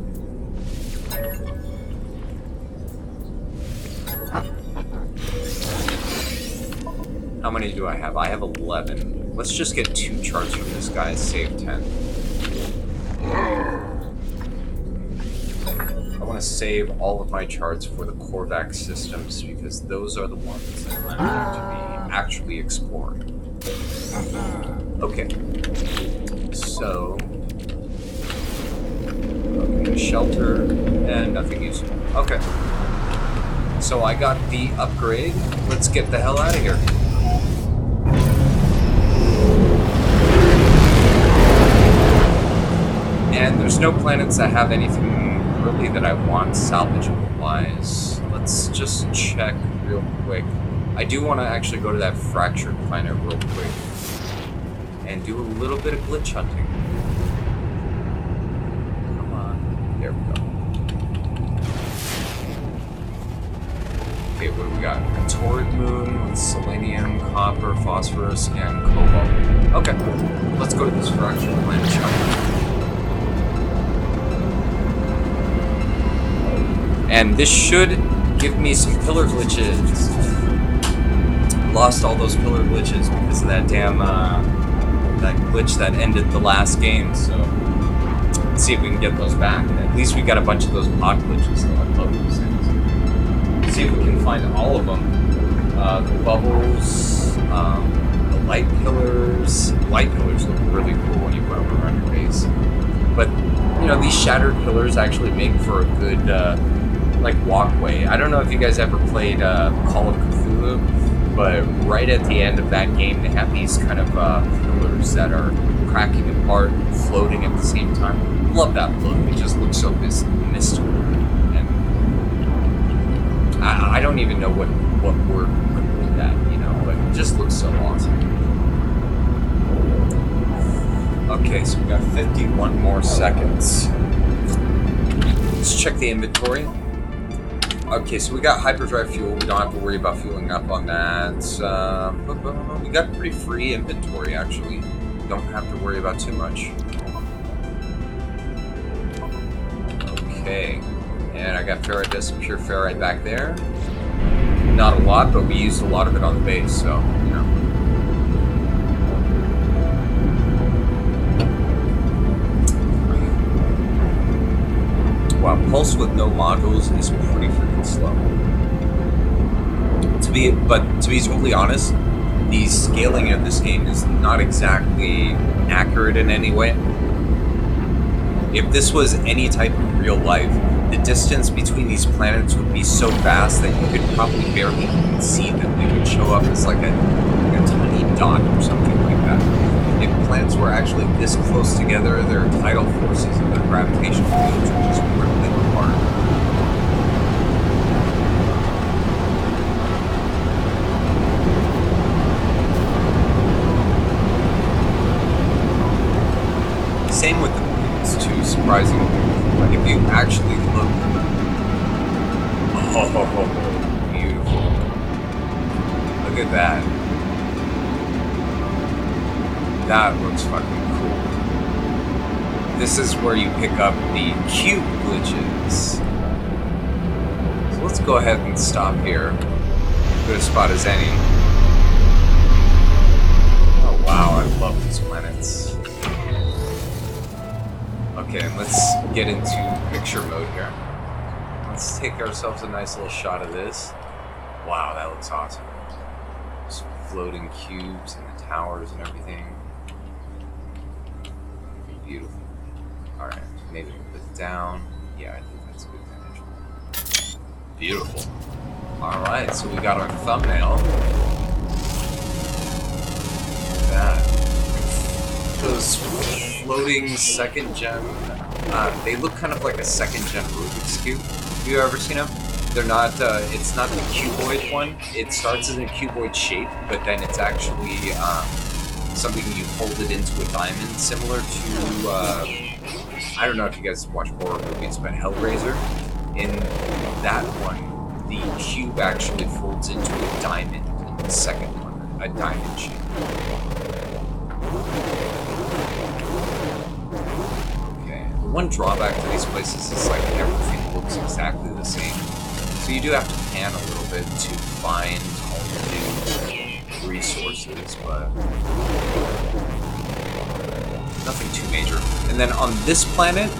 How many do I have? I have 11. Let's just get 2 charts from this guy, save 10. I want to save all of my charts for the Korvax systems because those are the ones that I'm going to be actually exploring. Okay. So... okay, shelter, and nothing useful. Okay. So I got the upgrade. Let's get the hell out of here. And there's no planets that have anything really that I want salvageable-wise. Let's just check real quick. I do want to actually go to that fractured planet real quick and do a little bit of glitch hunting. Come on. There we go. Okay, what do we got? A torrid moon with selenium, copper, phosphorus, and cobalt. Okay, let's go to this fractured planet, shall we? And this should give me some pillar glitches. Lost all those pillar glitches because of that damn, that glitch that ended the last game, so let's see if we can get those back. At least we got a bunch of those pod glitches, though. I love those things. Let's see if we can find all of them. The bubbles, the light pillars. Light pillars look really cool when you put them around your base. But, you know, these shattered pillars actually make for a good, like walkway. I don't know if you guys ever played Call of Cthulhu, but right at the end of that game, they have these kind of pillars that are cracking apart, floating at the same time. Love that look. It just looks so mystical, and I don't even know what word would put that, you know, but it just looks so awesome. Okay, so we got 51 more seconds. Let's check the inventory. Okay, so we got hyperdrive fuel. We don't have to worry about fueling up on that. We got pretty free inventory, actually. Don't have to worry about too much. Okay. And I got ferrite, pure ferrite back there. Not a lot, but we used a lot of it on the base, so, you know. Wow, pulse with no modules is pretty freaking slow. To be totally honest, the scaling of this game is not exactly accurate in any way. If this was any type of real life, the distance between these planets would be so vast that you could probably barely even see them. They would show up as like a tiny dot or something like that. If planets were actually this close together, their tidal forces and their gravitational fields would just rip them apart. Same with the moons too, surprisingly. Like if you actually look... Oh, beautiful. Look at that. That looks fucking cool. This is where you pick up the cube glitches. So let's go ahead and stop here. Good a spot as any. Oh wow, I love these planets. Okay, let's get into picture mode here. Let's take ourselves a nice little shot of this. Wow, that looks awesome. Just floating cubes and the towers and everything. Beautiful. Alright, maybe we'll put it down. Yeah, I think that's a good image. Beautiful. Alright, so we got our thumbnail. Look at that. Those floating second gen, they look kind of like a second gen Rubik's Cube. Have you ever seen them? They're not, it's not the cuboid one. It starts in a cuboid shape, but then it's actually something you fold it into a diamond, similar to, I don't know if you guys watch horror movies, but Hellraiser. In that one, the cube actually folds into a diamond in the second one, a diamond shape. One drawback to these places is like everything looks exactly the same. So you do have to pan a little bit to find all the new resources, but nothing too major. And then on this planet,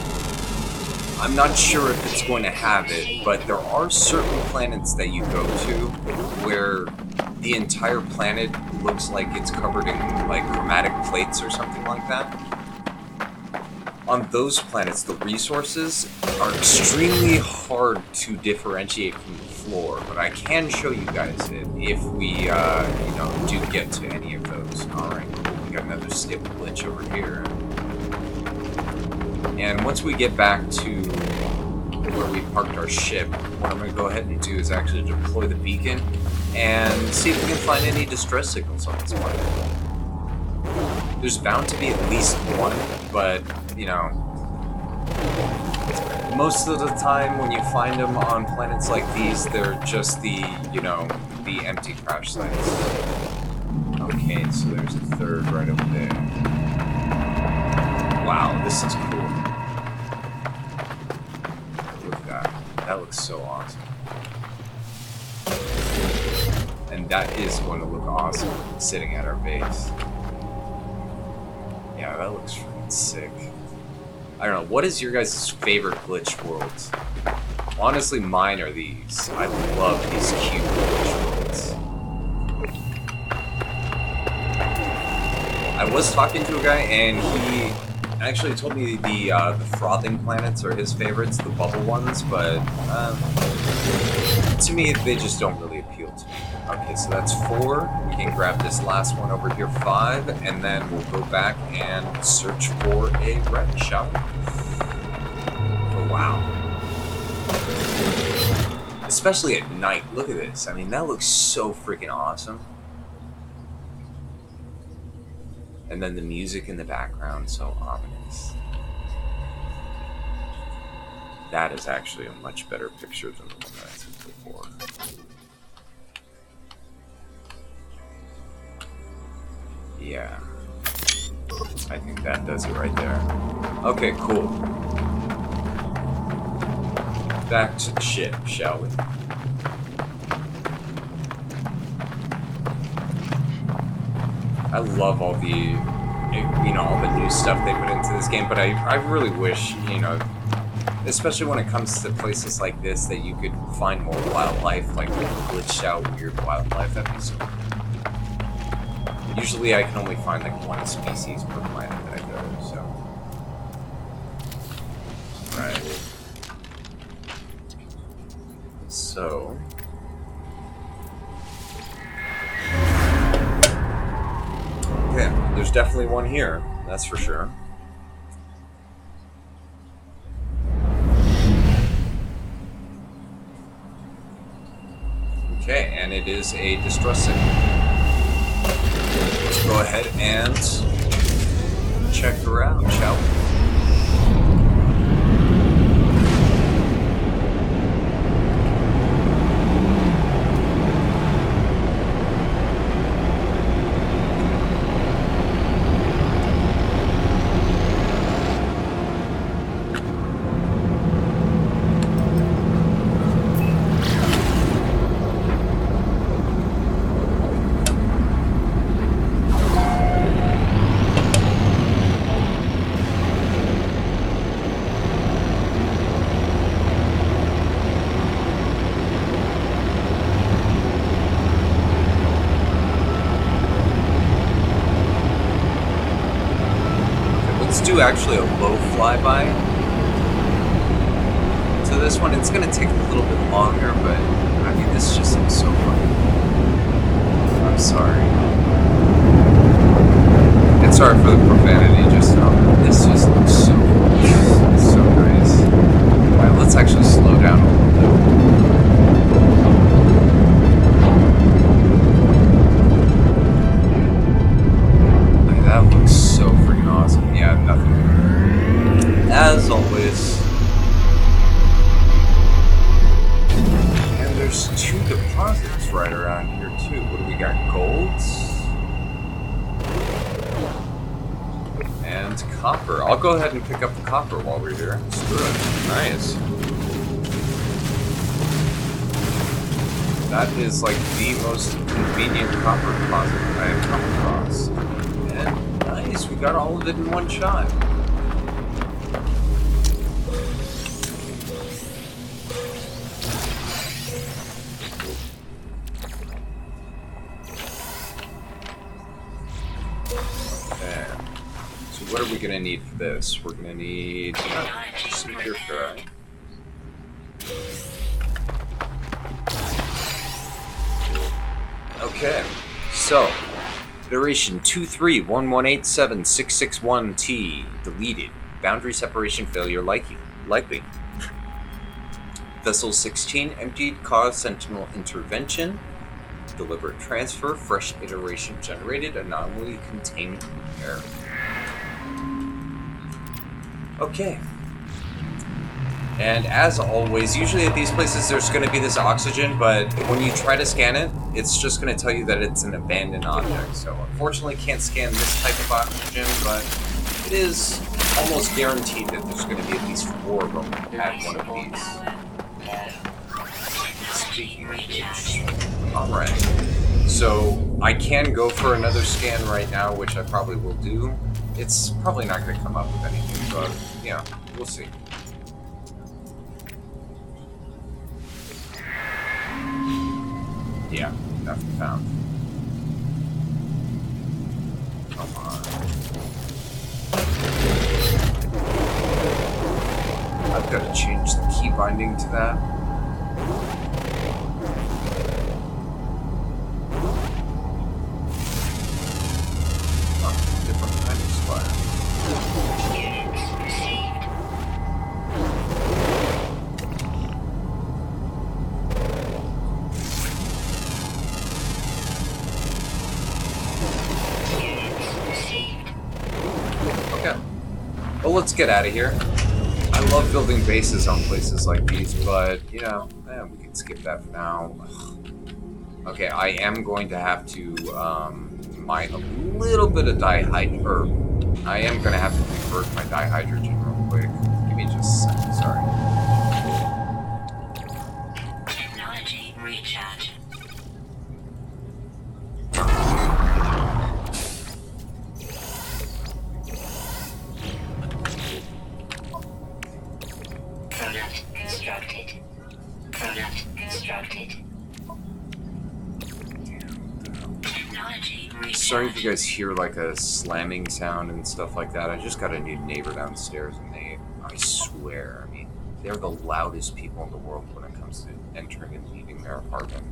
I'm not sure if it's going to have it, but there are certain planets that you go to where the entire planet looks like it's covered in like chromatic plates or something like that. On those planets, the resources are extremely hard to differentiate from the floor, but I can show you guys it if we, do get to any of those. Alright, we got another stable glitch over here. And once we get back to where we parked our ship, what I'm going to go ahead and do is actually deploy the beacon and see if we can find any distress signals on this planet. There's bound to be at least one, but, most of the time when you find them on planets like these, they're just the empty crash sites. Okay, so there's a third right over there. Wow, this is cool. Look at that. That looks so awesome. And that is going to look awesome sitting at our base. Yeah, that looks freaking sick. I don't know, what is your guys' favorite glitch worlds? Honestly, mine are these. I love these cute glitch worlds. I was talking to a guy, and he actually told me the frothing planets are his favorites, the bubble ones, but to me, they just don't really appeal to me. Okay, so that's 4. We can grab this last one over here, 5, and then we'll go back and search for a wreck, shall we? Oh, wow. Especially at night. Look at this. I mean, that looks so freaking awesome. And then the music in the background, so ominous. That is actually a much better picture than the one that I took before. Yeah. I think that does it right there. Okay, cool. Back to the ship, shall we? I love all the, all the new stuff they put into this game, but I really wish, especially when it comes to places like this, that you could find more wildlife, like glitched out weird wildlife. That'd be so cool. Usually I can only find like one species per planet that I go to, so. Right. So. Okay, there's definitely one here, that's for sure. Okay, and it is a distress signal. Let's go ahead and check her out, shall we? Actually a low flyby to this one. It's gonna take a little bit longer, but I mean, this just looks so funny. I'm sorry. And sorry for the profanity just now. This just looks so nice. Alright, let's actually slow down a little bit. That looks so freaking awesome. Yeah, nothing. As always. And there's 2 deposits right around here too. What do we got? Golds? And copper. I'll go ahead and pick up the copper while we're here. Screw it. Nice. That is like the most convenient copper deposit I have come across. And nice, we got all of it in one shot. Okay. So what are we gonna need for this? We're gonna need some pure fry. Okay, so iteration 231187661T deleted. Boundary separation failure likely. Vessel 16 emptied, cause sentinel intervention. Deliberate transfer, fresh iteration generated, anomaly containment error. Okay. And as always, usually at these places there's going to be this oxygen, but when you try to scan it, it's just going to tell you that it's an abandoned object. So unfortunately can't scan this type of oxygen, but it is almost guaranteed that there's going to be at least 4 of them at one of these. Speaking of which, alright. So I can go for another scan right now, which I probably will do. It's probably not going to come up with anything, but yeah, we'll see. Yeah, nothing found. Come on. I've got to change the key binding to that. Oh, different kind of spire. Well, let's get out of here. I love building bases on places like these, but, you know, we can skip that for now. Okay, I am going to have to mine a little bit of dihydrogen. I am going to have to convert my dihydrogen real quick. Give me just a second, sorry. Technology recharge. Product constructed. Product constructed. Technology Sorry if you guys hear like a slamming sound and stuff like that. I just got a new neighbor downstairs and I swear, I mean, they're the loudest people in the world when it comes to entering and leaving their apartment.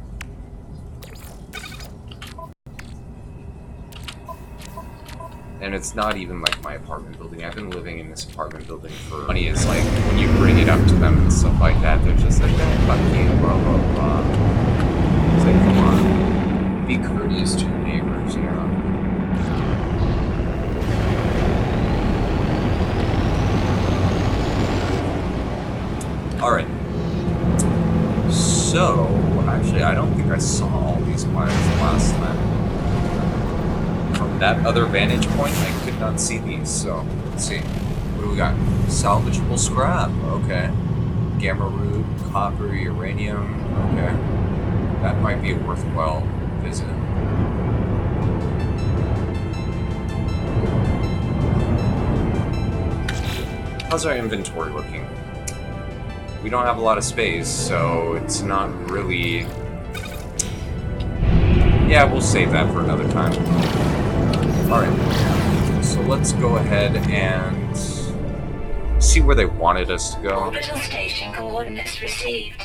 And it's not even like my apartment building. I've been living in this apartment building for... Funny is like, when you bring it up to them and stuff like that, they're just like, oh, fuck you, blah, blah, blah. It's like, come on. Be courteous to your neighbors, you know? Alright. So, actually, I don't think I saw all these planets last time. From that other vantage point, I could not see these, so let's see. What do we got? Salvageable scrap, okay. Gamma root, copper, uranium, okay. That might be a worthwhile visit. How's our inventory looking? We don't have a lot of space, so it's not really... Yeah, we'll save that for another time. Alright, so let's go ahead and see where they wanted us to go. Orbital station coordinates received.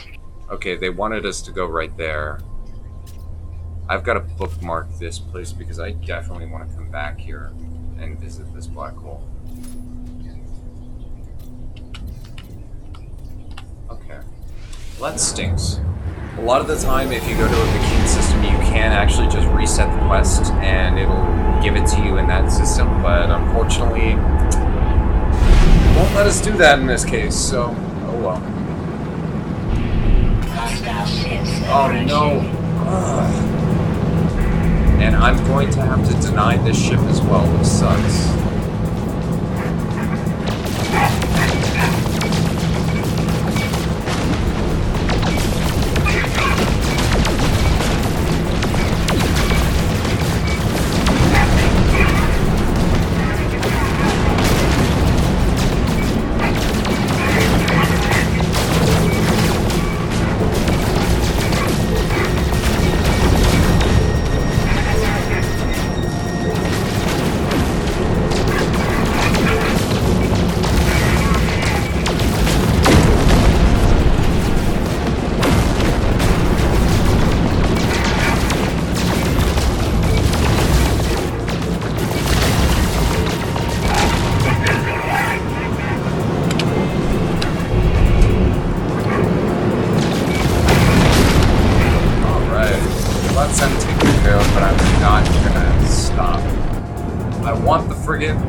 Okay, they wanted us to go right there. I've got to bookmark this place because I definitely want to come back here and visit this black hole. Okay. Well, that stinks. A lot of the time, if you go to a machine system, you can actually just reset the quest and it'll give it to you in that system, but unfortunately, it won't let us do that in this case, so oh well. Hostile ships. Oh no. Ugh. And I'm going to have to deny this ship as well, which sucks.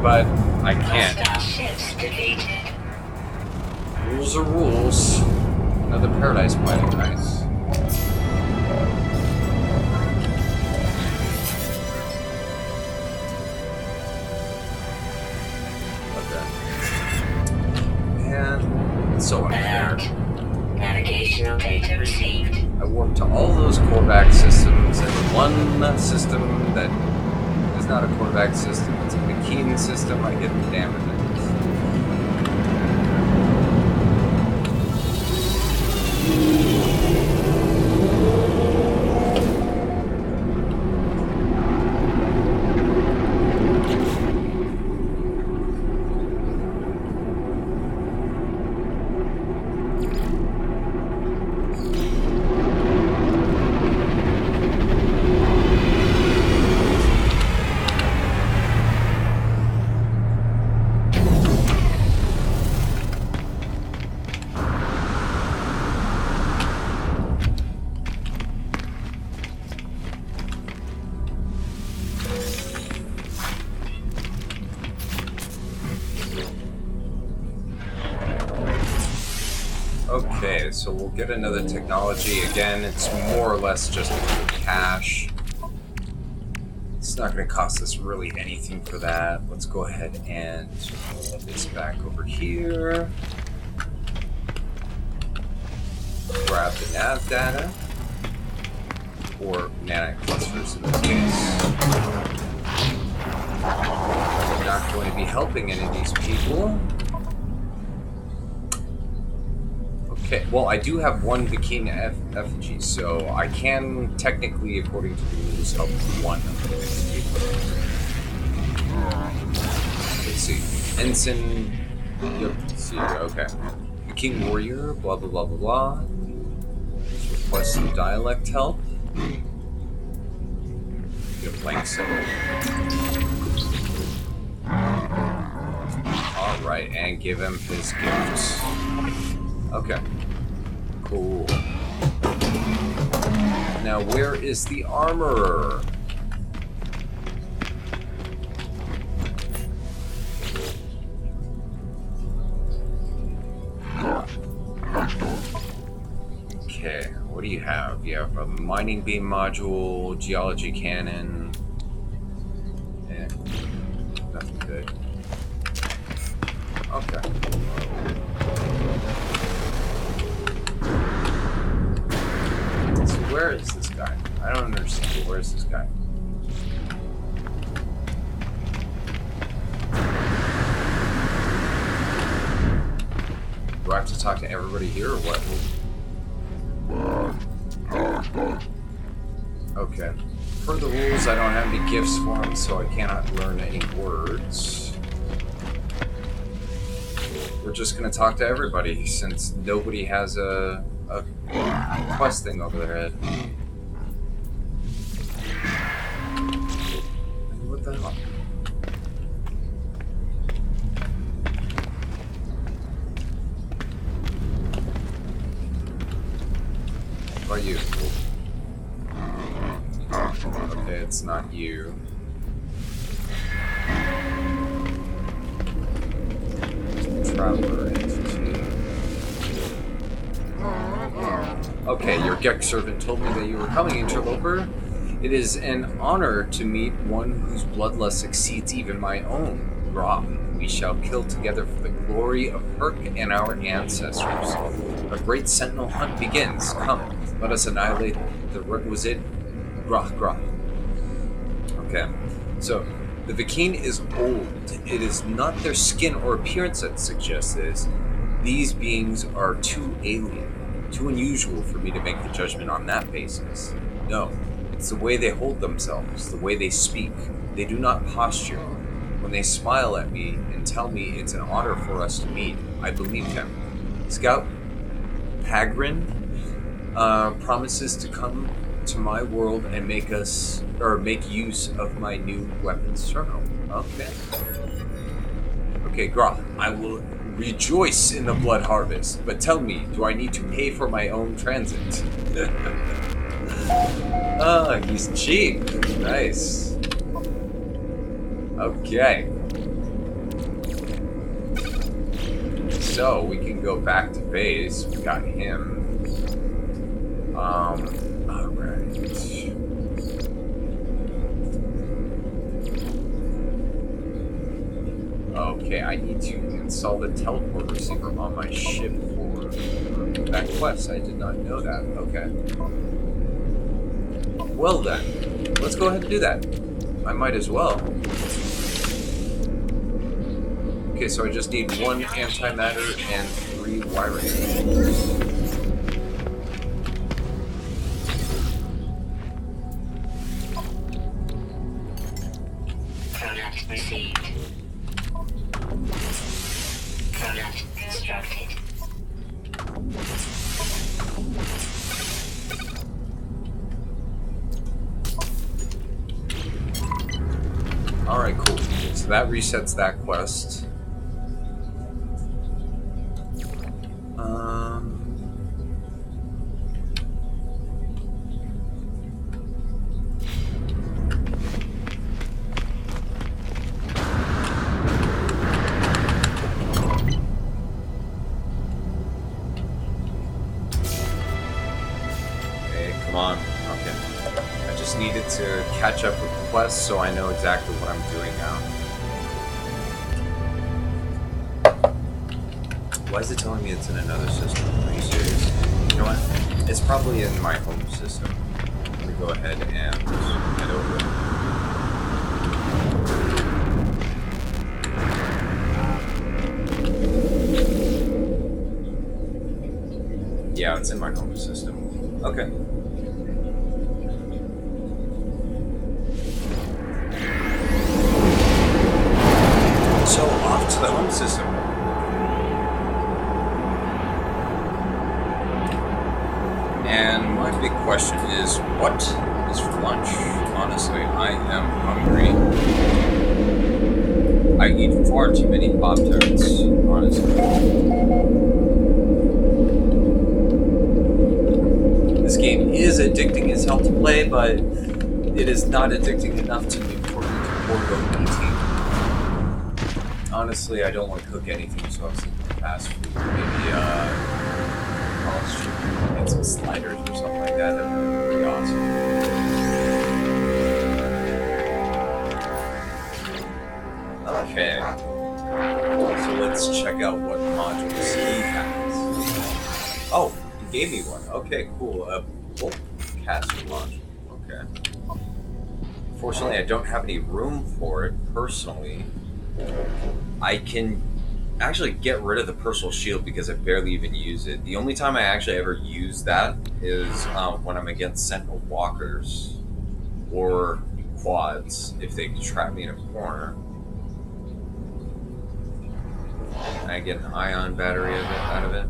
But I can't. Starships defeated. Rules are rules. Another paradise planet, nice. Okay. And so on there. Navigational data received. I warped to all those Korvax systems and one system that is not a Korvax system, it's a McKean system. I get the damn it. Okay, so we'll get another technology. Again, it's more or less just cash. It's not going to cost us really anything for that. Let's go ahead and move this back over here. Grab the nav data. Or nanic clusters in this case. I'm not going to be helping any of these people. Okay, well, I do have one Viking effigy, so I can technically, according to the rules, help one of these people. Let's see. Ensign. Yep, see here, okay. Viking warrior, blah blah blah blah blah. Let's request some dialect help. Get a blank symbol. Alright, and give him his gifts. Okay. Cool. Now, where is the armorer? Okay, what do you have? You have a mining beam module, geology cannon. Eh, nothing good. Okay. So where is this guy? I don't understand. Where is this guy? Do I have to talk to everybody here or what? Okay. Per the rules, I don't have any gifts for him, so I cannot learn any words. We're just gonna talk to everybody since nobody has a quest thing over their head. What the hell? What about you? Okay, it's not you. Traveler entity. Okay, your Gek servant told me that you were coming, interloper. It is an honor to meet one whose bloodlust exceeds even my own. Ra, we shall kill together for the glory of Herc and our ancestors. A great sentinel hunt begins. Come, let us annihilate the requisite Grah. Okay, so the Viking is old. It is not their skin or appearance that suggests this. These beings are too alien, too unusual for me to make the judgment on that basis. No, it's the way they hold themselves, the way they speak. They do not posture. When they smile at me and tell me it's an honor for us to meet, I believe them. Scout Pagrin promises to come to my world and make use of my new weapons terminal. Okay. Okay, Grah, I will rejoice in the blood harvest, but tell me, do I need to pay for my own transit? Oh, he's cheap. Nice. Okay. So we can go back to base. We got him. Alright. Okay, I need to install the teleport receiver on my ship for that quest. I did not know that. Okay. Well then, let's go ahead and do that. I might as well. Okay, so I just need 1 antimatter and 3 wiring. Product received. Product constructed. Alright, cool. So that resets that quest. quest, so I know exactly what I'm doing now. Why is it telling me it's in another system? Are you serious? You know what? It's probably in my home system. Let me go ahead and head over. Yeah, it's in my home system. Okay. So off to the home system. And my big question is, what is for lunch? Honestly, I am hungry. I eat far too many Pop-Tarts, honestly. This game is addicting as hell to play, but it is not addicting enough to me for forego eating. Honestly, I don't want to cook anything, so I was thinking fast food. Maybe, college chicken, get some sliders or something like that. That would be pretty awesome. Okay. So let's check out what modules he has. Oh, he gave me one. Okay, cool. Bolt caster module. Okay. Fortunately, I don't have any room for it personally. I can actually get rid of the personal shield because I barely even use it. The only time I actually ever use that is when I'm against sentinel walkers or quads if they trap me in a corner. And I get an ion battery out of it.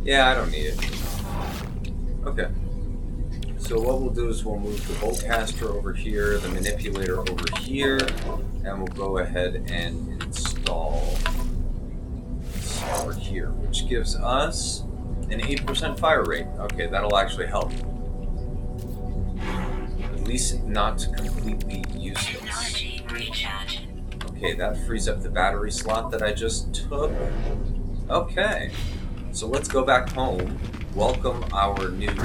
Yeah, I don't need it. Okay. So what we'll do is we'll move the bolt caster over here, the manipulator over here, and we'll go ahead and install this over here, which gives us an 8% fire rate. Okay, that'll actually help. At least not completely useless. Okay, that frees up the battery slot that I just took. Okay, so let's go back home. Welcome our new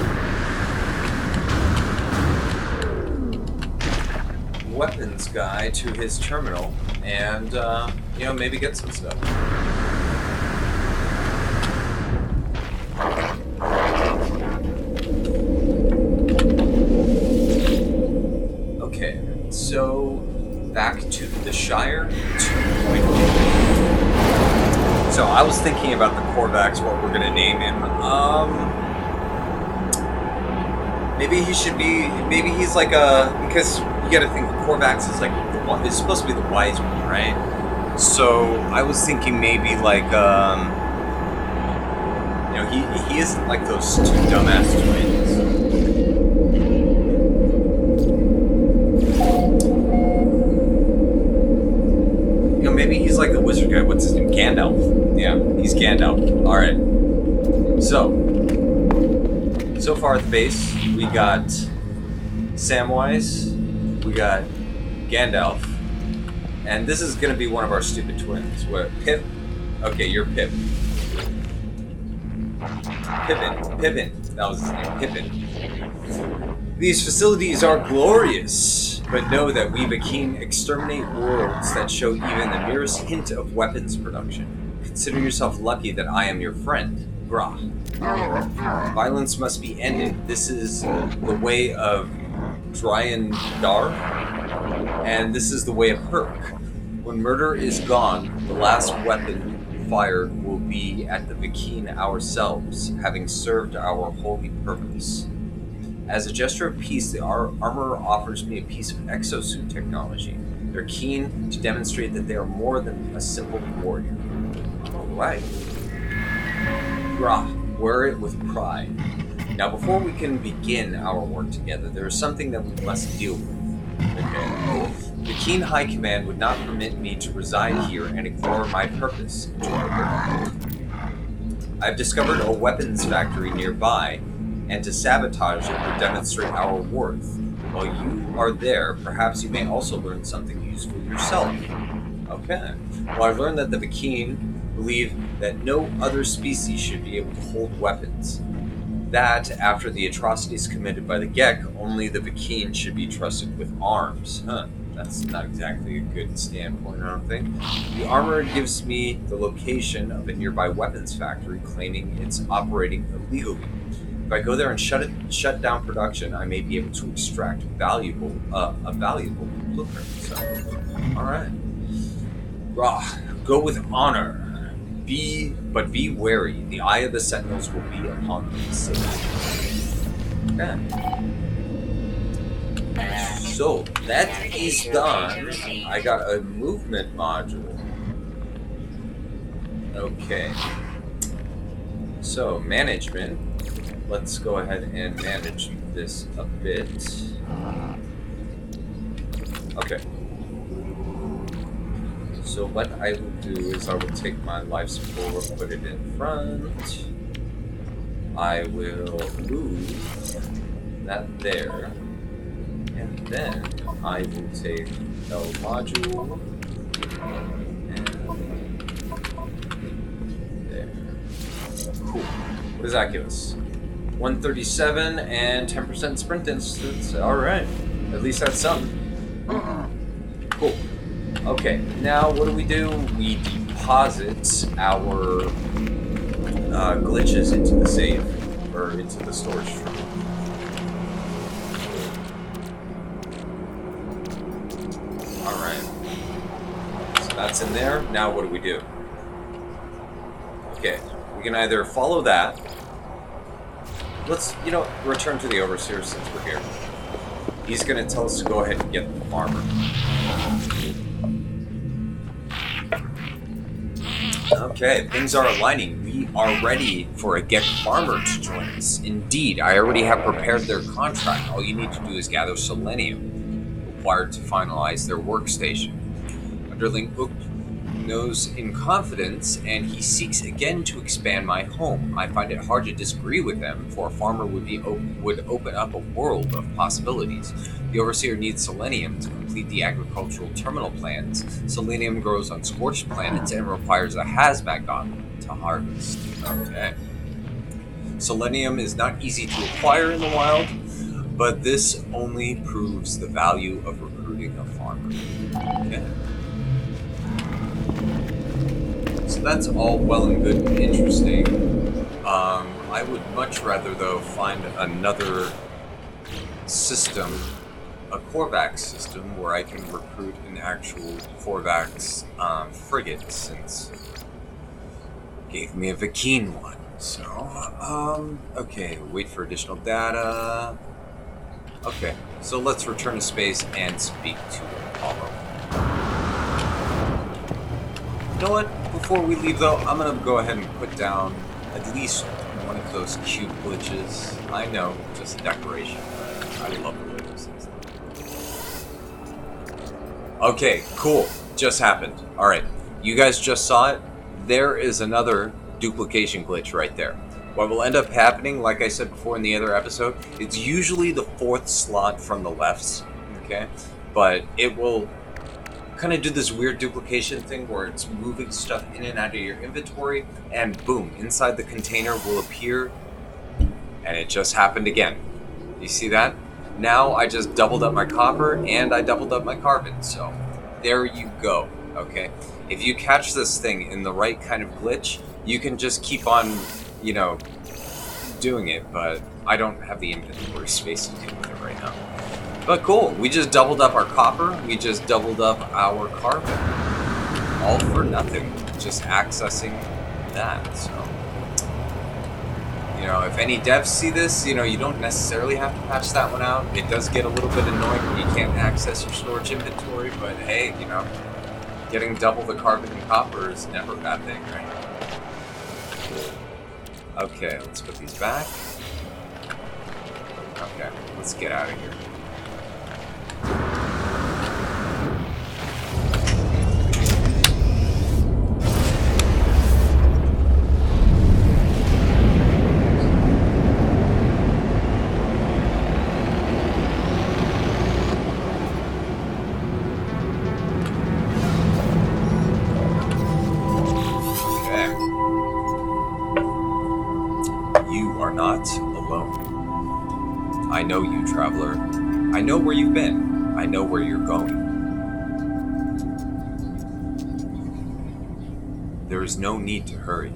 weapons guy to his terminal and, you know, maybe get some stuff. Okay, so back to the Shire 2.0. So I was thinking about the Korvax, what we're gonna name him. Maybe he should be, maybe he's like because you gotta think Korvax is like, it's supposed to be the wise one, right? So I was thinking maybe like, you know, he isn't like those two dumbass twins. You know, maybe he's like the wizard guy. What's his name? Gandalf. Yeah, he's Gandalf. Alright. So far at the base, we got Samwise, we got Gandalf, and this is going to be one of our stupid twins. What? Pip? Okay, you're Pip. Pippin. That was his name. Pippin. These facilities are glorious, but know that we Vakeen exterminate worlds that show even the merest hint of weapons production. Consider yourself lucky that I am your friend, Grah. Violence must be ended. This is the way of Dryandar, and this is the way of Herc. When murder is gone, the last weapon fired will be at the Vakeen ourselves, having served our holy purpose. As a gesture of peace, the armorer offers me a piece of exosuit technology. They're keen to demonstrate that they are more than a simple warrior. Alright. Grah, wear it with pride. Now, before we can begin our work together, there is something that we must deal with. Okay. The Keen High Command would not permit me to reside here and ignore my purpose. I've discovered a weapons factory nearby, and to sabotage it would demonstrate our worth. While you are there, perhaps you may also learn something useful yourself. Okay. Well, I've learned that the Vakeen believe that no other species should be able to hold weapons. that after the atrocities committed by the Gek, only the Vakeen should be trusted with arms. Huh. That's not exactly a good standpoint, I don't think. The armor gives me the location of a nearby weapons factory, claiming it's operating illegally. If I go there and shut down production, I may be able to extract a valuable blueprint. So, all right. Go with honor. Be wary. The eye of the Sentinels will be upon the facility. Okay. So that is done. I got a movement module. Okay. So management. Let's go ahead and manage this a bit. Okay. So what I will do is I will take my life support, put it in front. I will move that there. And then I will take L module and there. Cool. What does that give us? 137 and 10% sprint distance. Alright. At least that's something. Cool. Okay, now what do? We deposit our glitches into the safe, or into the storage room. Alright. So that's in there. Now what do? Okay, we can either follow that. Let's, return to the Overseer since we're here. He's going to tell us to go ahead and get the farmer. Okay, things are aligning. We are ready for a Gek farmer to join us. Indeed, I already have prepared their contract. All you need to do is gather selenium required to finalize their workstation. Underling Euclid knows in confidence, and he seeks again to expand my home. I find it hard to disagree with them, for a farmer would open up a world of possibilities. The Overseer needs selenium to complete the agricultural terminal plans. Selenium grows on scorched planets and requires a hazmat gauntlet to harvest. Okay. Selenium is not easy to acquire in the wild, but this only proves the value of recruiting a farmer. Okay. So that's all well and good and interesting. I would much rather, though, find another system, a Korvax system, where I can recruit an actual Korvax frigate, since it gave me a Vakeen one. So, okay, wait for additional data. Okay, so let's return to space and speak to Apollo. You know what? Before we leave, though, I'm going to go ahead and put down at least one of those cute glitches. I know, just decoration. I love the way those things look. Okay, cool. Just happened. Alright, you guys just saw it. There is another duplication glitch right there. What will end up happening, like I said before in the other episode, it's usually the fourth slot from the left, okay? But it will kind of do this weird duplication thing where it's moving stuff in and out of your inventory, and boom, inside the container will appear, and it just happened again. You see that? Now I just doubled up my copper and I doubled up my carbon, so there you go, okay? If you catch this thing in the right kind of glitch, you can just keep on, doing it, but I don't have the inventory space to deal with it right now. But cool, we just doubled up our copper, we just doubled up our carbon. All for nothing, just accessing that, so. If any devs see this, you don't necessarily have to patch that one out. It does get a little bit annoying when you can't access your storage inventory, but hey, getting double the carbon and copper is never a bad thing, right? Okay, let's put these back. Okay, let's get out of here. I know you, traveler. I know where you've been. I know where you're going. There is no need to hurry.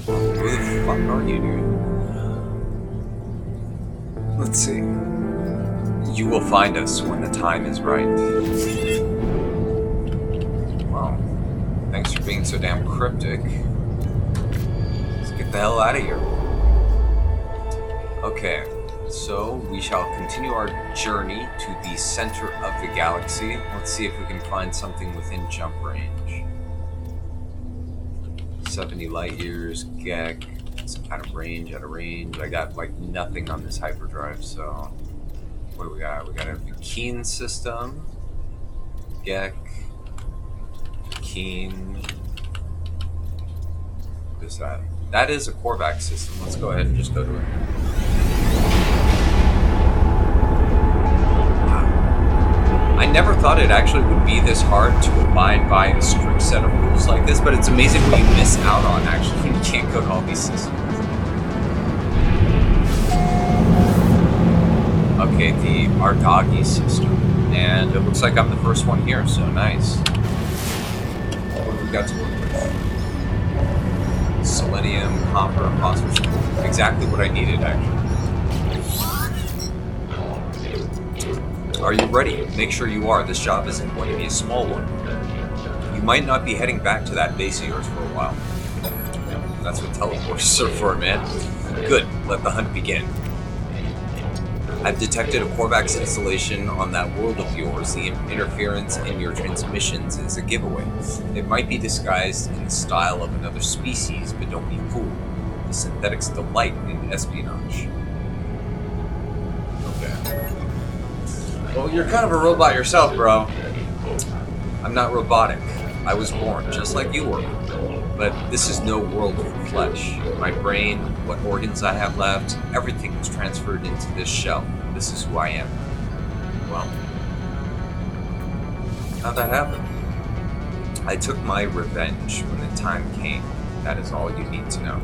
Who the fuck are you, dude? Let's see. You will find us when the time is right. Wow. Thanks for being so damn cryptic. Let's get the hell out of here. Okay, so we shall continue our journey to the center of the galaxy. Let's see if we can find something within jump range. 70 light years, Gek. It's out of range, I got like nothing on this hyperdrive, so what do we got? We got a Keen system, Gek, Keen. What is that? That is a Korvax system. Let's go ahead and just go to it. I never thought it actually would be this hard to abide by a strict set of rules like this, but it's amazing what you miss out on actually when you can't go to all these systems. Okay, the Ardagi system. And it looks like I'm the first one here, so nice. What have we got to work with? Selenium, copper, phosphorus. Exactly what I needed, actually. Are you ready? Make sure you are. This job isn't going to be a small one. You might not be heading back to that base of yours for a while. That's what teleporters are for, man. Good. Let the hunt begin. I've detected a Korvax installation on that world of yours. The interference in your transmissions is a giveaway. It might be disguised in the style of another species, but don't be fooled. The synthetics delight in espionage. Okay. Well, you're kind of a robot yourself, bro. I'm not robotic. I was born just like you were. But this is no world of flesh. My brain, what organs I have left, everything was transferred into this shell. This is who I am. Well, how'd that happen? I took my revenge when the time came. That is all you need to know.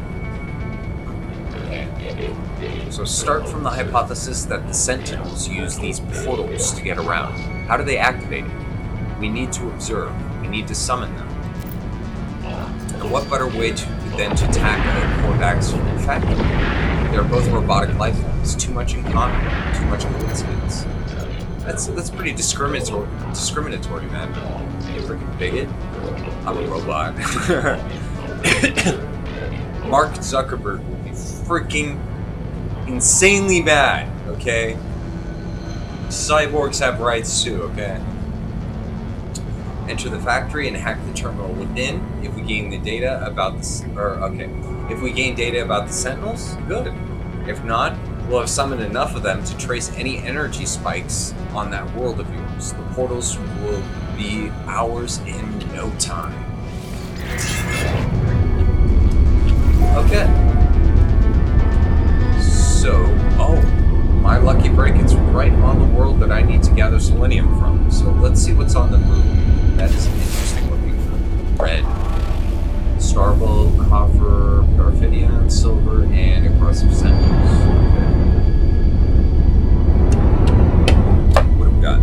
So start from the hypothesis that the Sentinels use these portals to get around. How do they activate it? We need to observe. We need to summon them. And what better way than to tackle a Korvax factory? They're both robotic life forms. Too much in common. Too much coincidence. That's pretty discriminatory, man. You freaking bigot. I'm a robot. Mark Zuckerberg will be freaking insanely mad, okay? Cyborgs have rights too, okay? Enter the factory and hack the terminal within. If we gain the data about if we gain data about the Sentinels, good. If not, we'll have summoned enough of them to trace any energy spikes on that world of yours. The portals will be ours in no time. Okay. So, my lucky break, it's right on the world that I need to gather selenium from. So let's see what's on the moon. That is an interesting looking red. Starbulb, copper, Garfidian, silver, and aggressive sentinels. Okay. What have we got?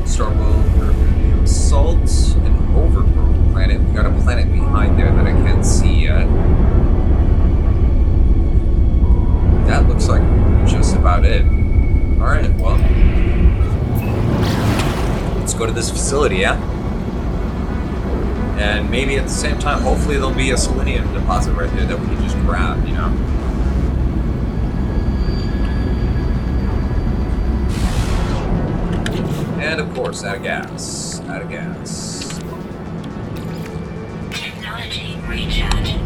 Starbulb, Garfidian, salt, an overgrown planet. We got a planet behind there that I can't see yet. That looks like just about it. Alright, well. Let's go to this facility, yeah? And maybe at the same time, hopefully there'll be a selenium deposit right there that we can just grab, you know? And of course, out of gas. Out of gas. Technology recharge.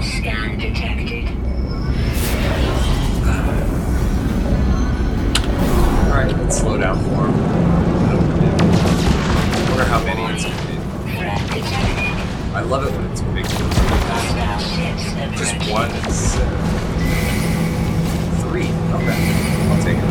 Scan detected. Alright, let's slow down for him. I wonder how many it's going to be. Threat detected. I love it when it's big. Hostile ships Just approaching. one instead of 3. Okay, I'll take it.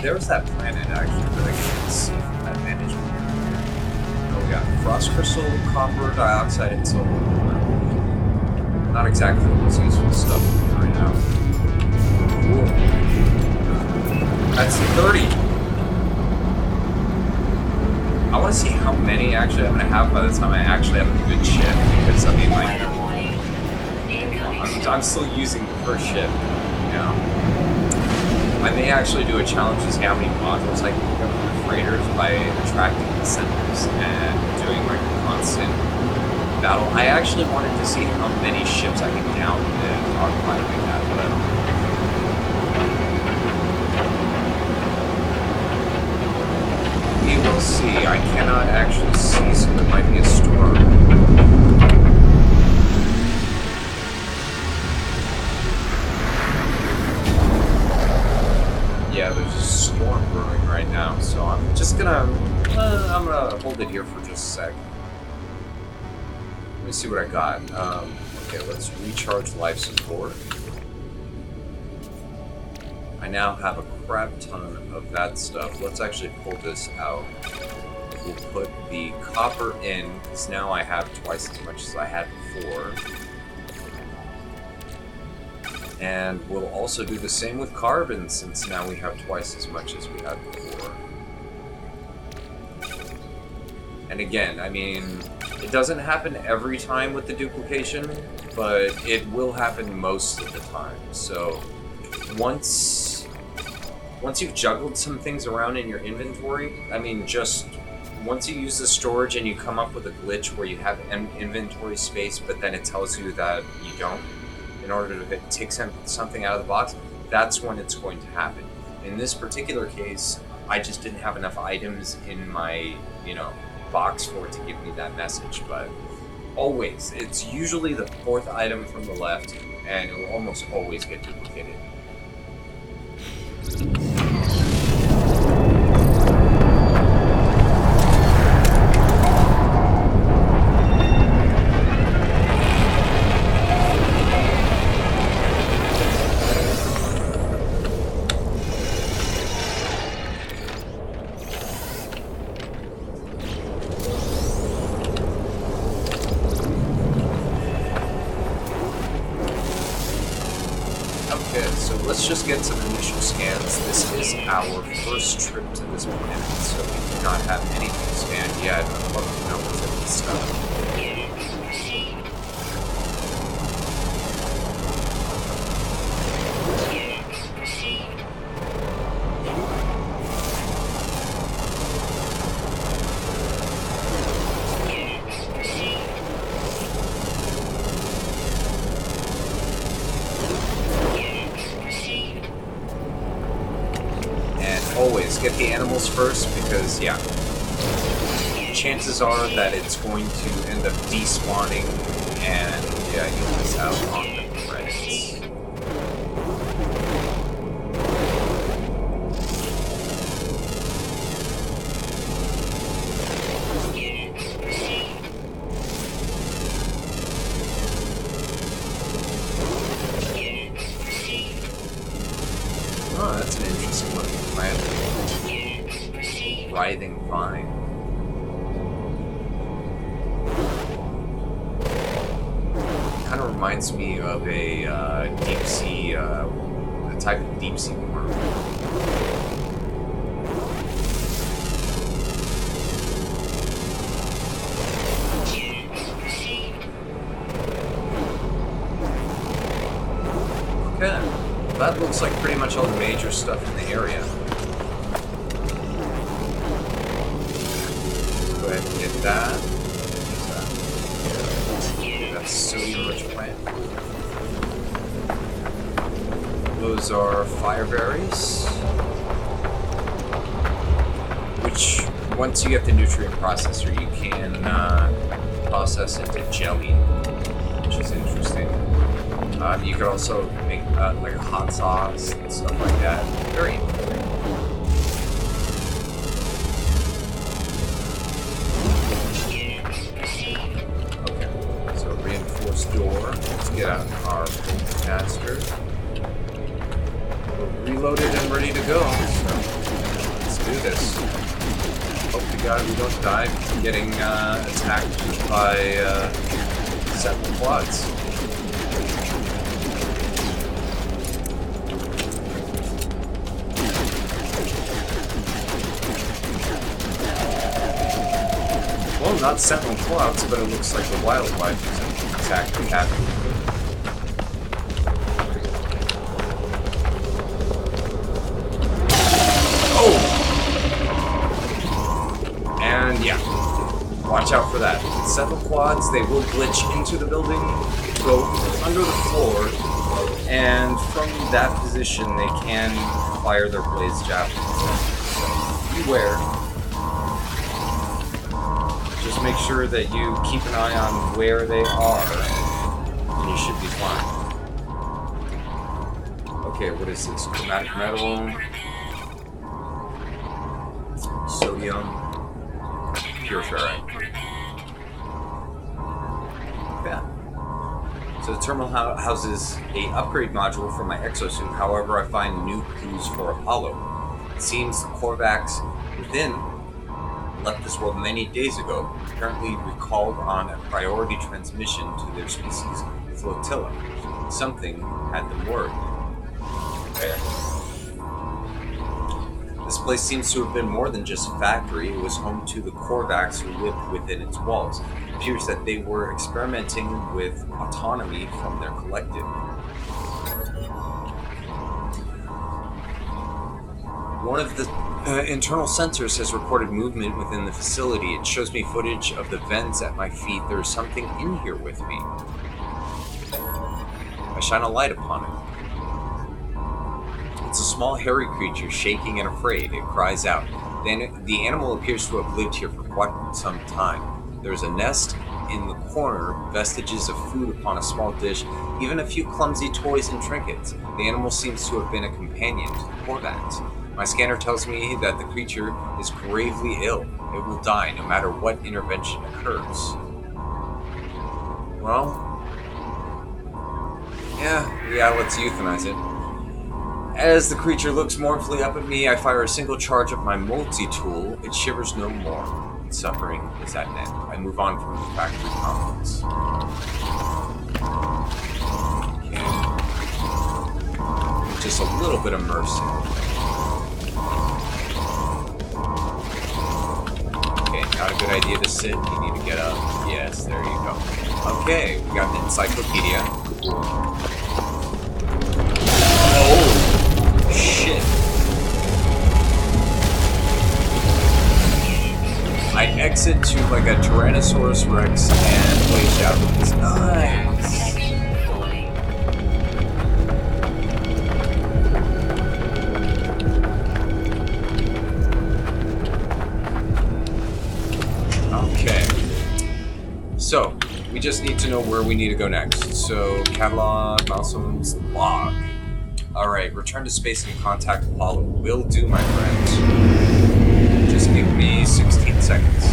There's that planet actually that I can see that management. Oh, we got frost crystal, copper, dioxide, and silver. Not exactly the most useful stuff right now. Cool. That's 30. I want to see how many actually I'm going to have by the time I actually have a good ship, because I mean, like, I'm still using the first ship, you know. I may actually do a challenge to see how many modules I can pick up from the freighters by attracting incentives and doing like a constant battle. I actually wanted to see how many ships I can down and occupy like that, but we will see. I cannot actually see, so there might be a storm. Yeah, there's a storm brewing right now, so I'm just gonna hold it here for just a sec. Let me see what I got. Okay, let's recharge life support. I now have a crap ton of that stuff. Let's actually pull this out. We'll put the copper in, because now I have twice as much as I had before. And we'll also do the same with carbon, since now we have twice as much as we had before. And again, I mean, it doesn't happen every time with the duplication, but it will happen most of the time. So once you've juggled some things around in your inventory, I mean, just once you use the storage and you come up with a glitch where you have inventory space, but then it tells you that you don't, in order to take something out of the box, that's when it's going to happen. In this particular case, I just didn't have enough items in my, box for it to give me that message. But always, it's usually the 4th item from the left, and it will almost always get duplicated. Let's just get some initial scans. This is our first trip to this planet, so we do not have anything scanned yet. I'd love to know what's in this stuff. Always get the animals first, because chances are that it's going to end up despawning And yeah, you'll miss out on the credits. Oh, that's an interesting looking plant. Writhing vine. Kind of reminds me of a deep sea, a type of deep sea worm. Okay, that looks like pretty much all the major stuff in the area. Go ahead and get that. That's sodium-rich plant. Those are fire berries, which once you get the nutrient processor, you can process into jelly, which is interesting. You could also make like a hot sauce and stuff like that. Very interesting. Okay, so reinforced door. Let's get out our caster. We're reloaded and ready to go. So let's do this. Hope to God we don't die getting attacked by seven quads. Well, not sentinel clouds, but it looks like the wildlife is attacking happening. Oh! And yeah, watch out for that. Sentinel quads, they will glitch into the building, go under the floor, and from that position they can fire their blaze javelins. So beware. Just make sure that you keep an eye on where they are, and you should be fine. Okay, what is this? Chromatic metal, sodium, pure ferrite. Yeah. So the terminal houses a upgrade module for my exosuit. However, I find new clues for Apollo. It seems the Korvax within left this world many days ago, apparently recalled on a priority transmission to their species flotilla. Something had them worried. Okay. This place seems to have been more than just a factory. It was home to the Korvax who lived within its walls. It appears that they were experimenting with autonomy from their collective. One of the internal sensors has recorded movement within the facility. It shows me footage of the vents at my feet. There is something in here with me. I shine a light upon it. It's a small hairy creature, shaking and afraid. It cries out. Then the animal appears to have lived here for quite some time. There's a nest in the corner, vestiges of food upon a small dish, even a few clumsy toys and trinkets. The animal seems to have been a companion to the Korvax. My scanner tells me that the creature is gravely ill. It will die no matter what intervention occurs. Well, yeah, let's euthanize it. As the creature looks mournfully up at me, I fire a single charge of my multi-tool. It shivers no more. Its suffering is at an end. I move on from the factory complex. Okay. Just a little bit of mercy. Not a good idea to sit. You need to get up. Yes, there you go. Okay, we got an encyclopedia. Oh, shit. I exit to like a Tyrannosaurus Rex and blaze javelins. Nice. So, we just need to know where we need to go next. So, catalog, milestones, log. Alright, return to space and contact Apollo. Will do, my friend. Just give me 16 seconds.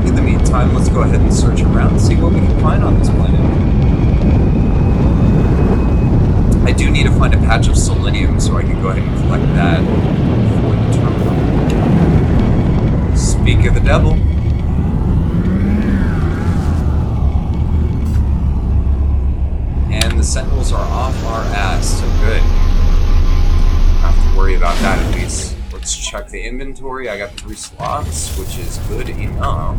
In the meantime, let's go ahead and search around and see what we can find on this planet. I do need to find a patch of selenium so I can go ahead and collect that for the terminal. Speak of the devil. And the sentinels are off our ass, so good. Don't have to worry about that at least. Let's check the inventory. I got 3 slots, which is good enough.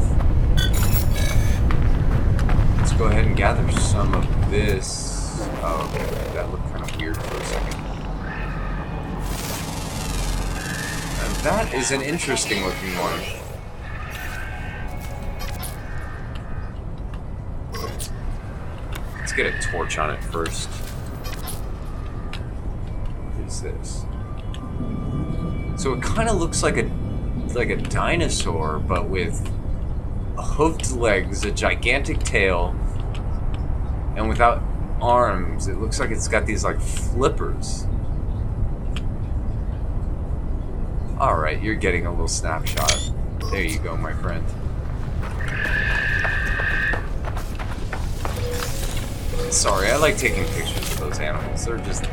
Let's go ahead and gather some of this. Oh, okay. That looked kind of weird for a second. And that is an interesting looking one. Let's get a torch on it first. What is this? So it kind of looks like a dinosaur, but with hooked legs, a gigantic tail, and without arms. It looks like it's got these like flippers. Alright, you're getting a little snapshot. There you go, my friend. Sorry, I like taking pictures of those animals. They're just...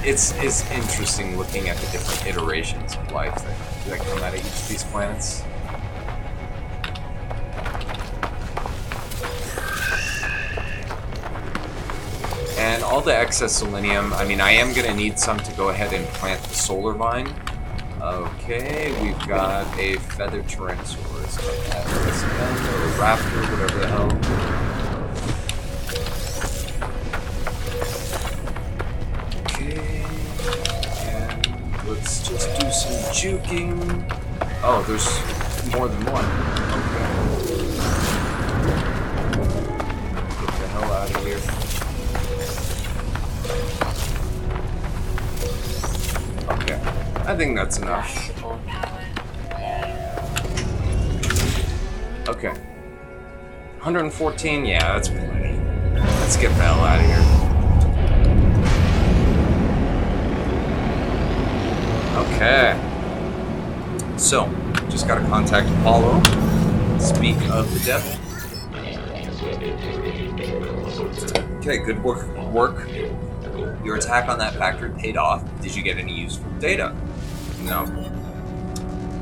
It's interesting looking at the different iterations of life that come out of each of these planets. And all the excess selenium, I mean, I am going to need some to go ahead and plant the solar vine. Okay, we've got a feathered Tyrannosaurus, or a raptor, whatever the hell. Okay, and let's just do some juking. Oh, there's more than one. Okay. Get the hell out of here. Okay, I think that's enough. Okay. 114? Yeah, that's plenty. Let's get the hell out of here. Okay. So, just gotta contact Apollo. Speak of the devil. Okay, good work. Your attack on that factory paid off. Did you get any useful data? No.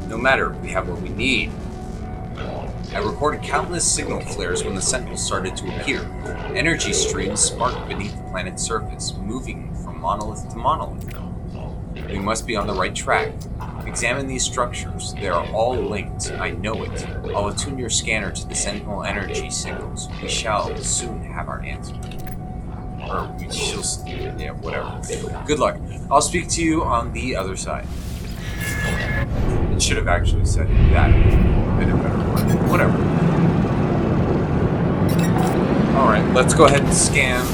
No matter, we have what we need. I recorded countless signal flares when the sentinels started to appear. Energy streams sparked beneath the planet's surface, moving from monolith to monolith. We must be on the right track. Examine these structures. They are all linked. I know it. I'll attune your scanner to the sentinel energy signals. We shall soon have our answer. Or we shall... yeah, whatever. Good luck. I'll speak to you on the other side. It should have actually said that in a better way. Whatever. Alright, let's go ahead and scan.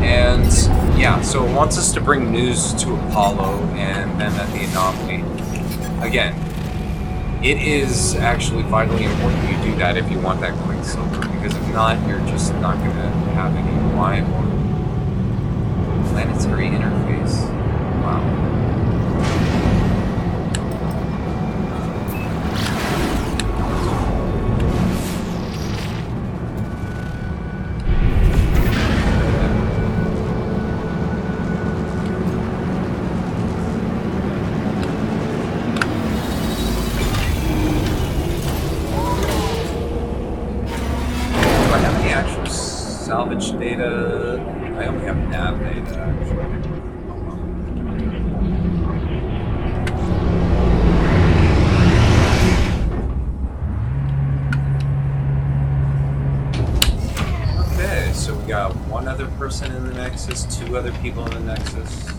And, yeah, so it wants us to bring news to Apollo and then at the anomaly. Again, it is actually vitally important you do that if you want that Quicksilver, because if not, you're just not going to have any reliable planetary interface. Wow. Salvage data. I only have nav data, actually. Okay, so we got one other person in the Nexus, 2 other people in the Nexus,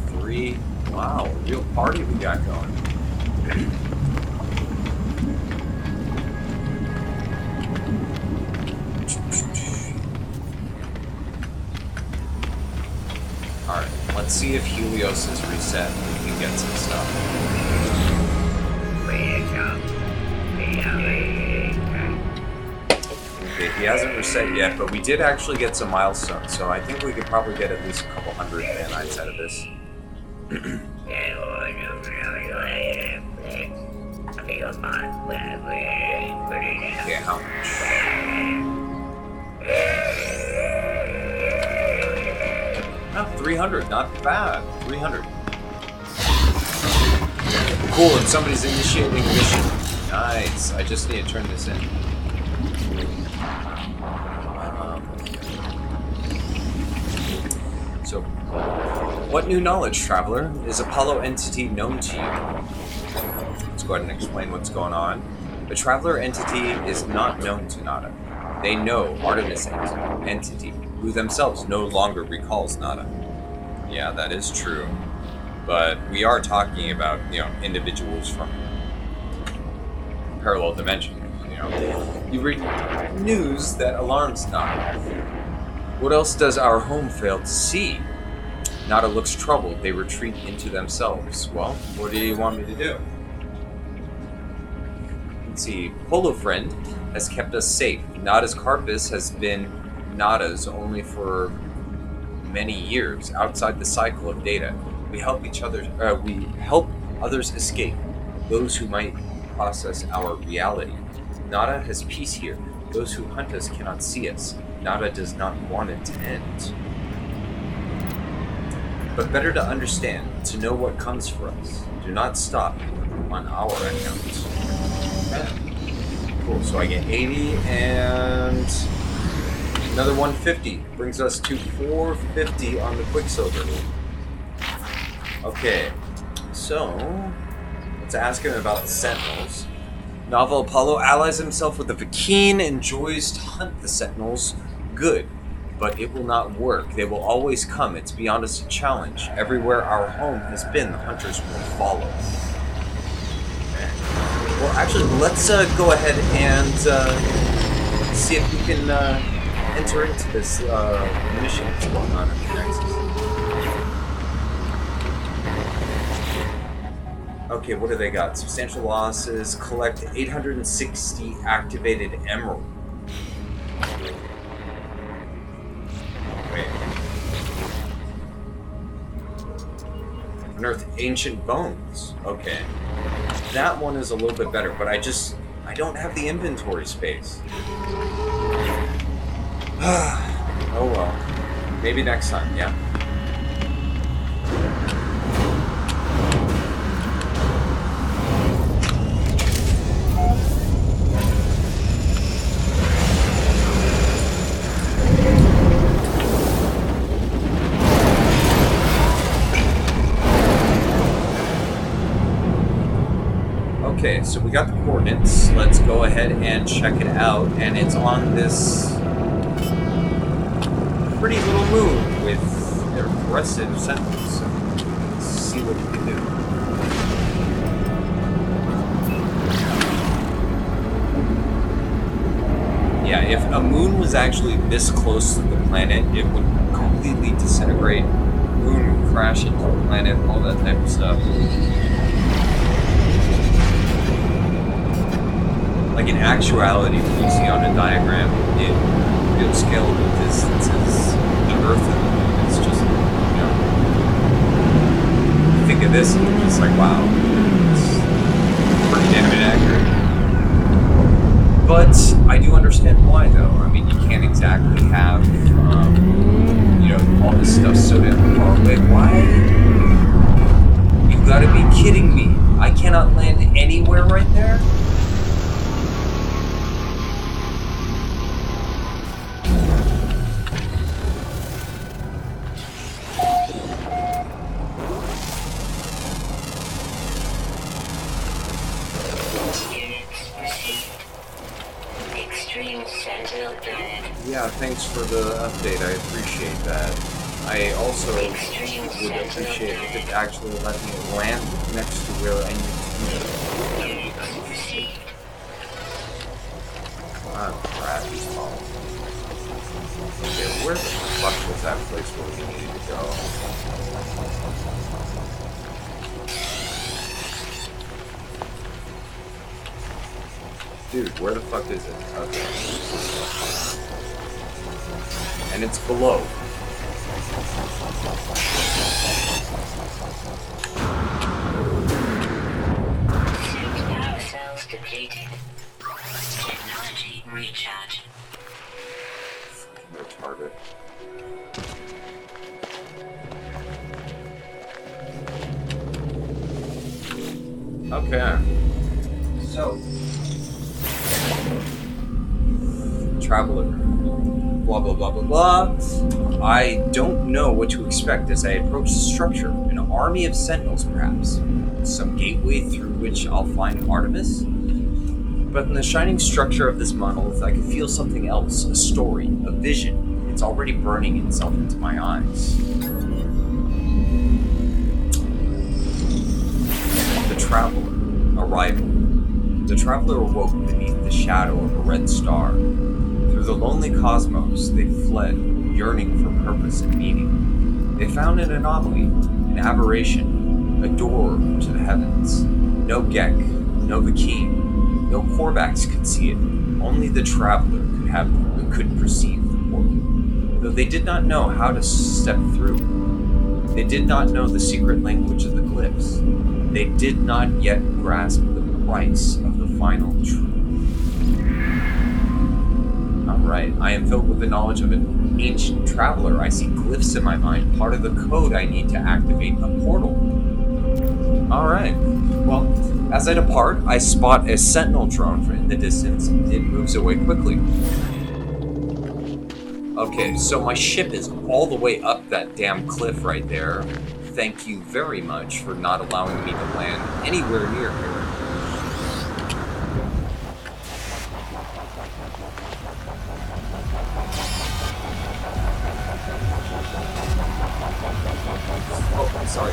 3. Wow, a real party we got going. Let's see if Helios is reset. We can get some stuff. Okay, he hasn't reset yet, but we did actually get some milestones, so I think we could probably get at least a couple hundred nanites out of this. Okay, how much? Oh, 300, not bad. 300. Cool, and somebody's initiating a mission. Nice. I just need to turn this in. So, what new knowledge, traveler? Is Apollo entity known to you? Let's go ahead and explain what's going on. The traveler entity is not known to Nada. They know Artemis entity, who themselves no longer recalls Nada. Yeah, that is true. But we are talking about, individuals from parallel dimensions. You read news that alarms Nada. What else does our home fail to see? Nada looks troubled. They retreat into themselves. Well, what do you want me to do? Let's see. Polo Friend has kept us safe. Nada's Carpus has been Nada's only for many years outside the cycle of data. We help each other. We help others escape. Those who might process our reality. Nada has peace here. Those who hunt us cannot see us. Nada does not want it to end. But better to understand, to know what comes for us. Do not stop on our account. Cool, so I get 80 and another 150. Brings us to 450 on the Quicksilver. Okay, so let's ask him about the Sentinels. Novel Apollo allies himself with the Vakeen, enjoys to hunt the Sentinels. Good, but it will not work. They will always come. It's beyond us a challenge. Everywhere our home has been, the hunters will follow. Okay. Well, actually, let's go ahead and see if we can enter into this mission that's going on at the Nexus. Okay, what do they got? Substantial losses. Collect 860 activated emerald. Wait. Unearth ancient bones. Okay. That one is a little bit better, but I don't have the inventory space. Oh well. Maybe next time, yeah. Okay, so we got the coordinates. Let's go ahead and check it out. And it's on this pretty little moon with impressive sentinels. So let's see what we can do. Yeah, if a moon was actually this close to the planet, it would completely disintegrate. Moon would crash into the planet, all that type of stuff. Like in actuality, what you see on a diagram, in real scalable distances, the Earth and the Moon, it's just, you think of this and you're just like, wow, it's pretty damn inaccurate. But I do understand why, though. I mean, you can't exactly have, all this stuff so damn far away. Why? You gotta be kidding me. I cannot land anywhere right there? Yeah, thanks for the update. I appreciate that. I also would appreciate if it actually let me land next to where I need to be. Ah, crap. Okay, where the fuck was that place where we needed to go? Dude, where the fuck is it? Okay. And it's below. Suit power cells depleted. Technology recharge. Retarded. Okay. So, traveler. Blah blah blah blah blah. I don't know what to expect as I approach the structure. An army of sentinels, perhaps. Some gateway through which I'll find Artemis. But in the shining structure of this monolith, I can feel something else. A story, a vision. It's already burning itself into my eyes. The traveler. Arrival. The traveler awoke beneath the shadow of a red star. Through the lonely cosmos, they fled, yearning for purpose and meaning. They found an anomaly, an aberration, a door to the heavens. No Gek, no Vakeem, no Korvax could see it. Only the traveler could perceive the portal. Though they did not know how to step through. They did not know the secret language of the glyphs. They did not yet grasp the price of the final truth. Alright, I am filled with the knowledge of an ancient traveler. I see glyphs in my mind, part of the code I need to activate a portal. Alright, well, as I depart, I spot a sentinel drone in the distance. It moves away quickly. Okay, so my ship is all the way up that damn cliff right there. Thank you very much for not allowing me to land anywhere near here. Oh, I'm sorry.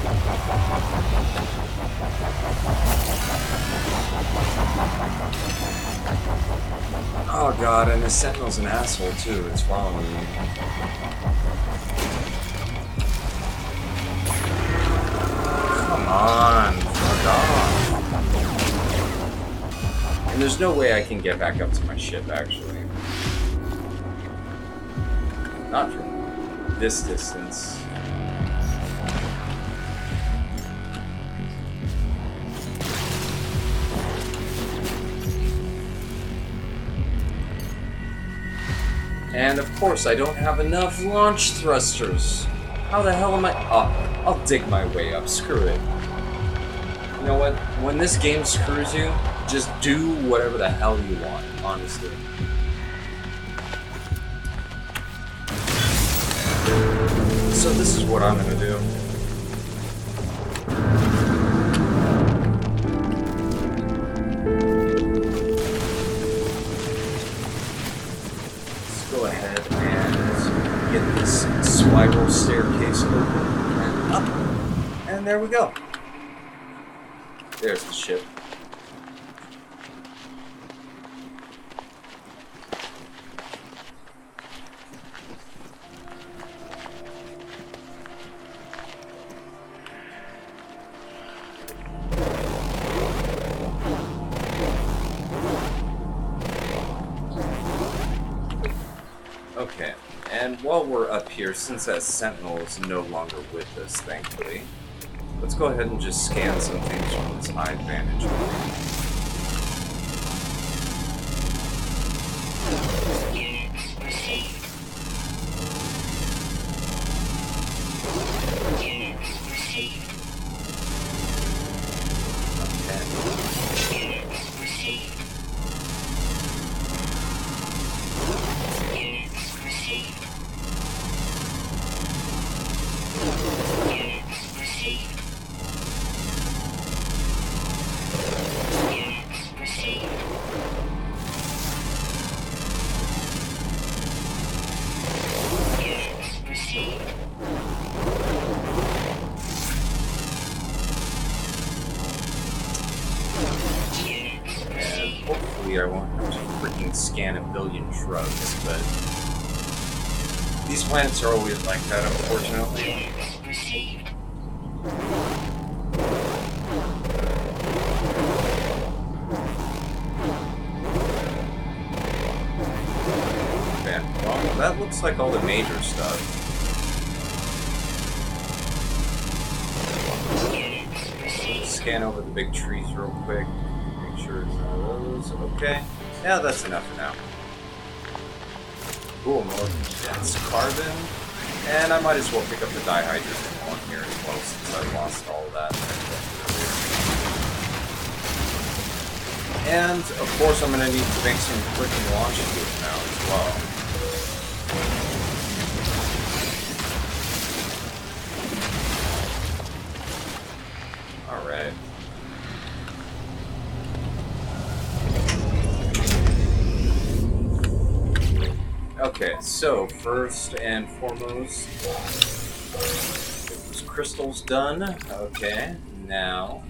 Oh god, and the sentinel's an asshole too. It's following me. Come on, fuck off. And there's no way I can get back up to my ship, actually. Not from this distance. And of course, I don't have enough launch thrusters. How the hell am I? Oh, I'll dig my way up. Screw it. You know what? When this game screws you, just do whatever the hell you want, honestly. So this is what I'm gonna do. Spiral staircase open and up, and there we go. There's the ship. Okay. And while we're up here, since that sentinel is no longer with us, thankfully, let's go ahead and just scan some things from this high vantage point. Units received. Units received. Okay. Units received. Units received. Units received. Units received. Units received. Units And received. hopefully I won't have to freaking scan a billion shrugs, but These planets are always like that, unfortunately. Units received. Okay, well, that looks like all the major stuff. Units received. Scan over the big trees real quick. Make sure it's none of those. Okay. Yeah, that's enough for now. Cool, more dense carbon. And I might as well pick up the dihydrogen one here as well, since I lost all of that. And, of course, I'm going to need to make some freaking launch fuel now as well. Alright. Okay, so first and foremost, those crystals done. Okay, now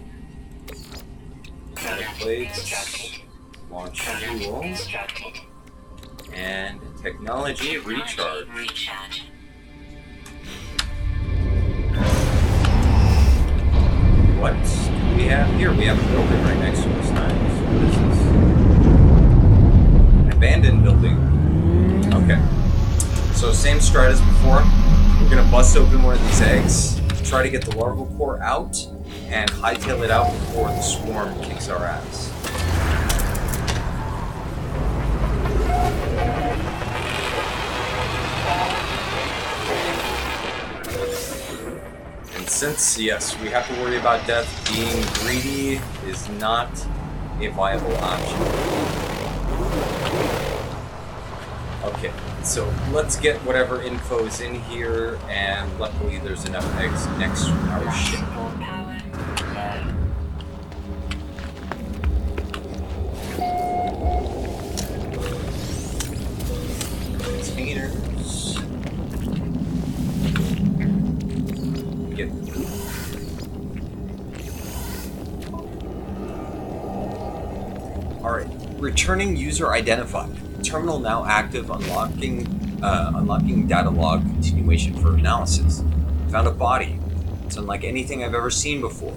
plates, launch fuel, and technology recharge. What do we have here? We have a building right next to us. Nice. What is this? An abandoned building. Okay. So same strat as before. We're gonna bust open one of these eggs, try to get the larval core out, and hightail it out before the swarm kicks our ass. And since, yes, we have to worry about death, being greedy is not a viable option. Okay, so let's get whatever info is in here, and luckily there's enough eggs next to our ship. Containers. Get the food. Alright, returning user identified. Terminal now active, unlocking data log continuation for analysis. Found a body. It's unlike anything I've ever seen before.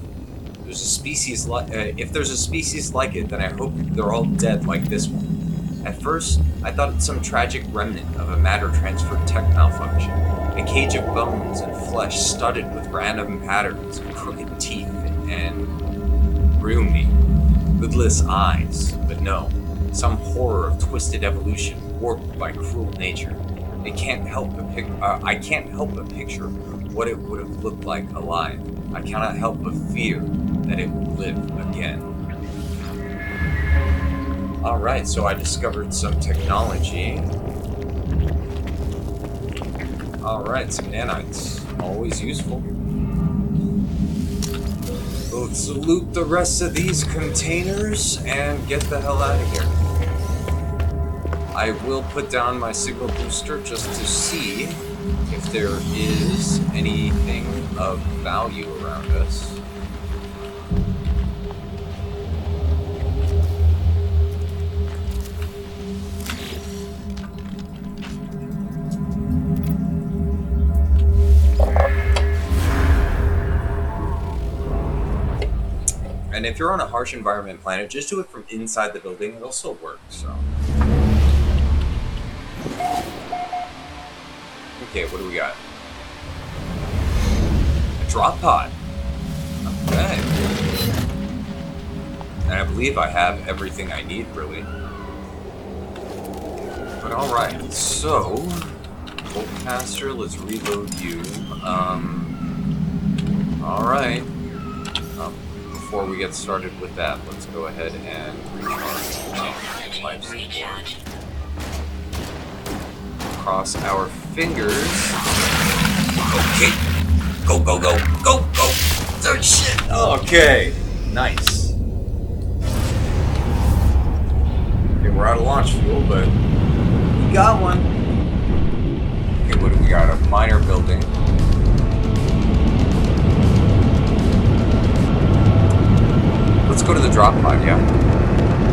There's a species if there's a species like it, then I hope they're all dead like this one. At first, I thought it's some tragic remnant of a matter transfer tech malfunction. A cage of bones and flesh studded with random patterns of crooked teeth and roomy, lidless eyes, but no. Some horror of twisted evolution, warped by cruel nature. I can't help but picture what it would have looked like alive. I cannot help but fear that it will live again. Alright, so I discovered some technology. Alright, some nanites. Always useful. Let's loot the rest of these containers and get the hell out of here. I will put down my signal booster just to see if there is anything of value around us. And if you're on a harsh environment planet, just do it from inside the building. It'll still work, so. Okay, what do we got? A drop pod. Okay. And I believe I have everything I need, really. But alright, so... Boltcaster, let's reload you. Alright. Before we get started with that, let's go ahead and recharge life support. Cross our fingers. Okay. Go, go, go, go, go. Oh, shit. Okay. Nice. Okay, we're out of launch fuel, but we got one. Okay, what do we got? A minor building. Let's go to the drop pod, yeah.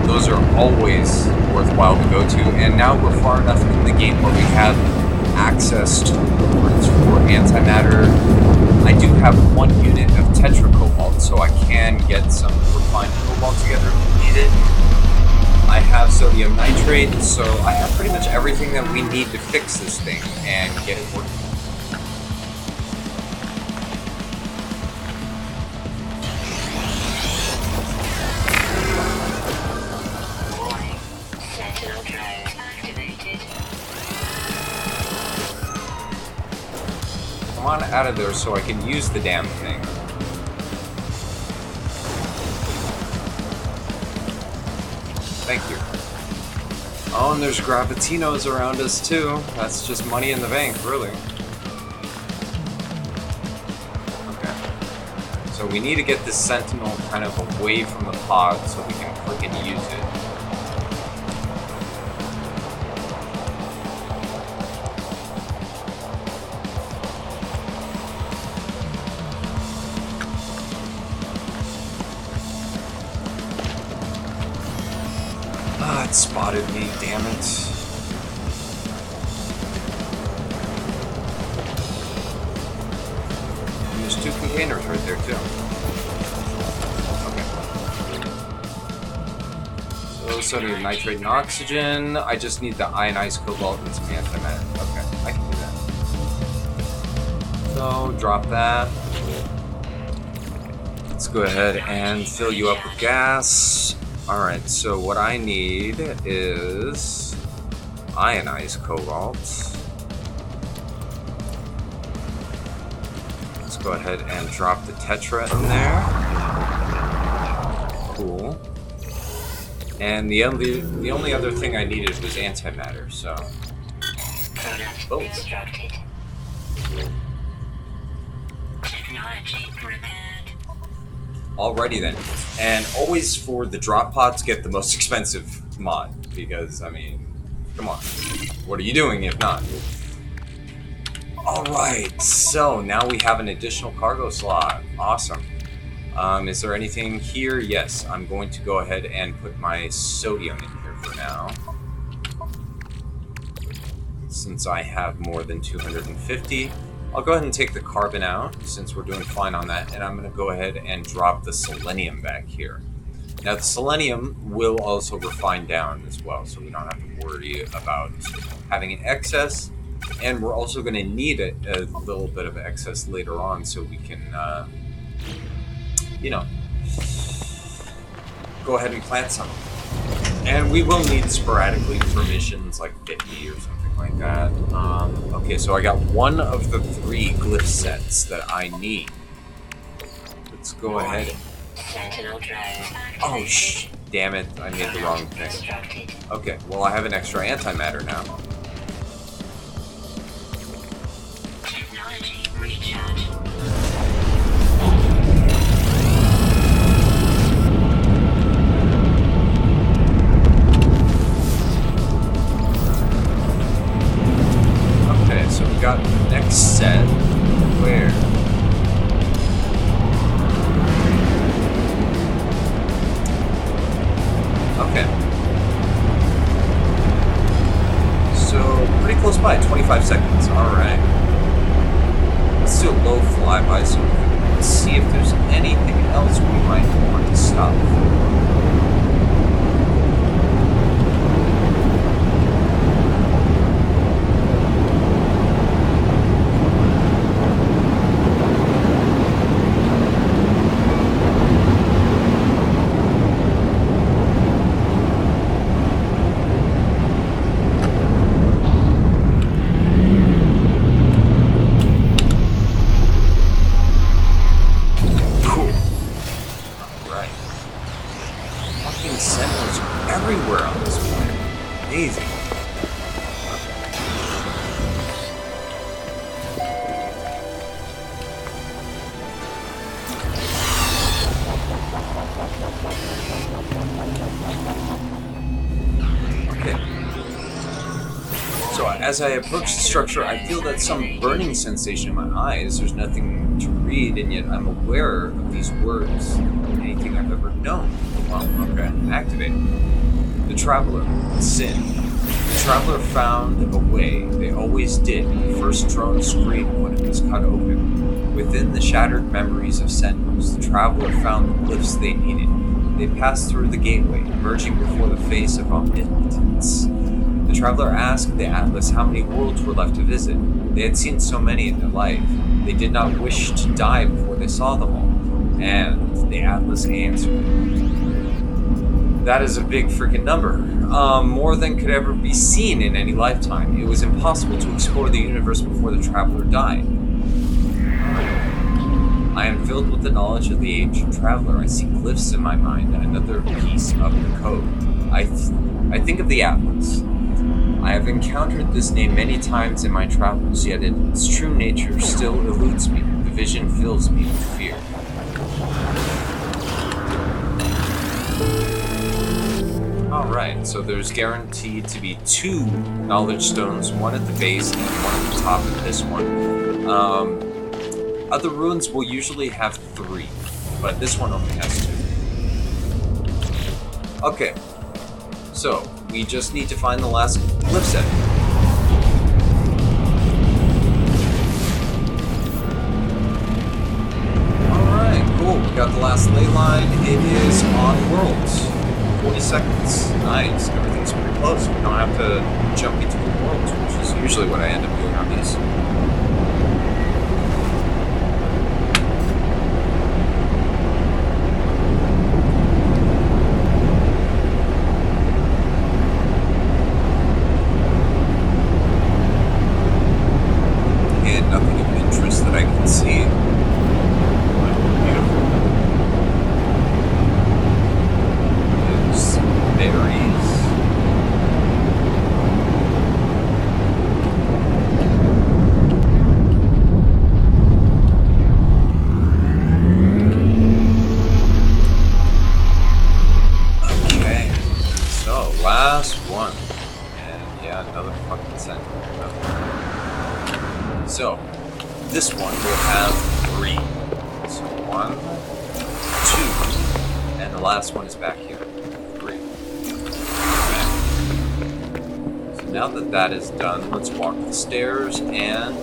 Those are always worthwhile to go to, and now we're far enough in the game where we have access to wards for antimatter. I do have 1 unit of tetra cobalt, so I can get some refined cobalt together if we need it. I have sodium nitrate, so I have pretty much everything that we need to fix this thing and get it working. Come on out of there so I can use the damn thing. Thank you. Oh, and there's gravitinos around us too. That's just money in the bank, really. Okay. So we need to get this sentinel kind of away from the pod so we can freaking use it. It spotted me, damn it. And there's 2 containers right there, too. Okay. So, sodium nitrate and oxygen. I just need the ionized cobalt and some antimatter. Okay, I can do that. So, drop that. Let's go ahead and fill you up with gas. Alright, so what I need is ionized cobalt. Let's go ahead and drop the tetra in there. Cool. And the only other thing I needed was antimatter, so... Oh. Technology prepared. Alrighty then. And always for the drop pods, get the most expensive mod. Because, I mean, come on. What are you doing if not? Alright, so now we have an additional cargo slot. Awesome. Is there anything here? Yes, I'm going to go ahead and put my sodium in here for now. Since I have more than 250. I'll go ahead and take the carbon out, since we're doing fine on that, and I'm going to go ahead and drop the selenium back here. Now, the selenium will also refine down as well, so we don't have to worry about having an excess, and we're also going to need a little bit of excess later on, so we can, you know, go ahead and plant some. And we will need sporadically for missions, like 50 or something like that. Okay, so I got 1 of the 3 glyph sets that I need. Let's go ahead. Oh, damn it, I made the wrong thing. Okay, well, I have an extra antimatter now. Technology recharge. So we got the next set. Where? Okay. So pretty close by, 25 seconds. Alright. Let's do a low flyby so we can see if there's anything else we might want to stop for. As I approach the structure, I feel that some burning sensation in my eyes. There's nothing to read, and yet I'm aware of these words. Anything I've ever known. Well, okay. Activate. The Traveler. Sin. The Traveler found a way. They always did. The first drone screamed when it was cut open. Within the shattered memories of Sentinels, the Traveler found the glyphs they needed. They passed through the gateway, emerging before the face of omnipotence. The Traveler asked the Atlas how many worlds were left to visit. They had seen so many in their life. They did not wish to die before they saw them all. And the Atlas answered. That is a big freaking number. More than could ever be seen in any lifetime. It was impossible to explore the universe before the Traveler died. I am filled with the knowledge of the ancient Traveler. I see glyphs in my mind, another piece of the code. I think of the Atlas. I have encountered this name many times in my travels, yet its true nature still eludes me. The vision fills me with fear. Alright, so there's guaranteed to be 2 knowledge stones, one at the base and one at the top of this one. Other ruins will usually have 3, but this one only has 2. Okay, so we just need to find the last glyph set. Alright, cool. We got the last ley line. It is on worlds. 40 seconds. Nice. Everything's pretty close. We don't have to jump between worlds, which is usually what I end up doing on these. And nothing of interest that I can see. Beautiful. There's berries. Okay, so last one. And yeah, another fucking center. So, this one will have 3. So 1, 2, and the last one is back here. 3. Okay. So now that that is done, let's walk the stairs and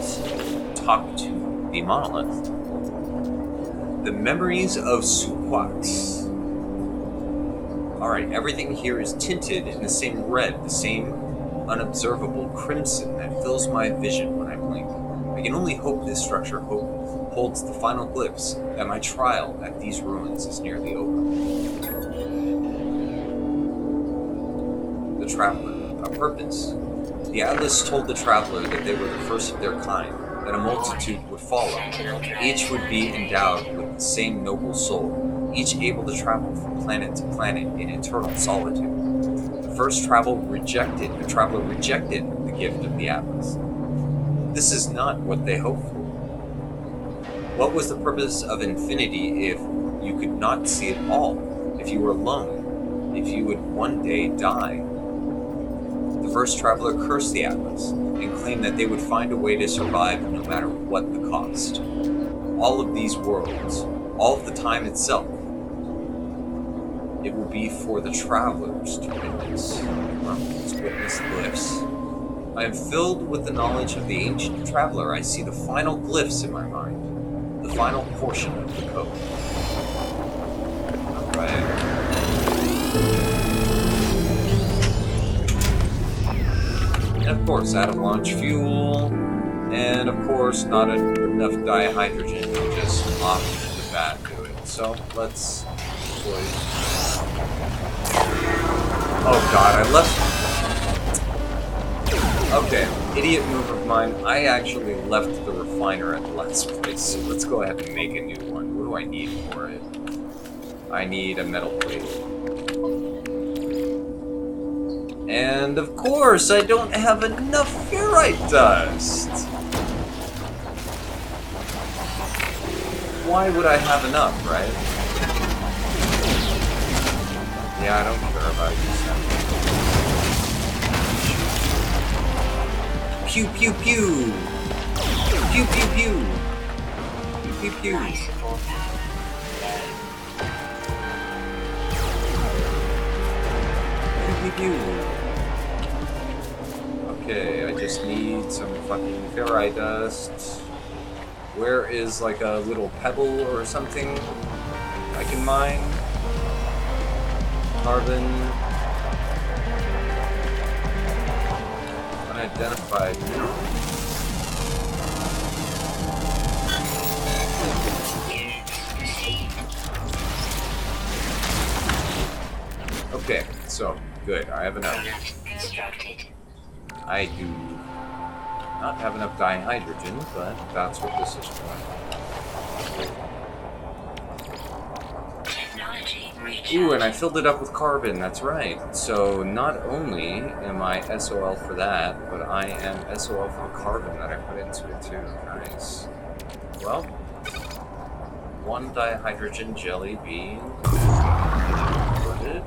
talk to the monolith. The memories of Korvax. Alright, everything here is tinted in the same red, the same unobservable crimson that fills my vision when I blink. I can only hope this structure holds the final glyphs, that my trial at these ruins is nearly over. The Traveler, a purpose. The Atlas told the Traveler that they were the first of their kind, that a multitude would follow. Each would be endowed with the same noble soul, each able to travel from planet to planet in eternal solitude. The first Traveler rejected the gift of the Atlas. This is not what they hoped for. What was the purpose of infinity if you could not see it all, if you were alone, if you would one day die? The first Traveler cursed the Atlas and claimed that they would find a way to survive no matter what the cost. All of these worlds, all of the time itself, it will be for the Travelers to witness. Let's witness glyphs. I am filled with the knowledge of the ancient Traveler. I see the final glyphs in my mind, the final portion of the code. Alright. And of course, out of launch fuel, and of course, not enough dihydrogen to just off the bat do it. So, let's deploy. Oh god, I left. Okay, idiot move of mine. I actually left the refiner at the last place, so let's go ahead and make a new one. What do I need for it? I need a metal plate. And of course, I don't have enough ferrite dust! Why would I have enough, right? Yeah, I don't care about you. Pew pew pew! Pew pew pew! Pew pew pew! Pew pew pew! Okay, I just need some fucking ferrite dust. Where is like a little pebble or something I can mine? Carbon. Unidentified mineral. Okay, so good. I have enough. I do not have enough dihydrogen, but that's what this is for. Ooh, and I filled it up with carbon, that's right. So not only am I SOL for that, but I am SOL for the carbon that I put into it too. Nice. Well, one dihydrogen jelly bean. Put it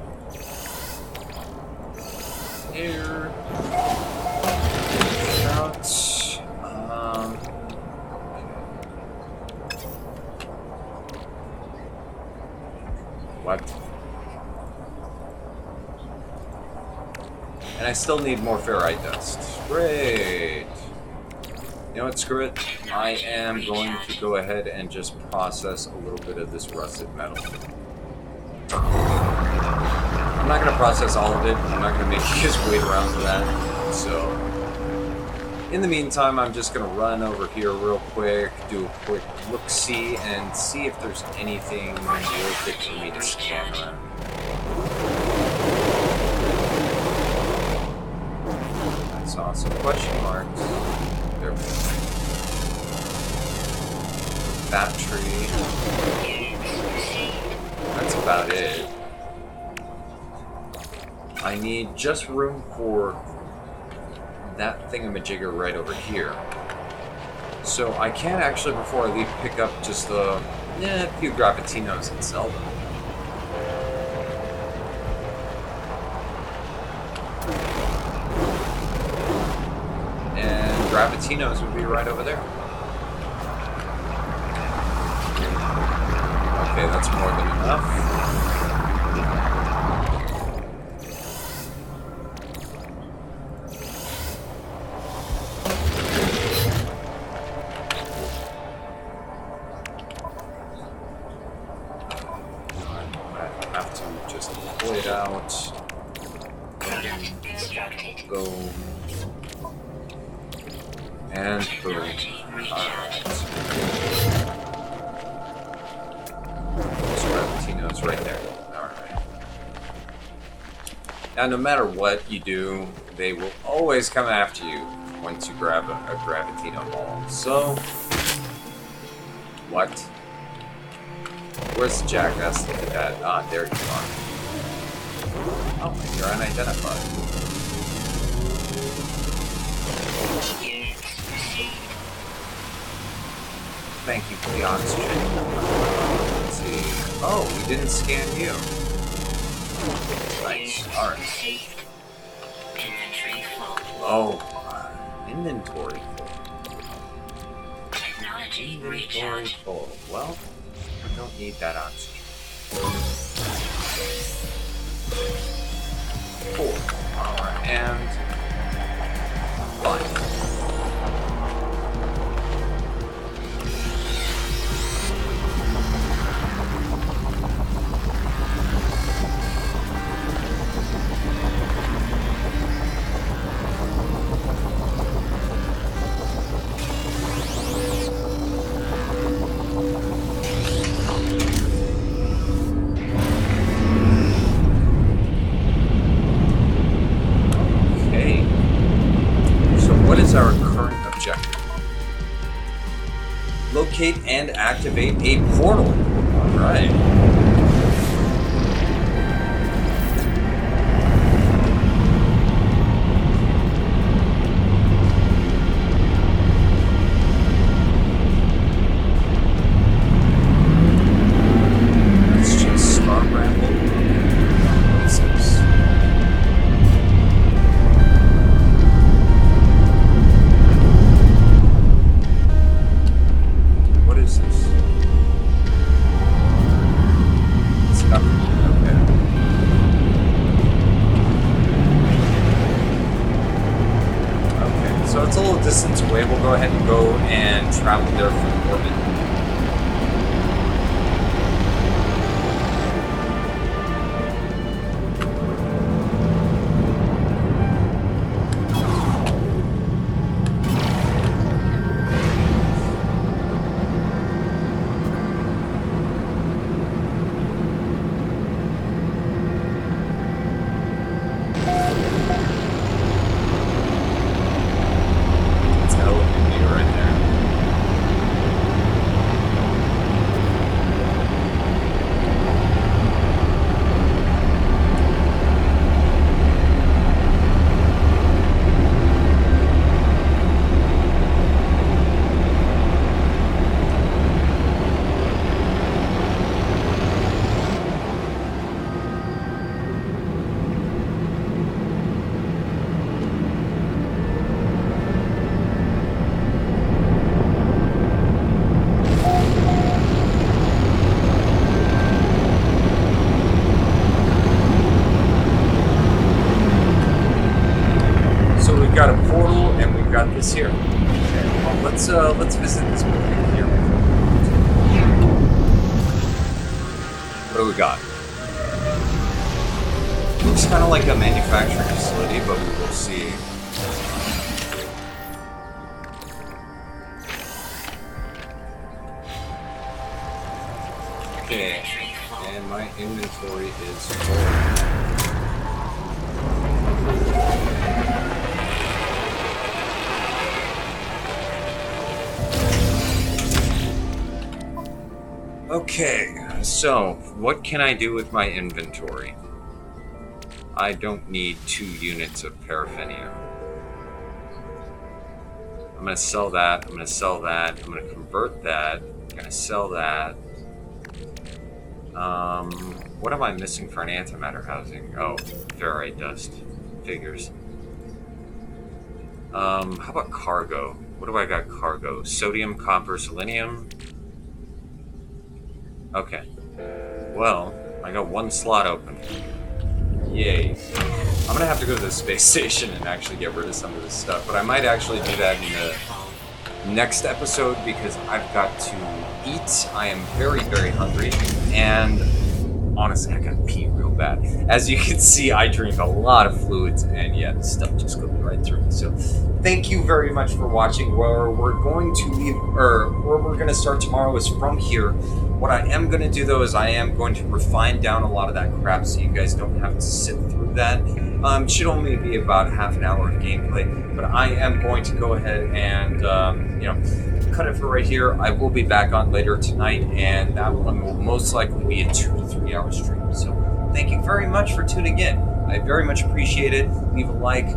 here. Out. What? And I still need more ferrite dust. Great. You know what? Screw it. I am going to go ahead and just process a little bit of this rusted metal. I'm not going to process all of it. I'm not going to make you just wait around for that. So, in the meantime, I'm just going to run over here real quick, do a quick look-see, and see if there's anything worth it for me to scan around. I saw some question marks. There we go. That tree. That's about it. I need just room for that thingamajigger right over here. So I can actually, before I leave, pick up just a few gravitinos and sell them. And gravitinos would be right over there. Okay, that's more than enough. Boom. And boom. Alright. Gravitino's right there. Alright. Now, no matter what you do, they will always come after you once you grab a Gravitino ball. So, what? Where's the jackass? Look at that. Ah, there you are. Oh, you're unidentified. Thank you for the oxygen. Let's see. Oh, we didn't scan you. Nice. Alright. Oh, inventory full. Inventory full. Well, I don't need that oxygen. 4. Alright, and 5. Our current objective. Locate and activate a portal. Alright. Let's just start rambling. What is this? go and travel there from orbit. Got a portal, and we've got this here. Okay, well, let's visit this building here. What do we got? Looks kind of like a manufacturing facility, but we will see. Okay, and my inventory is full. Okay, so what can I do with my inventory? I don't need 2 units of paraphernalia. I'm going to sell that, I'm going to sell that, I'm going to convert that, I'm going to sell that. What am I missing for an antimatter housing? Oh, ferrite dust. Figures. How about cargo? What do I got cargo? Sodium, copper, selenium? Okay. Well, I got 1 slot open. Yay. I'm gonna have to go to the space station and actually get rid of some of this stuff, but I might actually do that in the next episode because I've got to eat. I am very, very hungry, and honestly, I gotta pee real bad. As you can see, I drink a lot of fluids, and yeah, this stuff just goes right through me. So, thank you very much for watching. Where we're going to leave, or where we're gonna start tomorrow is from here. What I am going to do, though, is I am going to refine down a lot of that crap so you guys don't have to sit through that. It should only be about half an hour of gameplay, but I am going to go ahead and, cut it for right here. I will be back on later tonight, and that one will most likely be a 2 to 3 hour stream. So thank you very much for tuning in. I very much appreciate it. Leave a like,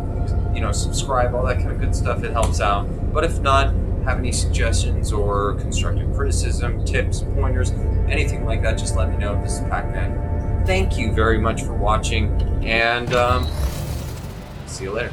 subscribe, all that kind of good stuff. It helps out. But if not, have any suggestions or constructive criticism, tips, pointers, anything like that, just let me know. This is Pac-Man. Thank you very much for watching, and see you later.